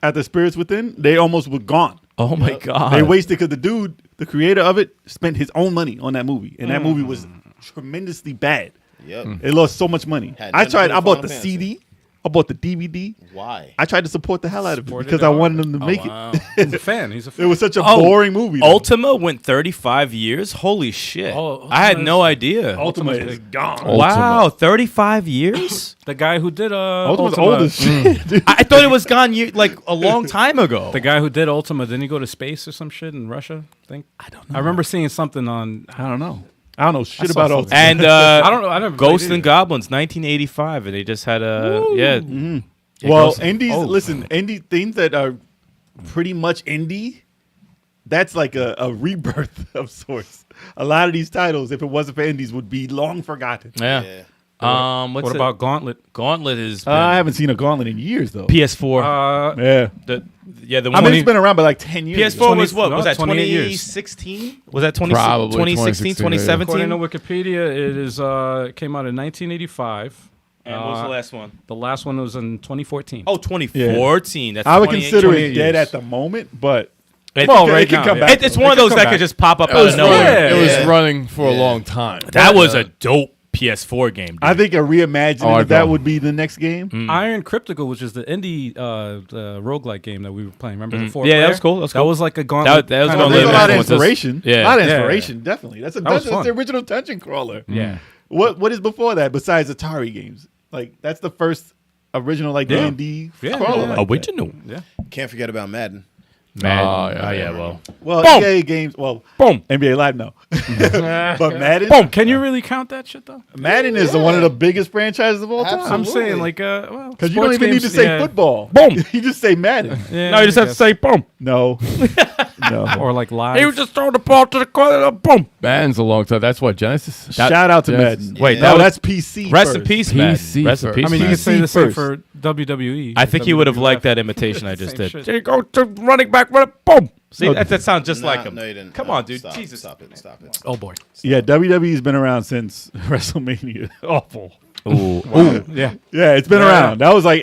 After Spirits Within, they almost were gone. Oh my god. They wasted because the dude, the creator of it, spent his own money on that movie, and that movie was tremendously bad. Yep. It lost so much money. Had I nothing to tried. do I with bought Final the Fantasy. CD. I bought the DVD. Why? I tried to support the hell out of it Supported because it I hard. wanted them to make Wow. He's a fan. He's a it. fan. It was such a Oh, boring movie. though. Ultima went 35 years. Holy shit! Oh, I had no Ultima's- idea. Ultima is gone. Wow, 35 years. The guy who did Ultima's Ultima, old as shit. dude. I thought it was gone like a long time ago. the guy who did Ultima, didn't he go to space or some shit in Russia? I think. I don't know. I remember seeing something on. I don't know. I don't know shit saw about something. Ultima. And I don't know. I never. Ghosts played and Goblins, 1985, and they just had a yeah. Well, Ghosts- indies. oh. Listen, indie things that are pretty much indie. That's like a rebirth of sorts. A lot of these titles, if it wasn't for indies, would be long forgotten. Yeah. Yeah. What's What it? about Gauntlet? Gauntlet? Is I haven't seen a Gauntlet in years though. PS4. Yeah, The I one. mean it's been around by like 10 years. PS4 was 20 what? Was that 28 years. 2016? Was that 20, Probably 2016, 2016, According to 2017? Wikipedia, it is came out in 1985. And what was the last one? The last one was in 2014. Oh, 2014. That's I would 28 consider 28 it dead years. at the moment, but Well, it can come yeah. back. It's one of those that could just pop up It out was, of nowhere. running, it was Yeah. running for a Yeah. long time. That was a dope PS4 game. Dude. I think a reimagining Oh, I of that know. would be the next game. Iron Cryptical, which is the indie the roguelike game that we were playing. Remember the four Yeah, that player? was cool. That was That cool. was like a Gauntlet. That was kind of Gauntlet. There's a Yeah, lot of yeah. inspiration. Yeah. A lot of Yeah. inspiration, definitely. was That's fun. the original dungeon crawler. Yeah. What is before that besides Atari games? Like that's the first original like Yeah. D&D Yeah, crawler. yeah. like that. Original. Yeah. Can't forget about Madden. Man. Oh, yeah, Oh, yeah, yeah. well. Well, Boom. EA games. Well, Boom. NBA Live no, but Madden. Boom. Can you really count that shit though? Madden is one of the biggest franchises of all time. I'm Absolutely. saying like well, Because you don't sports even need games, to say yeah. football. Boom. You just say Madden. Yeah, No, you just I have to guess. say boom. No, no. or like live. He was just throwing the ball to the corner. Boom. Madden's a long time. That's what Genesis. Shout out to Yes. Madden. Wait, Yeah. that no, was- that's PC. Rest in first. peace, man. PC Rest in first. peace. I mean, you man. could say the same first. for WWE. I think he would have liked that WWF. imitation I just Same did. shit. There you go, to running back, run it, boom. See, No. that sounds just Nah, like him. No, you didn't. Come No, on, dude. Stop, Jesus. Stop it. Stop it. Oh boy. Yeah, WWE's been around since WrestleMania. Awful. Ooh, ooh, Yeah. Yeah, it's been around. That was like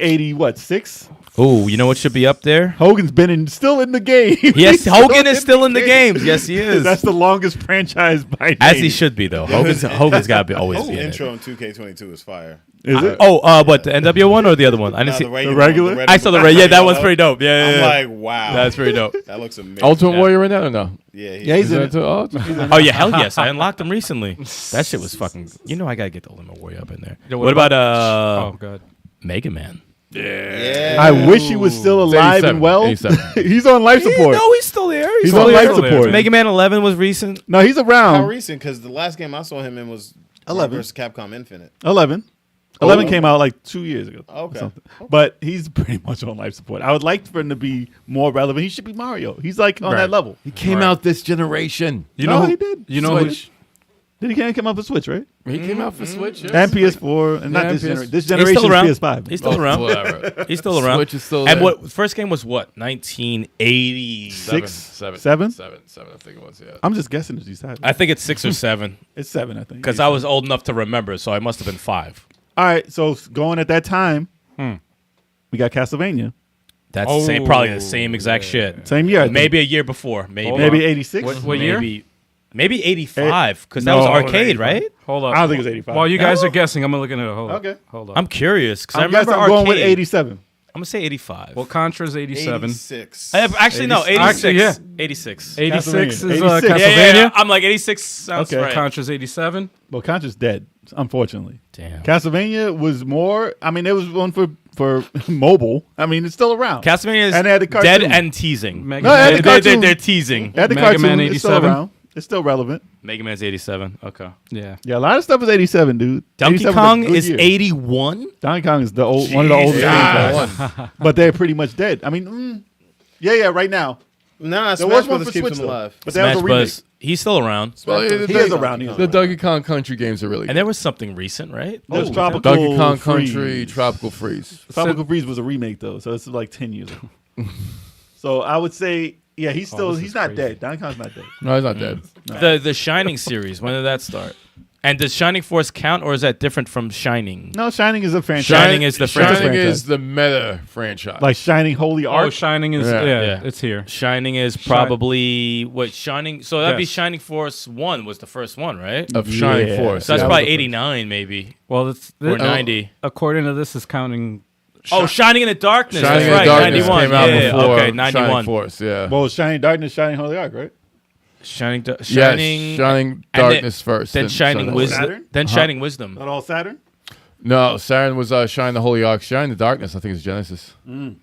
6? ooh. You know what should be up there? Hogan's been still in the game. Yes, He's Hogan is still in the games. Yes, he is. That's the longest franchise by name. As he should be, though. Hogan's got to be always This be in it. intro in 2K22 is fire. Is it? Oh, what, the NWO one or the other one? I didn't Nah, see. the regular? red I saw the and red. Yeah, that yellow. one's pretty dope. Yeah, I'm yeah, yeah. like, wow. That's pretty dope. That looks amazing. Ultimate Warrior in that or no? Yeah, Yeah, he's in it. Oh, Oh yeah, hell yes! I unlocked them recently. That shit was fucking. You know, I gotta get the Ultimate Warrior up in there. Yeah, what about Oh god. Mega Man? Yeah. I wish he was still alive 87, and well. 87. He's on life support. No, he's still there. He's still on there. life support. Mega Man 11 was recent. No, he's How around. recent? Because the last game I saw him in was 11. versus Capcom Infinite. 11. 11 came out like 2 years ago. or Okay. something. But he's pretty much on life support. I would like for him to be more relevant. He should be Mario. He's like on Right. that level. He came out this generation. You No, know he did. You know Switch. Did he come up with Switch, right? He came out for Switch. Yeah. And PS4. And not Yeah, this PS4. generation. This He's generation still is around. PS5. He's still around. Whatever. He's still around. Switch is still And there. what first game was what? 1980. Six? Seven, Seven? I think it was. Yeah. I'm just guessing if you said I think it's 6 or 7 It's 7, I think. because I was old enough to remember, so I must have been 5. All right, so going at that time, we got Castlevania. That's the same, probably the same exact shit. Same year. I think. Maybe a year before. Maybe. Maybe 86. What year? Maybe 85 because that was No, arcade, 85. right? Hold up. I don't think it was 85. While you guys No? are guessing, I'm gonna look into it. Hold up. Okay. Hold up. I'm curious because I I guess remember I'm going with arcade. 87. I'm gonna say 85. Well, Contra's 87. 86. Actually, no, 86. Actually, yeah. 86. 86 is Castlevania. Castlevania. 86. Yeah. I'm like 86 sounds Okay. right. Contra's 87. Well, Contra's dead, unfortunately. Damn. Castlevania was more. I mean, there was one for mobile. I mean, it's still around. Castlevania And they had the is cartoon. dead and teasing. Mega No, Man. they had the cartoon. They're teasing. They had the Mega cartoon. Man It's still 87. around. It's still relevant. Mega Man's 87. Okay. Yeah. Yeah, a lot of stuff is 87, dude. Donkey 87 was a Kong good is year. 81. Donkey Kong is the old one of the oldest games, but they're pretty much dead. I mean, yeah, right now. Nah, There Smash was one Brothers for keeps Switch him though. alive. But that was Smash a remake. Bros. He's still around. Well, He is around. He is The around. Donkey Kong Country games are really And there was something recent, right? There's Tropical Donkey Kong Freeze. Country, Tropical Freeze. Tropical Freeze was a remake though, so it's like 10 years ago. So I would say, yeah, he's still this he's is not crazy. dead. Donkey Kong's not dead. No, he's not dead. The Shining series. When did that start? And does Shining Force count, or is that different from Shining? No, Shining is a franchise. Shining is the franchise. Shining franchise. is the meta franchise. Like Shining Holy Oh, Ark. Shining is Yeah. yeah, it's here. Shining is probably what Shining. So that'd be Yes. Shining Force 1 was the first one, right? of Shining Yeah. Force. So that's that was probably the first. 89, maybe Well, it's or 90. according to this is counting Oh, Shining in the Darkness. Shining That's in the right. Darkness 91. came out Yeah, before okay, Shining 91. Force. Yeah. Well, Shining Darkness, Shining Holy Ark, right? Shining Shining Darkness first. Then Shining Wisdom. Saturn? Then Shining Wisdom. Not all Saturn. No, Saturn was Shining the Holy Ark. Shining the Darkness, I think, is Genesis.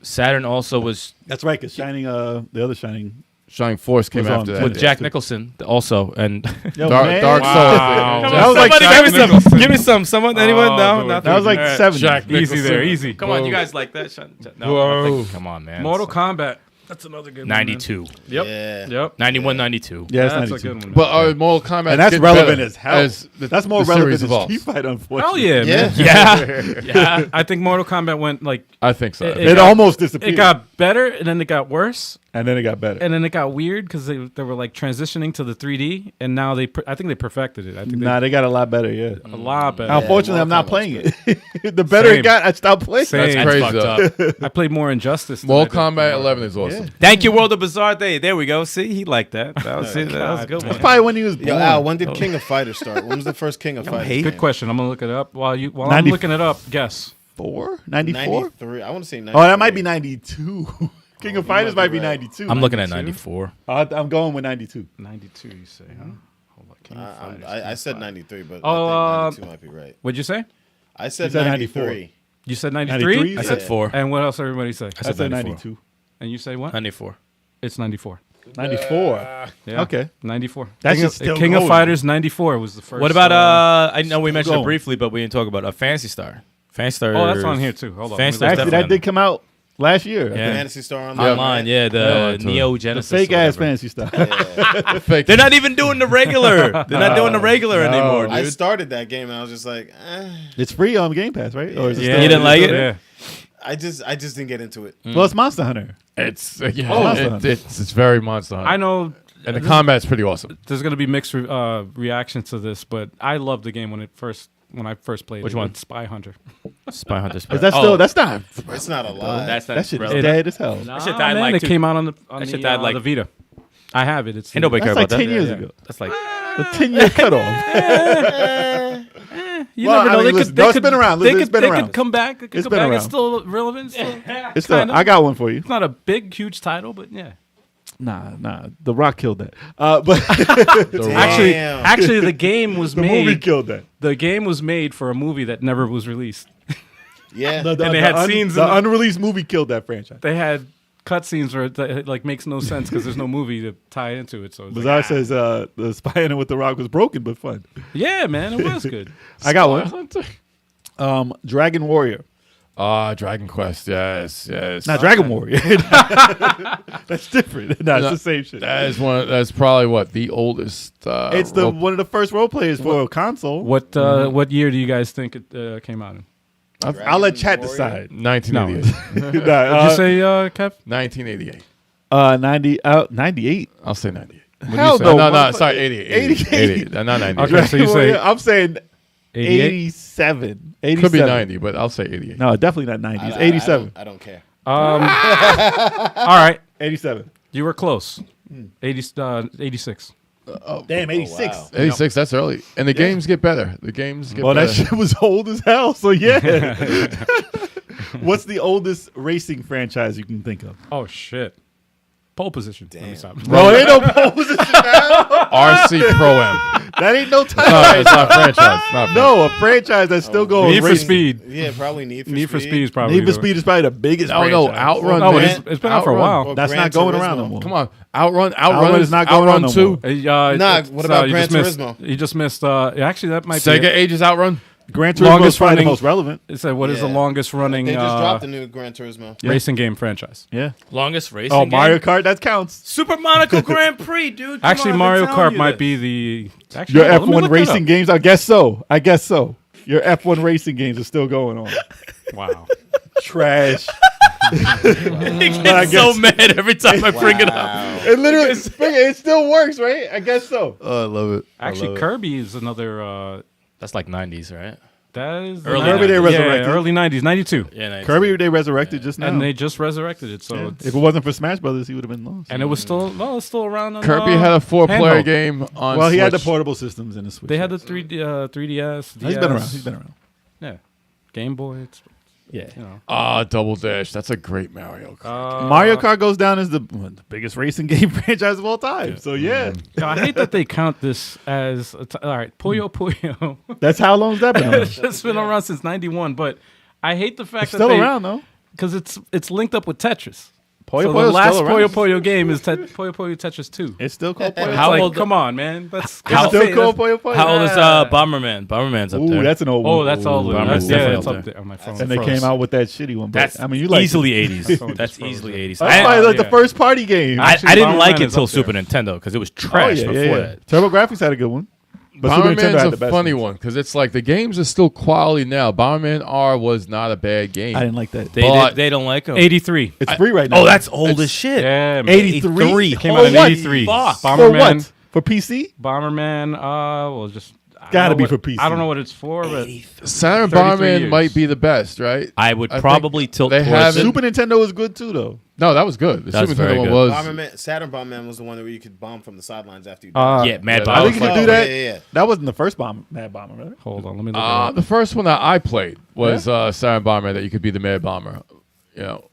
Saturn also was That's right, because Shining, the other Shining. Shining Force came Was on after that. with yeah. Jack Nicholson also, and Yo, Dark, man. Dark Souls. Wow. That was like somebody give me Nicholson. some. Give me some. Someone? Anyone? Oh, No, dude. nothing. That was like All right. 70. Jack Easy there, easy. Come on, you guys like that? No, Whoa. come on, man. Mortal Kombat. That's another good one. 92. Yep. Yeah. Yep. 91, 92. Yeah, it's That's a 92. good one. But Mortal Kombat, And that's gets relevant better as hell. That's more the relevant series than evolves. Street Fighter, Hell unfortunately. yeah, man. Yeah. Yeah. I think Mortal Kombat went like I think so. It almost disappeared. it got better and then it got worse and then it got better. and then it got weird because they were like transitioning to the 3D and now I think they perfected it. I think Nah, they got a lot better, yeah. a lot better. Unfortunately, I'm not Mortal playing it. The better Same. it got, I stopped playing. Same. That's crazy. Fucked though. up. I played more Injustice. than Mortal I did. Kombat 11 is awesome. Thank you, World of Bizarre Day. There we go. See, he liked that. That was it. That was a good one. Probably when he was born. Yo, Al, when did King of Fighters start? When was the first King of Fighters? hate- Good game? question. I'm gonna look it up while I'm 90 looking it up. Guess. 94? 93. I want to say 93. Oh, that might be 92. King of Fighters might be right. 92. I'm looking at 92. 94. I'm going with 92. 92. You say, huh? Hold on. King of Fighters, I King of said Fighters. 93, but Oh, I think 92 might be right. What'd you say? I said said 93. 94. You said 93? 93. I said Yeah. 4. And what else? Everybody say? I I said 94. 92. And you say what? 94. It's 94. 94. Yeah. Okay. 94. That's King, just still King of going. Fighters 94 was the first. What about I know we mentioned going. it briefly, but we didn't talk about Fantasy Star. Fantasy Star. Oh, that's on here too. Hold on. Fantasy Let me Star look Actually, it that did come out last year. Yeah. Fantasy Star online. Yeah, the Neo The Genesis. fake or ass whatever. fantasy stuff. Fake. They're not even doing the regular. They're not doing the regular No. anymore, I dude. started that game and I was just like, It's free on Game Pass, right? Or is it Yeah. still- You didn't like it? Yeah. I just didn't get into it. Well, it's Monster Hunter. It's Monster Hunter. it's very Monster Hunter. I know and the combat's pretty awesome. there's gonna be mixed reactions to this, but I loved the game when I first played. Which it one? with Spy Hunter. Spy Hunter. Is that still? That's not. It's not a lie. That's That shit is relevant. dead as hell. That shit died man, like it two- came out on the that shit died like- the Vita. I have it. It's Ain't nobody care That's about like 10 that. years Yeah. ago. That's like A 10-year cutoff. You Well, never I know. mean, They listen, could. no, They it's could. been around. They Listen, could. it's been They around. could come back. It could It's come been back. around. It's still relevant. Still, It's still, kinda. I got one for you. It's not a big, huge title, but yeah. Nah. The Rock killed that. But Actually, the game was the movie made. killed that. The game was made for a movie that never was released. Yeah. The, And they had scenes in The the- unreleased movie killed that franchise. They had cutscenes where it like makes no sense because there's no movie to tie into it. So it's like, Bizarre says the Spy Hunter with the Rock was broken but fun. yeah, man, it was good. I got one. Dragon Warrior. Dragon Quest. Yes. Not Dragon Warrior. That's different. No, it's the same shit. That is one. That's probably what the oldest. It's one of the first role players for a console. What year do you guys think it came out in? I'll let chat Warrior? decide. 1988. Did you say, Kev? 1988. 98. I'll say 98. Hell Say? no, No, motherfucker. sorry, 88. 88. 88. Not 98. Okay, so you say Warrior, I'm saying 88? 87. 87. Could be 90, but I'll say 88. No, definitely not 90s. 87. I don't care. All right, 87. you were close. 86. Damn, 86. wow. 86, that's early. And the games get better. The games get Well, better. that shit was old as hell, so yeah. What's the oldest racing franchise you can think of? Oh shit. Pole position. Let me Damn. stop. Bro, ain't no pole position now. RC Pro Am. That ain't no time. No, it's not franchise. Not No, a franchise that's still going. Need for racing. Speed. Yeah, probably Need for Need Speed. for Speed is probably. Need for Speed is probably the biggest. Oh, no, franchise. Outrun. No, but man. it's been out for a Outrun. while. That's Gran not going Turismo. around no more. Come on. Outrun is not going Outrun on no 2. more. Nah, what about you Gran just missed- Turismo? You just missed. Actually, that might Sega be. Ages Outrun. Gran Turismo is Longest probably the running- most relevant. It said, what is the Yeah. longest running They just dropped the new Gran Turismo. racing game franchise? Yeah. longest racing. Oh, game? Mario Kart, that counts. Super Monaco Grand Prix, dude. Come Actually, on, I've been Mario telling Kart you might this. be the. Actually, Your hold on, let me F1 look that racing up. games, I guess so. Your F1 racing games are still going on. Wow. Trash. He I gets so guess- mad every time I bring it up. Wow. It literally, it still works, right? I guess so. Oh, I love it. Actually, Kirby is another. That's like 90s, right? That is Early Kirby, they 90s. resurrected. early 90s, 92. Yeah, 90s. Kirby, they resurrected just now. And they just resurrected it. So Yeah. it's, If it wasn't for Smash Brothers, he would have been lost. and it was still it's still around. On, Kirby had a 4-player handheld. game on Well, he had the Switch. portable systems in the Switch. They had the 3DS. He's been around. He's been around. Yeah, Game Boy. Yeah. Double Dash. That's a great Mario Kart. Mario Kart goes down as the biggest racing game franchise of all time. So yeah, I hate that they count this as all right. Puyo Puyo. that's how long's that been? On? It's been around since '91, but I hate the fact It's that still they, around though. because it's linked up with Tetris. Puyo So Puyo's the last still Puyo around. Puyo game is Puyo Puyo Tetris 2. It's still called Puyo. How Puyo. old? Come on, man. That's How- It's still that's- called Puyo Puyo. How old is Bomberman? Bomberman's up Ooh, there. that's an old one. Oh, that's all. Bomberman's Yeah, definitely it's up up there. there. Oh, my phone And they froze. came out with that shitty one. But, That's I mean, you like easily phone 80s. just That's froze. easily 80s. That's probably like the yeah. first party game. I Actually, didn't like Bomberman it is until up there. Super Nintendo because it was Oh, trash yeah, before yeah, yeah. that. TurboGrafx had a good one. But Super Nintendo had the Bomberman's a best funny ones. one because it's like the games are still quality now. Bomberman R was not a bad game. I didn't like that. They don't like them. 83. It's free right now. Oh, that's old as shit. Yeah, man. 83. Came out in what? 83. Fuck. For Bomberman. what? For PC? Bomberman. Well, just I don't Gotta know be what- for PC. I don't know what it's for, but Saturn 33 Bomberman years. might be the best, right? I would I think probably tilt they towards have it. it. Super Nintendo was good too, though. No, that was good. The That's Super very Nintendo one good. was. Bomberman, Saturn Bomberman was the one where you could bomb from the sidelines after you. Yeah, Mad Yeah, Bomb. I think you was could do like- that. Yeah. That wasn't the first Mad Bomber, right? hold on, let me look. it up. The first one that I played was Saturn Bomberman that you could be the Mad Bomber. You know,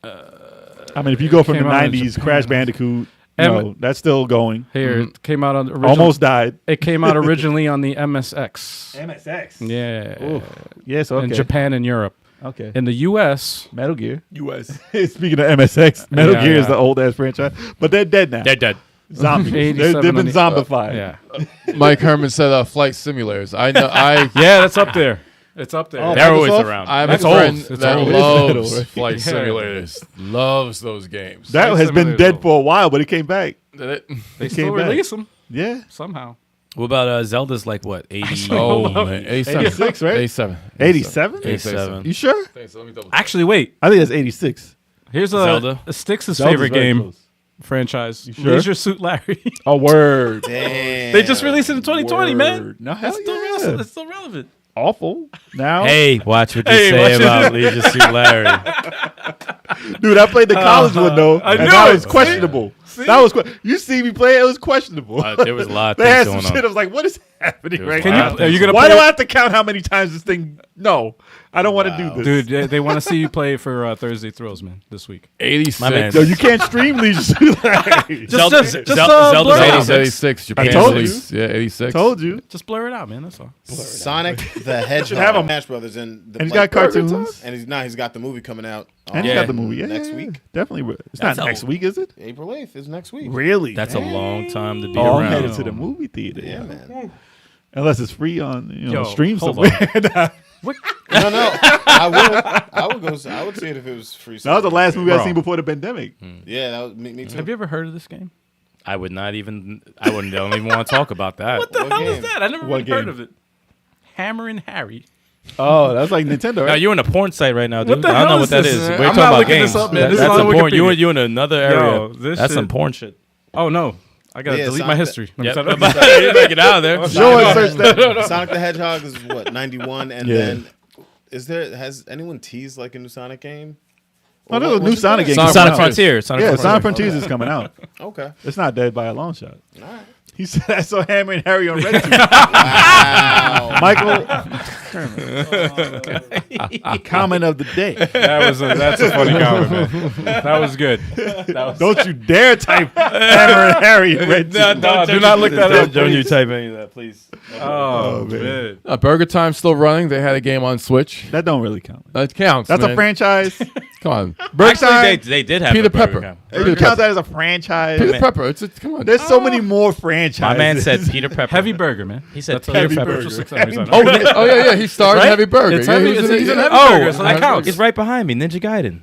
I mean, if you go from the Came out in 90s, Japan. Crash Bandicoot, Em- that's still going. Here, it came out on original, Almost died. It came out originally on the MSX. MSX. Yeah, Yes, okay. in Japan and Europe. Okay. In the U.S., Metal Gear. US. Speaking of MSX, Metal Yeah, Gear is yeah. the old ass franchise, but they're dead now. They're dead. Zombies. 87 They've been on the- zombified. yeah, Mike Herman said flight simulators. I know. yeah, that's up there. It's up there. Oh, They're always Microsoft? around. I have That's a friend old. It's that old. loves It's flight Yeah. simulators. Loves those games. That Flight has been Simulator's dead old. for a while, but it came back. Did it? They It still came back. release them Yeah. somehow. What about Zelda's like what? 80? Oh, man. 87. 86, right? 87. 87? 87. You sure? Let me double check. Actually, wait. I think that's 86. Here's Zelda. a Styx's Zelda's favorite very game close. franchise. sure? Leisure Suit Larry. A word. Damn. They just released it in 2020, man. Word. No, hell It's still, yeah. it's still relevant. Awful. Now, Hey, watch what you Hey, say watch about Leisure Suit Larry. dude, I played the college one though, I and knew that it. was questionable. That was you see me play it was questionable. There was a lot of They had things some going shit. on. I was like, what is happening right Can now? you- are you gonna Why play do it? I have to count how many times this thing? No, I don't want to do this, Dude, they want to see you play for Thursday Thrills, man, this week. 86. My man. Yo, you can't stream Leisure Suit Larry. Zelda's blur it Zelda's out. 86. Japan I told you. release. Yeah, 86. Told you. Just blur it out, man. That's all. Sonic the Hedgehog. have him. Smash Brothers and And he's got cartoons. And he's got the movie coming out. And he's Yeah. got the movie. Yeah, Next yeah, week? definitely. It's That's not next week, is it? April 8th is next week. Really? That's a long time to be all around. headed to the movie theater. Yeah, man. Unless it's free on Yo, stream hold somewhere. that No, I would go. I would see it if it was free. was the last movie I Bro. seen before the pandemic. Yeah, that was me too. Have you ever heard of this game? I would not even. I wouldn't. Don't even want to talk about that. What the What hell is game? that? I never What even heard game? of it. Hammer and Harry. Oh, that's like Nintendo, No, right? you're in a porn site right now, dude. What the I don't hell know is what that this, is. man? We're I'm talking not about looking games. this up, man. This is That's not on some porn. Wikipedia. You in another area. Yo, this That's some shit- porn shit. Oh no, I gotta Yeah, delete Sonic my the- history. Yep. Let You me start- better get out of there. Sure, search that. Sonic the Hedgehog is what 91, and Yeah. then has anyone teased like a new Sonic game? Oh, Or there's a what- new what's it Sonic called? game. Sonic coming out. Frontier. Sonic Yeah, Frontier. Sonic Frontiers is coming out. Okay, It's not dead by a long shot. all right. He said I saw Hammer and Harry on RedTube. Wow. Michael, comment of the day. that's a funny comment, man. That was good. Don't you dare type Hammer and Harry in RedTube. No, do not look that up. Don't you type any of that, please. Oh, man. man. Burger Time's still running. They had a game on Switch. That don't really count. That counts. That's man. a franchise. Come on. Burger Actually, Time. they did have Peter a Burger Pepper. Time. You count that as a franchise. Peter Pepper. Come on. There's so many more franchises. My man said Peter Pepper. Heavy burger, man. He said That's Peter Heavy Pepper. Burger. yeah. He starred in Right? Heavy Burger. It's Yeah, heavy. he was He's in in it. Heavy Burger, so that counts. It's right behind me. Ninja Gaiden.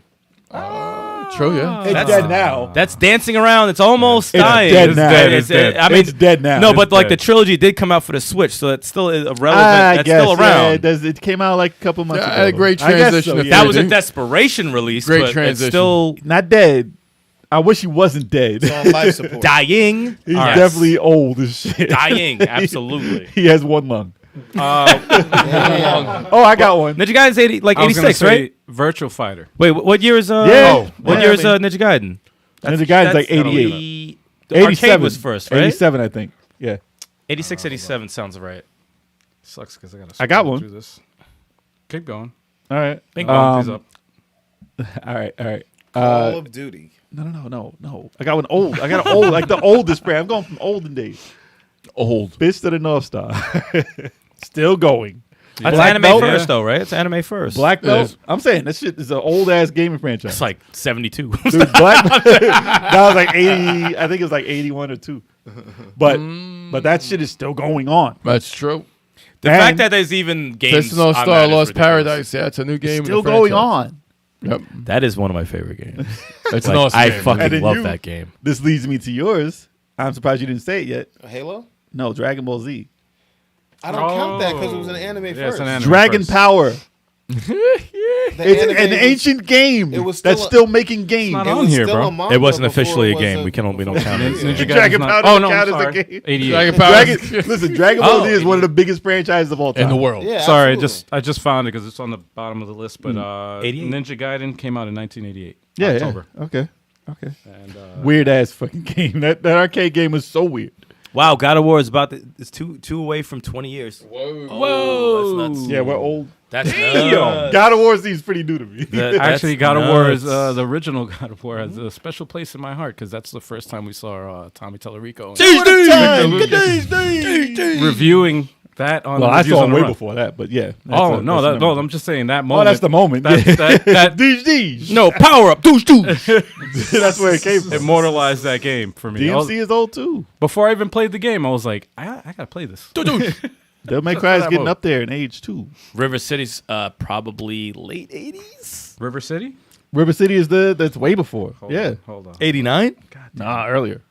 True, yeah. It's That's- dead now. That's dancing around. It's almost It's dying. dead It's now. dead. It's dead. I mean, It's dead now. No, It's but like dead. the trilogy did come out for the Switch, so it's still relevant. I That's guess, still yeah, around. it came out like a couple months Yeah, ago. had a great I guess transition so, to yeah. That was a 3D. desperation release. Great but transition. It's still Not dead. I wish he wasn't dead. It's on life support. dying. He's Yes. definitely old as shit. dying. Absolutely. He has one lung. Damn. Oh, I got one. Ninja Gaiden's 80, like I was gonna 86, say right? Virtual Fighter. Wait, what year is Yeah. what Yeah, year I is mean- Ninja Gaiden? And the guy's like That's 88. The arcade 87 was first, right? 87, I think. Yeah. 86, 87 sounds right. Sucks because I gotta. I got scroll one. through this. Keep going. All right. Bing These Um, up. All right. Call of Duty. No. I got one old. I got an old, like the oldest brand. I'm going from olden days. Old. Fist of the North Star. Still going. That's Black anime belt? first, though, right? It's anime first. Black belt. Yes. I'm saying that shit is an old ass gaming franchise. It's like 72. Dude, Black that was like 80. I think it was like 81 or 2. But that shit is still going on. That's true. The And fact that there's even games Fist of the North on Star, that is Lost ridiculous. Paradise. Yeah, it's a new game. in Still the going franchise. on. Yep. That is one of my favorite games. It's Like, an awesome I game. fucking And then love you- that game. This leads me to yours. I'm surprised you didn't say it yet. Halo? No, Dragon Ball Z. I don't count that because it was an anime Yeah, it's first. an anime Dragon first. Power. The It's anime an was- ancient game it was that's still a- still making games. not it on was here, still bro. a manga It wasn't before officially it a was game. We don't count it. Ninja Dragon Gaiden's not- Power Oh doesn't no, count I'm as a sorry. game. 88. Dragon Power Listen, Dragon Ball Z is one of the biggest franchises of all time. in the world. Yeah, Sorry, absolutely. I just found it because it's on the bottom of the list. But 88? Ninja Gaiden came out in 1988. Yeah, October. yeah. Okay. And Weird ass fucking game. That arcade game was so weird. Wow, God of War is it's two away from 20 years. Whoa. That's nuts. Yeah, we're old. That's Yo, nuts. God of War seems pretty new to me. actually, God of War is nuts. the original God of War has a special place in my heart because that's the first time we saw Tommy Tellerico reviewing that on. Well, the I Reviews saw on him the way Run. before that, but yeah. Oh no, that's no! I'm just saying that Oh, moment. that's the moment. That Deej. No, power up. Douche. That's where it came from. immortalized that game for me. DMC is old too. Before I even played the game, I was like, I gotta play this. Devil May Cry is that getting mode. up there in age too. River City's probably late 80s. River City? River City is that's way before. Hold on. 89? Nah, earlier.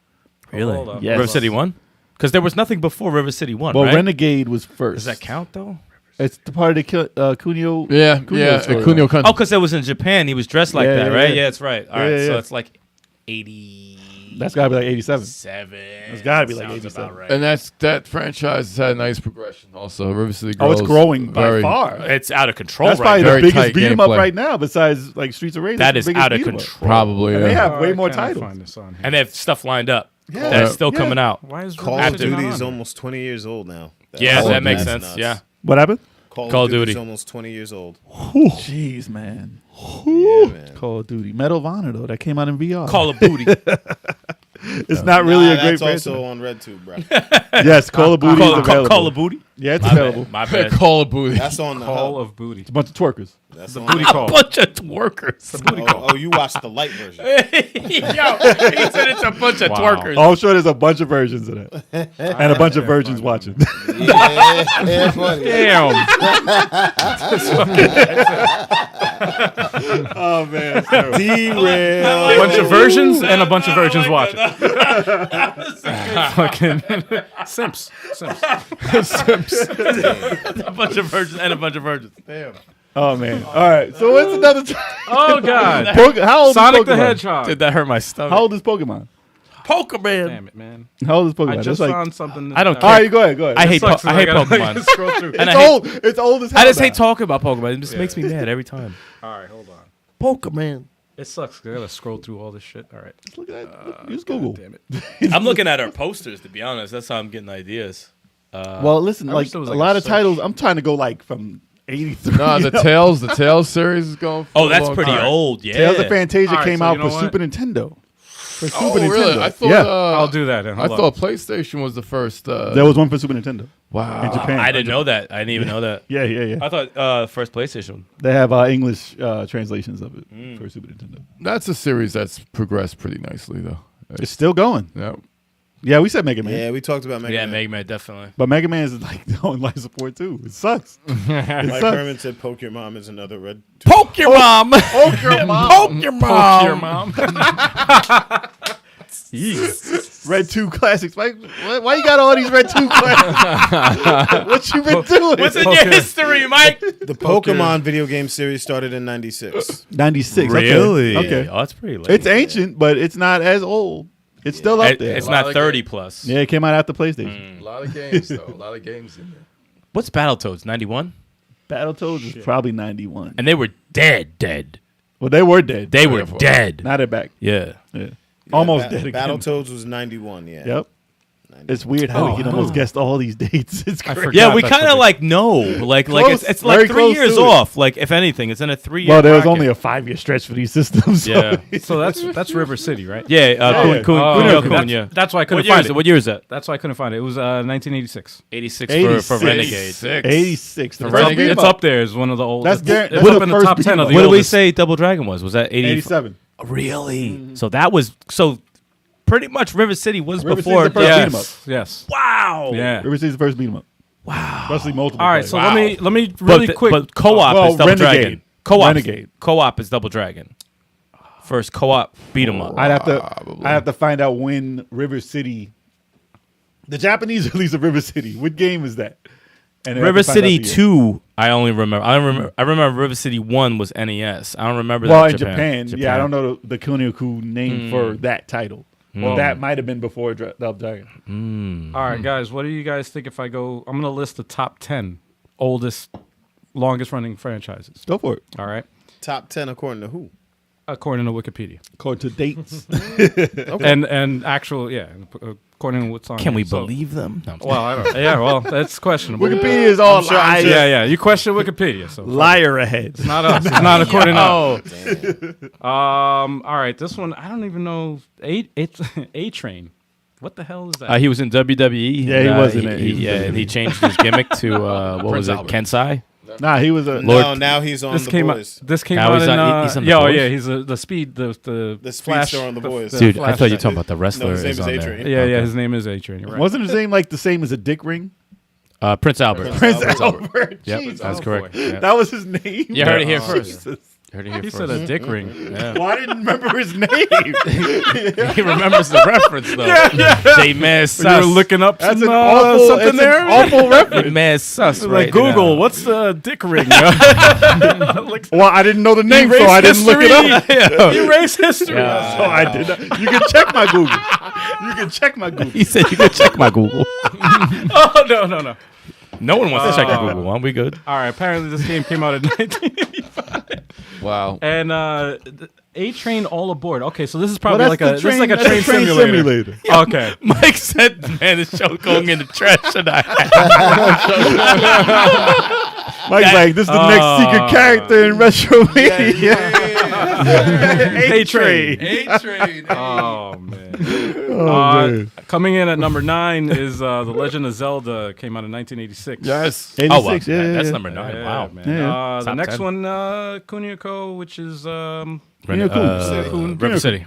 Really? Hold on. Yes. River City 1? Because there was nothing before River City 1, Well, right? Renegade was first. Does that count, though? It's the part of the Kunio. Yeah, Kunio story. Kunio Country. Oh, because it was in Japan. He was dressed like Yeah, that, yeah, right? yeah. Yeah, that's right. All right, Yeah, so yeah. it's like 87. That's gotta be like 87. It's gotta be like Sounds 87. about right. And that franchise has had a nice progression. Also, River City Oh, grows. it's growing by very- far. It's out of control That's right probably now. the Very biggest tight beat 'em up gameplay. right now, besides like Streets of Rage. That It's is the biggest out of beat 'em up. control. Probably. And Yeah. they have Oh, way I more cannot titles. find this on here. And they have stuff lined up Yeah. that's still Yeah. coming out. Why is Call River of City Duty not is on? almost 20 years old now. Yeah, Oh, that makes that's sense. nuts. Yeah. What happened? Call Call of of Duty Duty. is almost 20 years old. Jeez, man. Yeah, man. Call of Duty. Medal of Honor though, that came out in VR. Call of Booty. It's not really a great That's franchise. also on RedTube, bro. Yes, Call of Booty is available. Call of Booty. Yeah, it's My available. bad. My bad. Call of Booty. That's on the Call hub. of Booty. It's a bunch of twerkers. That's on Booty the call. Bunch of twerkers. Oh, you watched the light version. Yo, he said it's a bunch of Wow. twerkers. Oh, I'm sure there's a bunch of versions of that, and a bunch of virgins watching. Yeah, funny. Damn. Oh man, it's terrible. Derail. A bunch of versions and a bunch of virgins watching. Fucking simps. A bunch of virgins and a bunch of virgins. Damn. Oh man. All right. So what's another time? Oh God. How old Sonic is the Pokemon? Hedgehog. Did that hurt my stomach? How old is Pokemon? Pokemon. Damn it, man. How old is Pokemon? I That's just like, found something. I don't all care. right, go ahead. I hate Sucks 'cause I hate gotta Pokemon. Scroll through. And it's I hate, old. It's old as hell. I just hate now. talking about Pokemon. It just makes me mad every time. All right, hold on. Pokemon. It sucks 'cause I gotta scroll through all this shit. All right. Look at that. Use Google. Damn it. I'm looking at our posters, to be honest. That's how I'm getting ideas. Well, listen, I like wish there was a like lot a of search. titles. I'm trying to go like from 83. No, the Tales series is going. For Oh, a that's long pretty time. old. Yeah. Tales of Fantasia All right, came so out you know for what? Super Nintendo. For Oh, Super really? Nintendo. I thought. yeah, I'll do that. Then. I Hold on. thought PlayStation was the first. there was one for Super Nintendo Wow. in Japan. I didn't know that. I didn't even know that. Yeah. I thought first PlayStation. They have English translations of it for Super Nintendo. That's a series that's progressed pretty nicely, though. It's still going. Yeah. Yeah, we said Mega Man. Yeah, we talked about Mega Yeah, Man. Mega Man, definitely. But Mega Man is like on life support too. It sucks. Like sucks. Herman said, Poke Your Mom is another red. Poke your mom. Poke your mom. Poke your mom. Your mom. Red 2 classics. Why you got all these Red 2 classics? What you been doing? What's in your history, Mike? The Pokemon video game series started in '96. 96. Really? Okay. Oh, that's pretty late. It's ancient, but it's not as old. It's still up there. It's A lot not of 30 games. plus. Yeah, it came out after PlayStation. A lot of games, though. A lot of games in there. What's Battletoads? 91? Battletoads is probably 91. And they were dead. Well, they were dead. They were for it. dead. Now they're back. Yeah. Yeah. Almost dead again. Battletoads was '91. Yeah. Yep. It's weird how we can almost guess all these dates. It's I crazy. forgot. Yeah, we that's kind what of they- like know, like Close, it's very like 3 close years to it. off. Like if anything, it's in a 3 year. Well, there was bracket. only a 5-year stretch for these systems. So Yeah. So that's River City, right? Yeah, Yeah. Cunha, okay. Cunha. That's why I couldn't What year find is it? it. What year is that? That's why I couldn't find it. It was 1986. 86 for 86. Renegade. 86. The For first Renegade? beat 'em It's up. up there as one of the old. That's it's that's up the in the first top beat 10 'em of up. the What did we oldest. say Double Dragon was? Was that 80? 87. Really? So that was so pretty much River City was River before. City's the first beat 'em up. Yes. Yes. Wow. Yeah. River City's the first beat 'em up. Wow. Especially multiple. All right. players. So let me really quick. But co-op Well, is Double Renegade. Dragon. Co-op. Renegade. Co-op is Double Dragon. First co-op beat 'em up. I'd have to find out when River City. The Japanese release of River City. What game is that? And I'd have River to find out City the year. 2, I only remember. I remember River City 1 was NES. I don't remember Well, that in Japan, yeah, I don't know the Kunio-ku name for that title. Well, that might have been before Double Dragon. All right, guys. What do you guys think if I go? I'm going to list the top 10 oldest, longest running franchises. Go for it. All right. Top 10 according to who? According to Wikipedia. According to dates. And actual, yeah. According to what's on Can here. we So- believe them? No, I'm just Well, I don't. Yeah, well, that's questionable. Wikipedia is all sure- I'm lies. sure- Yeah, yeah. You question Wikipedia, so Liar ahead. it's not us. It's not according to us. Oh, All right, this one I don't even know. A Train. What the hell is that? he was in WWE. Yeah, he and, was in it. He was Yeah, in and it. he changed his gimmick to what was it? Albert. Kensai. Nah, he was a. No, now he's on this The came Boys. out. This came Now out he's in. on- he's on The yeah, oh Boys? yeah, he's the speed. The Flash Flash on The Boys. Dude, I Flash thought you were guy. talking about the wrestler. No, his name is is on there. A-Train. Yeah, yeah. Okay. His name is A Train. You're right. Wasn't his name like the same as a dick ring? Prince Albert. Prince Albert. Yep, Jeez. that's correct. Yeah. That was his name. You heard it here Oh, first. Jesus. You heard it here He first. said a dick ring. Yeah. Well, I didn't remember his name. He remembers the reference though. J Man You're sus. looking up That's some, an awful, something it's there. an awful reference. J Man sus. Like right Google, now. what's the dick ring? Well, I didn't know the name, so I didn't look it up. Erase history. Yeah. So I did not. You can check my Google. You can check my Google. He said you could check my Google. Oh no. No one wants to check your Google. Aren't we good? All right. Apparently, this game came out in 1985, Wow. and A Train All Aboard. Okay, so this is probably Well, like that's a this is like a that's train, simulator. Okay. Mike said, "Man, this show's going in the trash tonight." Mike's like, this is the next secret character in Retromania. A-Train. A-Train. Oh man. man. Coming in at number 9 is The Legend of Zelda. Came out in 1986. Yes. 86, Oh, wow. yeah, That's yeah. number 9. Yeah, Wow. man. Yeah. The Top next 10. one, Kunio-ko, which is River City.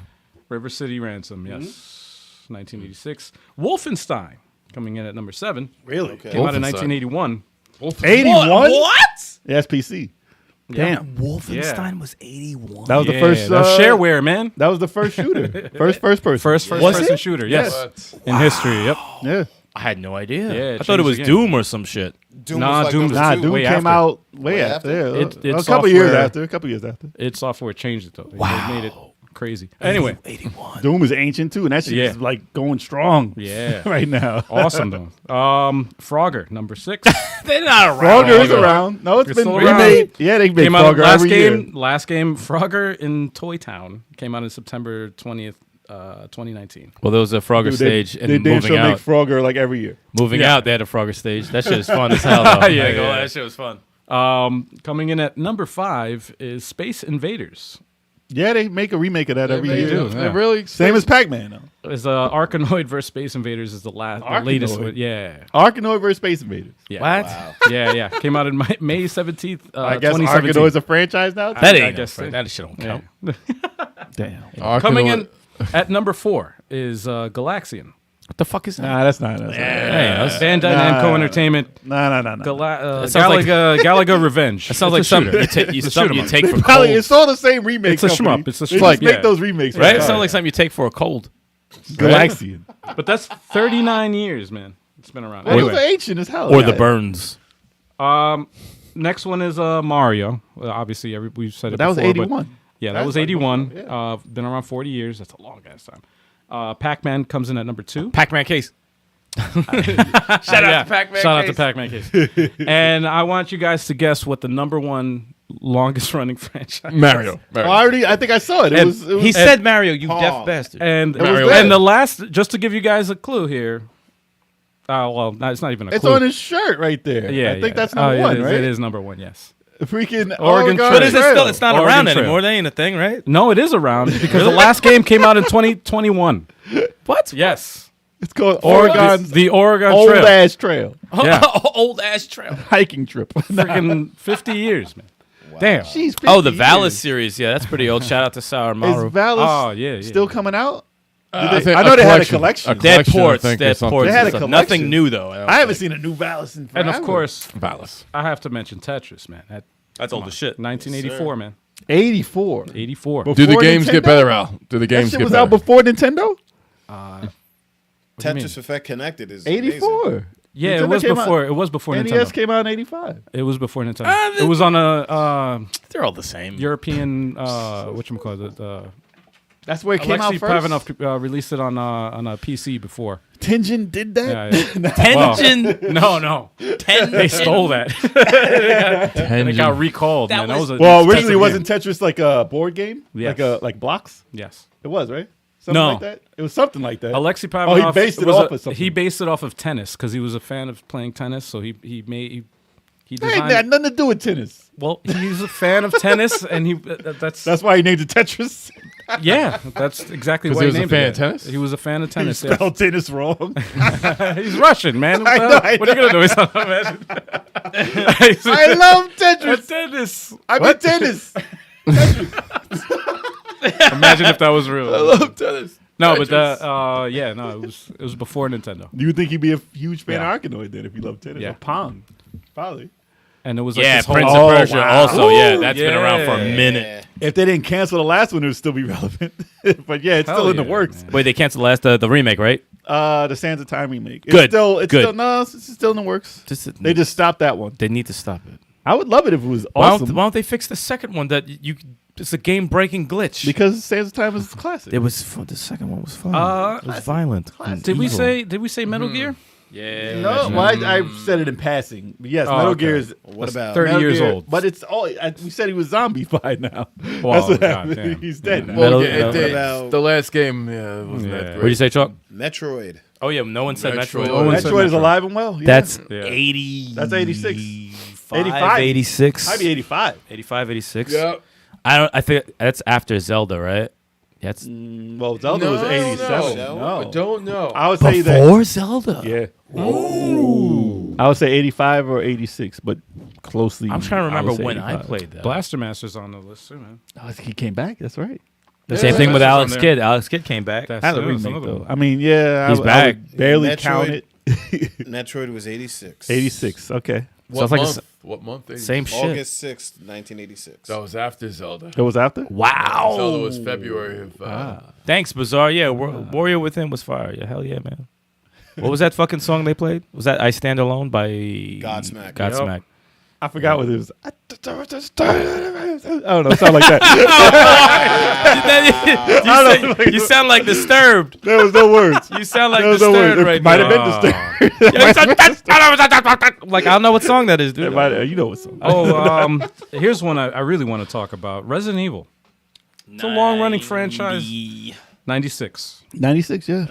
River City Ransom. Yes, 1986. Wolfenstein coming in at number 7. Really? Came out in Wolfenstein. 1981. 81? What? Yeah, that's PC. Damn. Wolfenstein was 81. That was the Yeah, first. that was shareware, man. That was the first shooter. First person. First Was person it? shooter. Yes, What? in history. Yep. Yeah. I had no idea. Yeah, it I thought it changed was the game. Doom or some shit. Doom Nah, was like Doom number was- Nah, two. Doom way came after. out way after? after. Yeah. It's a couple years software. after. A couple years after. Id Software changed it though. They made it crazy. Anyway, 81. Doom is ancient too, and that shit Yeah. is like going strong. Yeah. right now. awesome though. Frogger number 6 They're not around. Frogger is around. No, it's It's been still around. remade. Yeah, they made came out Frogger last every game. year. Last game, Frogger in Toy Town came out in September 20th, 2019. Well, there was a Frogger Dude, stage, they and damn moving sure out. make Frogger like every year. Moving Yeah. out, they had a Frogger stage. That shit is fun as hell, though. Yeah, I ain't gonna yeah. lie, that shit was fun. Coming in at number 5 is Space Invaders. Yeah, they make a remake of that every They year. do. They Yeah. really Same as Pac-Man though. Is Arkanoid versus Space Invaders is the latest Arkanoid? one. Yeah. Arkanoid versus Space Invaders. Yeah. What? Yeah. Came out in May 17th, I guess 2017. Arkanoid's a franchise now. That I ain't. guess so. That shit don't Yeah. count. Damn. Coming in at number 4 is Galaxian. What the fuck is that? Nah, that's not. Hey, that's- Bandai Nah. Namco Entertainment. Nah. That sounds like- Galaga Revenge. That sounds It's like a something shooter. you It's a something you shoot 'em take They for probably, cold. it's all the same remake. It's a company. shmup. It's a They shmup, just make yeah. those remakes. Right? It all sounds time. like something you take for a cold. Galaxian. But that's 39 years, man. It's been around. Well, those are Anyway, ancient as hell. Or the Yeah. Burns. next one is Mario. Well, obviously, we've said it That was before, but- 81. Yeah, that That's was like 81. yeah. Been around 40 years. That's a long ass time. Pac-Man comes in at number 2. Pac-Man case. Shout out to Pac-Man. Shout out to Pac-Man case. And I want you guys to guess what the number 1 longest running franchise. Mario. I think I saw it. It And was He said Mario, you Pong. deaf bastard. And was that. and the last, just to give you guys a clue here, Well, it's not even a It's clue. on his shirt right there. Yeah, I think that's number it one, is, right? It is number one. Yes. Freaking Oregon Trail. But is it still? It's not Oregon around Trail. anymore. That ain't a thing, right? No, it is around because the last game came out in 2021. What? Yes. It's called Oregon The Oregon Old Trail. Ass Trail Yeah. Old ass trail. hiking trip. Freaking 50 years, man. Damn. Jeez, Oh, the 50 Valis years. series. Yeah, that's pretty old. Shout out to Sour Is Maru. Valis Oh, yeah. still coming out? I think I know they had a collection. Dead collection, I ports. think, or Dead something. ports. They had a and stuff. collection. Nothing new though. I haven't seen a new Valis in forever. And of course, Valis. I have to mention Tetris, man. That's old as shit. 1984, man. 84. 84. Before Do the games Nintendo? get better, Al? Do the That games shit get was better? out before Nintendo? do you mean? Tetris Effect Connected is amazing. 84. Yeah, it Nintendo was came before. out- It was before NES Nintendo. came out in 85. It was before Nintendo. It was on a They're all the same. European whatchamacallit. That's where it came out Alexei first. Paramount released it on a PC before. Tenjin did that? Yeah, Tension. No. They stole that. They got recalled, man. That was a Well, expensive originally game. wasn't Tetris like a board game? Yes. Like blocks? Yes. It was, right? Something No. like that? It was something like that. Alexei Oh, Paramount. he based it was off of something. He based it off of tennis because he was a fan of playing tennis. So he That designed. ain't got nothing to do with tennis. Well, he's a fan of tennis, and That's why he named it Tetris. yeah, that's exactly 'Cause why he was a named fan it of tennis? He was a fan of He tennis. yeah. spelled tennis wrong. He's Russian, man. I know, I What are you gonna do? He's not Imagine. I love Tetris. tennis. I mean tennis. Imagine if that was real. I love tennis. No, but it was before Nintendo, You would think he'd be a huge fan Yeah. of Arkanoid then if he loved tennis. Yeah. Or Pong. Probably. and it was like Yeah, this whole Prince Oh, of Persia. wow. Also, yeah, that's been yeah. around for a minute. If they didn't cancel the last one, it would still be relevant. But yeah, it's Hell still in the yeah, works. man. Wait, they canceled the remake, right? The Sands of Time remake. It's Good, Still, it's good. Still, no, it's still in the works. Just, They just stopped that one. they need to stop it. I would love it if it was Why awesome. don't they fix the second one that you? It's a game-breaking glitch. Because Sands of Time is classic. It was fun. The second one was fun. Uh, it was violent. and Did we evil. say Metal Gear? Yeah. No, well, I said it in passing. But yes, Oh, Metal okay. Gear is What about 30 Metal years Gear- old. But it's all. We said he was zombified now. Wow, That's what God happened. damn. He's dead now. Metal- The last game, yeah, wasn't Yeah. that What great. do you say, Chuck? Metroid? Oh yeah, no one said Metroid. Metroid. No one said Metroid is Metroid. alive and well. Yeah. That's Yeah. 80. That's 86. 85, 86. Might be 85. 85, 86. Yeah. I think that's after Zelda, right? That's Well, Zelda was 87. No, I don't know. I would say that. before Zelda. Yeah. I would say 85 or 86, but closely. I'm trying to I remember would say when I 85. played that. Blaster Master's on the list too, man. Oh, he came back. That's right. The same thing with That's Alex on there. Kidd. Alex Kidd came back. That's Had a that's remake another though. one. I mean, yeah, He's I back. would barely Metroid. count it. Metroid was 86. 86. Okay, What Sounds like month? a What month? Same shit. August 6th, 1986. That was after Zelda. it was after. Wow. Zelda was February of. Thanks, Bizarre. Yeah, Warrior Within was fire. Yeah, hell yeah, man. What was that fucking song they played? Was that I Stand Alone by Godsmack. Godsmack. I forgot what it was. I don't know. It sounded like that. You sound like Disturbed. There was no words. You sound like There was no Disturbed words. right It might have now. been disturbed. Like I don't know what song that is, dude. You know what song? Oh, here's one I really want to talk about. Resident Evil. It's a long-running franchise. 96. 96. Yeah.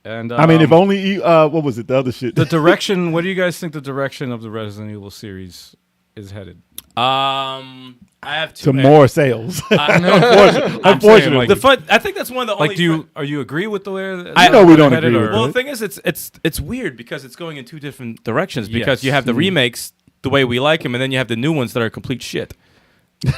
And I mean, if only what was it? The other shit. the direction. What do you guys think the direction of the Resident Evil series is headed? I have to two. more sales. Unfortunately, The I think that's one of the only. are you agree with the way? I know we don't headed, agree or- with Well, it. the thing is, it's weird because it's going in two different directions. Because Yes. you have the remakes the way we like them, and then you have the new ones that are complete shit.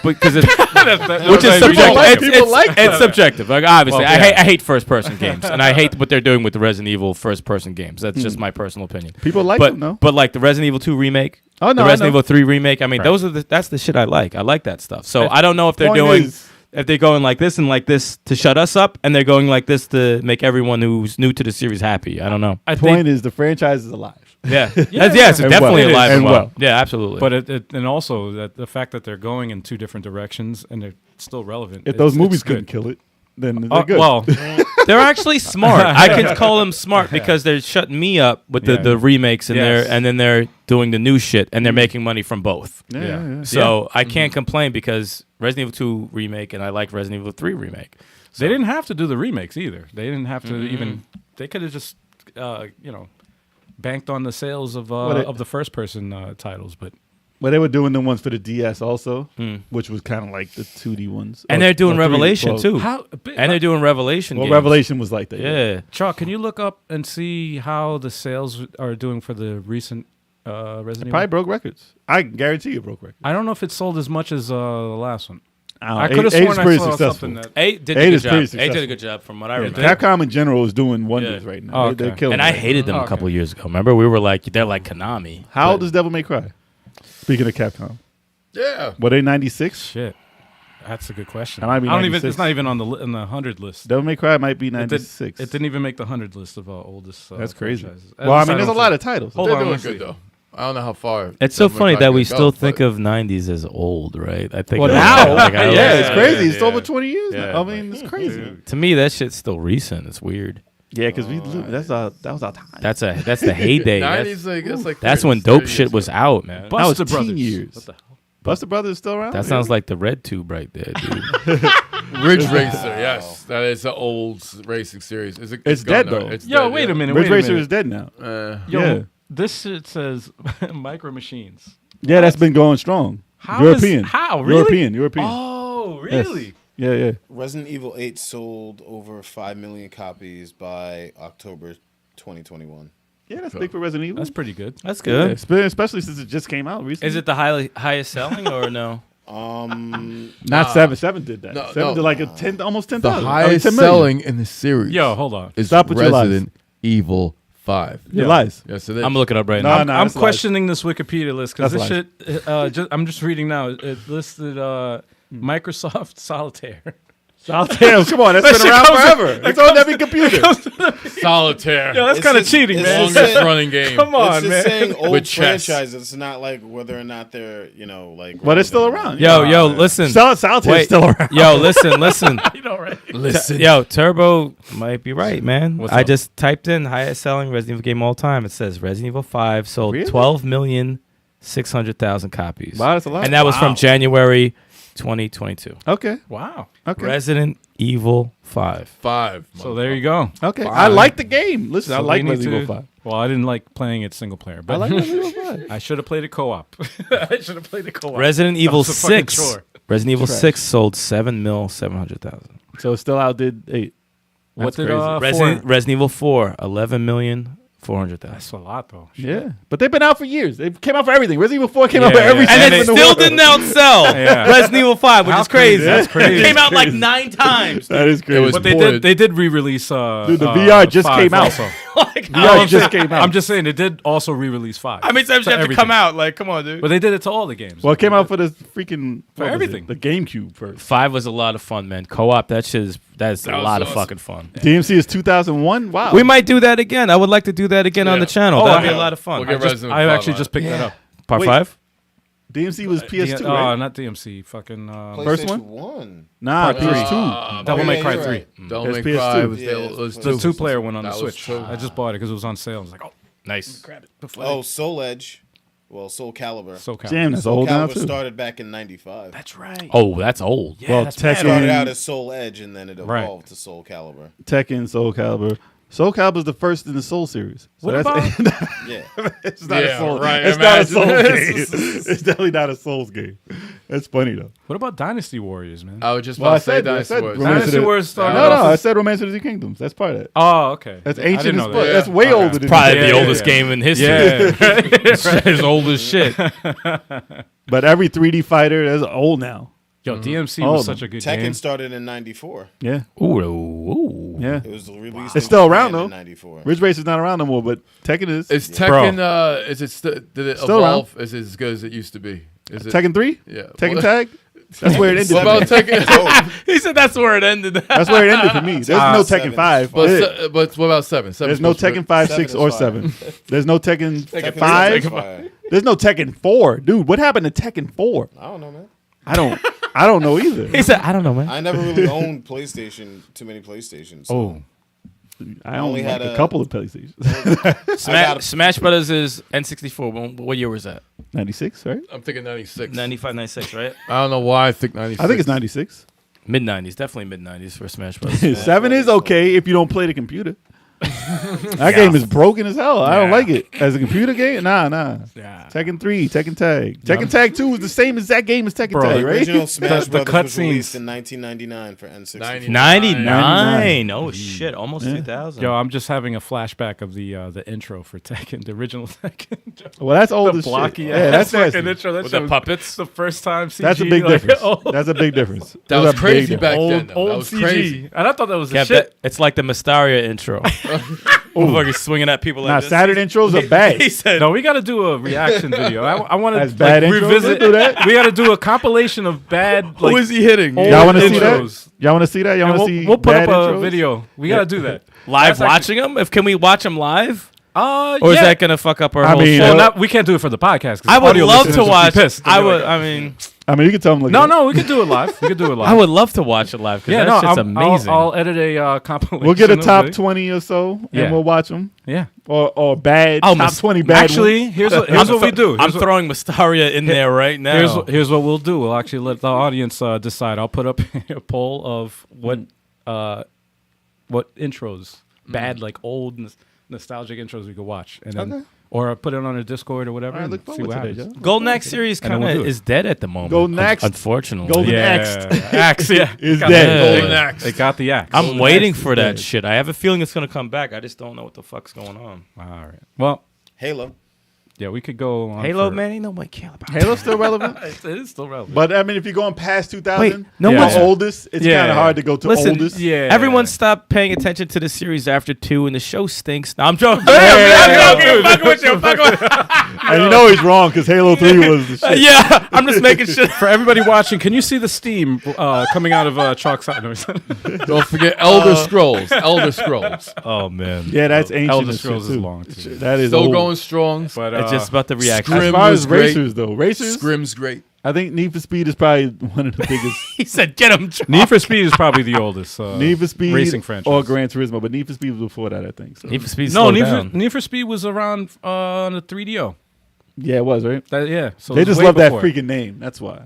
Because it's, which is subjective. It's subjective. Like obviously, Well, yeah. I hate first person games, and I hate what they're doing with the Resident Evil first person games. That's just my personal opinion. People like but them, though. but like the Resident Evil 2 remake, Oh, no, the I Resident know. Evil 3 remake. I mean, Right. those are that's the shit I like. I like that stuff. So I don't know if they're Point doing. is- If they're going like this and like this to shut us up, and they're going like this to make everyone who's new to the series happy. I don't know. I Point think, is the franchise is alive. Yeah, Yeah, it's and definitely well. alive And and well. well. Yeah, absolutely. but and also that the fact that they're going in two different directions and they're still relevant. If those movies it's good. couldn't kill it, then they're good. Well, they're actually smart. I can call them smart because they're shutting me up with Yeah. the remakes and Yes. and then they're doing the new shit and they're making money from both. yeah. So I can't complain because Resident Evil 2 remake and I like Resident Evil 3 remake. they didn't have to do the remakes either. They didn't have to even. They could have just, banked on the sales of the first person titles, but Well, they were doing the ones for the DS also, which was kind of like the 2D ones. And Or- they're doing or 3D, Revelation well, too. And they're doing Revelation. Well, games. Revelation was like that. Yeah. Chuck, can you look up and see how the sales are doing for the recent Resident Probably Evil? broke records. I guarantee you broke records. I don't know if it sold as much as the last one. I I could have Eight's sworn I pretty saw successful. something that. 8 did Eight a good is job. pretty 8 did successful. a good job from what I Yeah, remember. Capcom in general is doing wonders Yeah. right now. Oh, They're okay. killing And it I right hated them Okay. a couple of years ago. Remember, we were like, they're like Konami. now. How old is Devil May Cry? Speaking of Capcom, Yeah. were they 96? Shit, that's a good question. That might be I don't even. 96. It's not even on the 100 list. Devil May Cry might be It, 96. it didn't even make the 100 list of oldest. That's crazy. franchises. At Well, I least mean, there's a don't lot think- of titles. Hold They're on, doing let's good see. though. I don't know how far. It's so Devil May funny Cry that can we go, still but- think of 90s as old, right? I think Well, of- now, like, I- yeah, it's crazy. yeah, It's over yeah. 20 years Yeah, now. I mean, it's crazy. To me, that shit's still recent. It's weird. Yeah, because that was our time. That's the heyday. 90s, like, it's like That's 30 when dope 30 shit years was ago. out, man. That was Buster teen Brothers. years. What the hell? Buster Brothers is still around? That sounds like the red tube right there, dude. Ridge Racer, yes, that is an old racing series. It's gone dead, now. though. It's Yo, dead, wait yeah. a minute. Ridge wait a Racer minute. is dead now. Yo, Yeah. this shit says Micro Machines. Yeah, that's been going strong. How European. how really? European. Oh, Yes. really? Yeah, yeah. Resident Evil 8 sold over 5 million copies by October 2021. Yeah, that's big for Resident Evil. That's pretty good. That's Yeah, good. especially since it just came out recently. Is it the highest selling or no? Not 7. 7 did that. No, 7 no. did like a 10, almost The 10,000. highest 10 million. selling in the series. Yo, hold on. is Stop with your lies. Resident Evil 5. Your lies. Yes, it is. I'm looking up right No, now. no. I'm that's lies. questioning this Wikipedia list because this That's shit. I'm just reading now. It listed Microsoft Solitaire. Solitaire, come on, that's That been shit around comes- forever. It's on every computer. Solitaire. Yo, that's It's kind of just- cheating, it's man. just- Longest running game. Come on, It's just man. saying old With chess. franchises. It's not like whether or not they're, like. But it's still relevant. around. Yo, listen. Solitaire's Wait. still around. Yo, listen. You know, right? Listen. Yo, Turbo might be right, man. What's I up? just typed in highest selling Resident Evil game all time. It says Resident Evil 5 sold Really? 12,600,000 copies. Wow, that's a lot. And that was Wow. from January 2022. Okay. Wow. Okay. Resident Evil 5. 5. So there you go. Okay. Fine. I like the game. Listen, I So like we need Resident to- Evil 5. Well, I didn't like playing it single player, I but like Resident Evil 5. I should have played it co-op. I should have played it co-op. Resident Evil That was a fucking 6. chore. Resident Evil Trash. 6 sold 7,700,000. So it still outdid 8. What That's did crazy. Resident Evil 4 11,400,000. That's a lot, though. Yeah. But they've been out for years. They came out for everything. Resident Evil 4 came out Yeah, for every yeah. And system it in the still world. didn't outsell Yeah. Resident Evil 5, which How is crazy. That's crazy. It came out like 9 times. That is crazy. was But they ported. did re-release. Dude, the VR just 5 came out. Also. Like, VR just came out. I'm just saying, it did also re-release 5. how many times For you have to everything. come out? Like, come on, dude. But they did it to all the games. Well, it came out for the freaking For what was everything. it? The GameCube first. 5 was a lot of fun, man. Co-op, that's a was lot of awesome. fucking fun. DMC is 2001. Wow. We might do that again. I would like to do that again on Yeah. the channel. Oh, That'd be yeah. a lot of fun. We'll get Resident I Evil actually 5 just picked that up. Part Wait. 5? DMC was PS2, Oh, right? not DMC. Fucking First PlayStation one? 1. Nah, Part PS2. Devil yeah, May you're Cry right. 3. Devil That's May PS2. Cry was Yeah, was it's The two. two-player one on the That was Switch. two. I just bought it because it was on sale. I was like, oh, Nice. grab it before Oh, Soul Edge. Well, Soul Calibur. so cool. Damn, that's Soul old now, Calibur too. started back in 95. That's right. Oh, that's old. Yeah, Well, that's mad. Started out Tekken, as Soul Edge, and then it Right. evolved to Soul Calibur. Soul Calibur. Soul Calibur is the first in the Soul series. So What that's- Yeah. it's not Yeah, a Soul. right, It's not a Souls imagine. game. It's definitely not a Souls game. That's funny though. What about Dynasty Warriors, man? I was just Well, about I to say said Dynasty Wars. Romance Dynasty of the- Wars started No, off I as- said Romance of the Kingdoms. That's part of that. Oh, okay. That's I ancient didn't as know fuck. that. That's way Okay. older than Probably Yeah, the yeah, oldest yeah. game in history. Yeah. As old as shit. But every 3D fighter is old now. Yo, DMC Oh, was such a good Tekken game. started in 94. Yeah, Ooh. yeah. It was released. It's in still Japan around, in though. 94. Ridge Racer's not around no more, but Tekken is. Is Tekken? Is it did it Still evolve? Is it as good as it used to be? Is it Tekken 3? Yeah. Tekken Well, Tag? That's where it ended. What about for me. Tekken? He said that's where it ended. That's where it ended for me. There's no Seven Tekken is 5. but, Yeah. but what about 7? There's no Tekken 5, Seven 6, is or fire. 7. There's no Tekken Tekken 5. is fire. There's no Tekken 4. Dude, what happened to Tekken 4? I don't know, man. I don't know either. He said, I don't know, man. I never really owned too many PlayStations. So Oh, I only only had had a a- couple of PlayStations. Smash Brothers is N64. What year was that? 96, right? I'm thinking 96. 95, 96, right? I don't know why I think 96. I think it's 96. Mid 90s, definitely mid 90s for Smash Brothers. 7 is okay if you don't play the computer. That game is broken as hell. I don't like it. As a computer game, nah. Yeah. Tekken 3, Tekken Tag. Tekken Tag 2 is the same exact game as Tekken Bro, Tag, The right? original Smash The Brothers was released cutscenes. in 1999 for N64. 99. Oh shit, almost 2000. Yo, I'm just having a flashback of the intro for Tekken, the original Tekken. Well, that's old The as shit. blocky Yeah, that's fucking nasty. intro. That With shit the was puppets. the first time CG. That's a big like, difference. old- That's a big difference. That Those was are crazy big back difference. then. Though. That old was CG. crazy. And I thought that was the Yeah, shit. it's like the Mysteria intro. Fucking swinging at people like Nah, this. Saturn intros are bad. He said, No, we got to do a reaction video. I want That's to bad intros? revisit. Let's do that. We got to do a compilation of bad. Who is he hitting? old Y'all want to see intros. that? Y'all want to see that? Y'all And want to see we'll put bad up a intros? video. We got to do that. live That's actually- watching them? Can we watch them live? Or yeah. is that gonna fuck up our I whole mean, show? Well, not, we can't do it for the podcast. 'cause I would audio love listeners to would be watch. pissed. I They'll be would. like, I mean, I mean, you can tell them. no, we could do it live. We could do it live. I would love to watch it live because Yeah, that no, shit's I'll amazing. I'll edit a compilation. We'll get a of top it. 20 or so, Yeah. and we'll watch them. Yeah. Or bad Oh, top 20 bad Actually, ones. here's what we do. I'm Here's what- throwing Mysteria in there right now. Here's what we'll do. We'll actually let the audience decide. I'll put up a poll of what intros, bad like old nostalgic intros we could watch, and then Okay. or put it on a Discord or whatever. All right, and look see forward what to that, happens. Joe. Golden Axe series And then kind we'll of do it. is dead at the moment. Golden Axe? unfortunately. Golden Yeah, axe. Yeah, Is Got dead. the- Golden Axe. They got the axe. I'm waiting Axe for is that dead. shit. I have a feeling it's gonna come back. I just don't know what the fuck's going on. All right. Well, Halo. yeah, we could go on Halo, for- man, ain't nobody care about. Halo's still relevant. It is still relevant. But, I mean, if you're going past 2000, Wait, no Yeah. one's. the oldest, it's Yeah. kind of hard to go to Listen, oldest. yeah, Everyone stopped paying attention to the series after 2, and the show stinks. No, I'm joking. Yeah, I'm joking. Fucking with you. Fucking with And you know he's wrong because Halo 3 was the shit. Yeah, I'm just making shit. For everybody watching, can you see the steam coming out of Chalk's side? Don't forget Elder Scrolls. Elder Scrolls. Oh man, Yeah, that's ancient. Elder as shit, Scrolls is too. long too. That is Still old. going strong. But it's just about the reaction. As Scrim far was as great. racers, though, Scrim's great. I think Need for Speed is probably one of the biggest. He said, "Get him." Need for Speed is probably the oldest Need for Speed racing franchise. or Gran Turismo, but Need for Speed was before that, I think. So. Need for Speed. No, slow Need down. for, Need for Speed was around on the 3DO. Yeah, it was, right? Yeah, so They it was just way love before. that freaking name. That's why.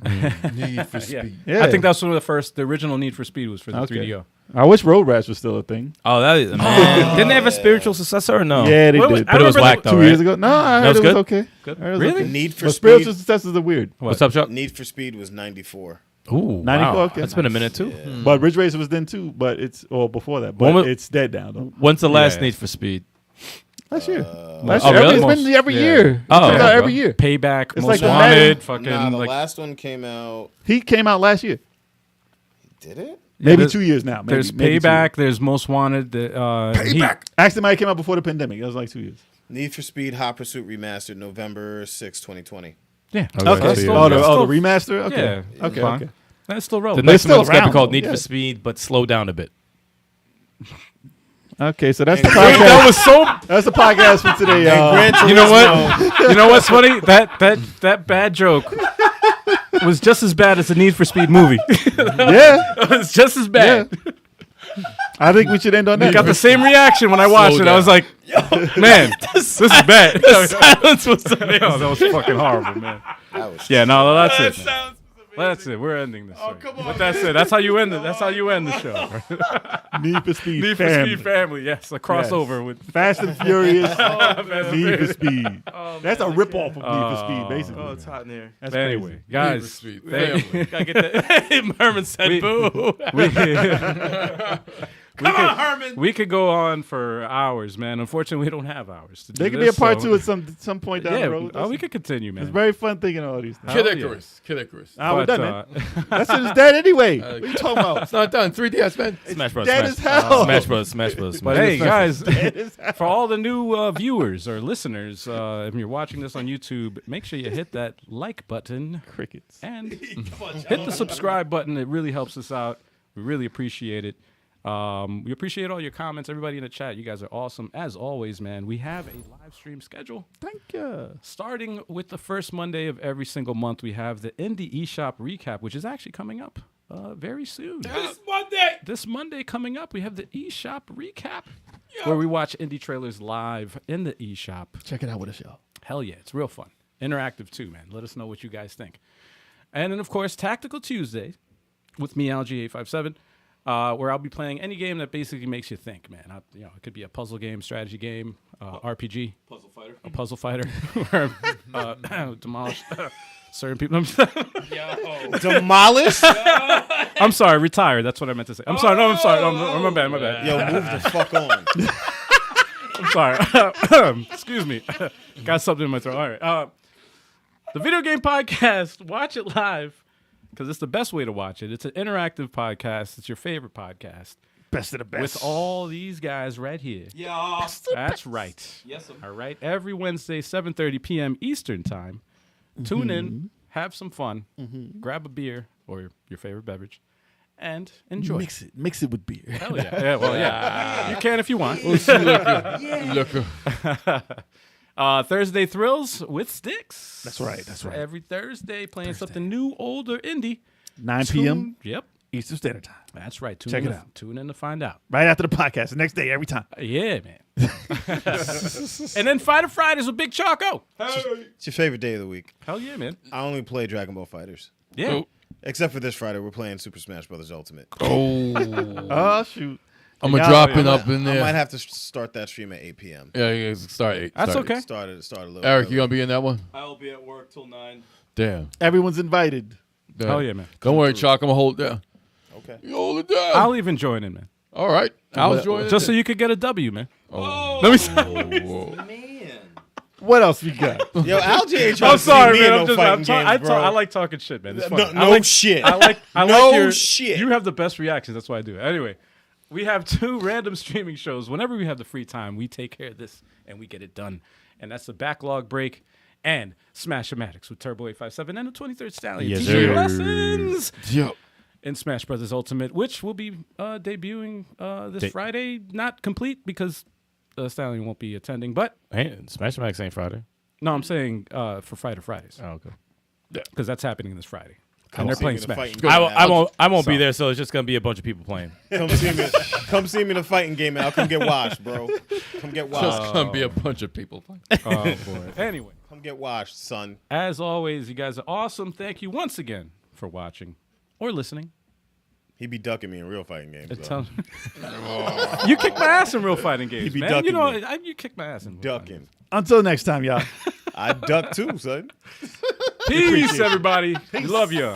Need for Yeah. Speed. Yeah. I think that's one of the original Need for Speed was for the Okay. 3DO. I wish Road Rash was still a thing. Oh, that is. Didn't they have a spiritual successor or no? Yeah, they Wait, did. I but it was remember whack the- though, 2 right? years ago. No, I heard was it was good? okay. Good. I heard it was Really? okay. Need for But Speed. spiritual successors are weird. What's up, Chuck? Need for Speed was 94. Ooh, 94, wow. okay. That's been a minute too. But Ridge Racer was then too, but it's before that. When But was- it's dead now though. When's the last Yeah. Need for Speed? Last year. Oh, Last year. really? It's been every Yeah. year. Oh. It comes Yeah, out bro. every year. Payback, It's Most like the Wanted, Madden. fucking Nah, the like last one came out. He came out last year. Did it? Maybe there's- 2 years now. Maybe, there's maybe 2 Payback, years. there's Most Wanted. Payback. Actually, it might have came out before the pandemic. That was like 2 years. Need for Speed Hot Pursuit Remastered November 6, 2020. Yeah. Okay. That's still- Oh, that's the still- remaster? Okay. Yeah, Okay. fine. Okay. That's still The relevant. next still one's got to be around, called though, Need yeah. for Speed, but slow down a bit. Okay, so that's the That podcast. was so. That's the podcast for today, y'all. You know what? You know what's funny? That bad joke was just as bad as the Need for Speed movie. Yeah, It's just as yeah. bad. I think we should end on I that. got the same reaction when I watched it. I was like, man, this is bad. Silence was amazing. Yo, that was fucking horrible, man. That was Yeah, no, that's it. Man. That's it. We're ending this. Oh, come on. But that's it. That's how you end it. That's how you end the show. Need for Speed. Need for family. Speed family. Yes, a crossover with Fast and Furious. Fast and Need for Furious. Speed. That's a ripoff of Need for Speed, basically. Oh, it's hot in here. That's Anyway, crazy. guys, Speed thank- family. Gotta get that. Herman said, We- "Boo." we could go on for hours, man. Unfortunately, we don't have hours. To do They could be this, a part so- two at some point down Yeah, the road. oh, we could continue, man. It's very fun thinking of all these things. Kid yeah. Icarus. Kid Icarus. We're But, done, man. That shit is dead anyway. What are you talking about? It's not done. 3DS, man. Smash Bros. Dead Smash, as hell. Smash Bros. Smash Bros. But Smash hey, Bros. guys, Dead as hell. for all the new viewers or listeners, if you're watching this on YouTube, make sure you hit that like button Crickets. and hit the subscribe button. It really helps us out. We really appreciate it. We appreciate all your comments, everybody in the chat. You guys are awesome. As always, man, we have a live stream schedule. Thank you. Starting with the first Monday of every single month, we have the Indie eShop recap, which is actually coming up very soon. This Monday coming up, we have the eShop recap, where we watch indie trailers live in the eShop. Check it out with a show. Hell yeah, it's real fun. Interactive too, man. Let us know what you guys think. And then, of course, Tactical Tuesday with me, Algie857. where I'll be playing any game that basically makes you think, man. It could be a puzzle game, strategy game, RPG. Puzzle fighter. A puzzle fighter. Where demolish certain people. Demolish? I'm sorry, retired. That's what I meant to say. I'm sorry. No, I'm sorry. My bad. Yo, move the fuck on. I'm sorry. Excuse me. Got something in my throat. All right. The Video Game Podcast. Watch it live because it's the best way to watch it. It's an interactive podcast. It's your favorite podcast. Best of the best. With all these guys right here. Yeah. That's right. Yes, sir. All right. Every Wednesday, 7:30 p.m. Eastern Time. Tune in, have some fun, grab a beer or your favorite beverage, and enjoy. Mix it with beer. Hell yeah. Yeah, well, yeah. You can if you want. Liquor. Thursday Thrills with Sticks. That's right. Every Thursday, playing something new, old, or indie. 9 p.m. Yep. Eastern Standard Time. That's right. Check it out. Tune in to find out. Right after the podcast, the next day, every time. Yeah, man. And then Fighter Fridays with Big Choco. It's your favorite day of the week. Hell yeah, man. I only play Dragon Ball Fighters. Yeah. Oh. Except for this Friday, we're playing Super Smash Bros. Ultimate. Oh, shoot. I'm going to drop it up in I there. might have to start that stream at 8 p.m. Yeah, start 8. That's start okay. Start a little Eric, early. you going to be in that one? I'll be at work till 9. Damn. Everyone's invited. Damn. Hell yeah, man. Don't worry, Chalk. I'm going to hold it down. Okay. You hold it down. I'll even join in, man. All right. I'll join Just it. so you could get a W, man. Oh. Let me Whoa. What else we got? Yo, Algie ain't trying I'm to sorry, see me man. in no fighting games, bro. I like talking shit, man. It's No, fun. no I like, shit. I like No your shit. You have the best reactions. That's why I do it. Anyway, we have 2 random streaming shows. Whenever we have the free time, we take care of this and we get it done. And that's the Backlog Break and Smash-O-Matics with Turbo 857 and the 23rd Stallion. Yes, Teaching sir. lessons Yo. in Smash Brothers Ultimate, which will be debuting this Friday. Not complete because Stallion won't be attending, but Hey, Smash Max ain't Friday. no, I'm saying for Fighter Fridays Oh, okay. because that's happening this Friday. And they're playing Smash. I won't be there, so it's just gonna be a bunch of people playing. Come see me in the fighting game, Al. Come get washed, bro. Come get Just washed. going to be a bunch of people. Oh boy. Anyway, Come get washed, son. as always, you guys are awesome. Thank you once again for watching or listening. He be ducking me in real fighting games. It though. tells- You kick my ass in real fighting games, be man. ducking You know, me. you kick my ass in real fighting games. Ducking. Until next time, y'all. I duck too, son. Peace, everybody. We love you.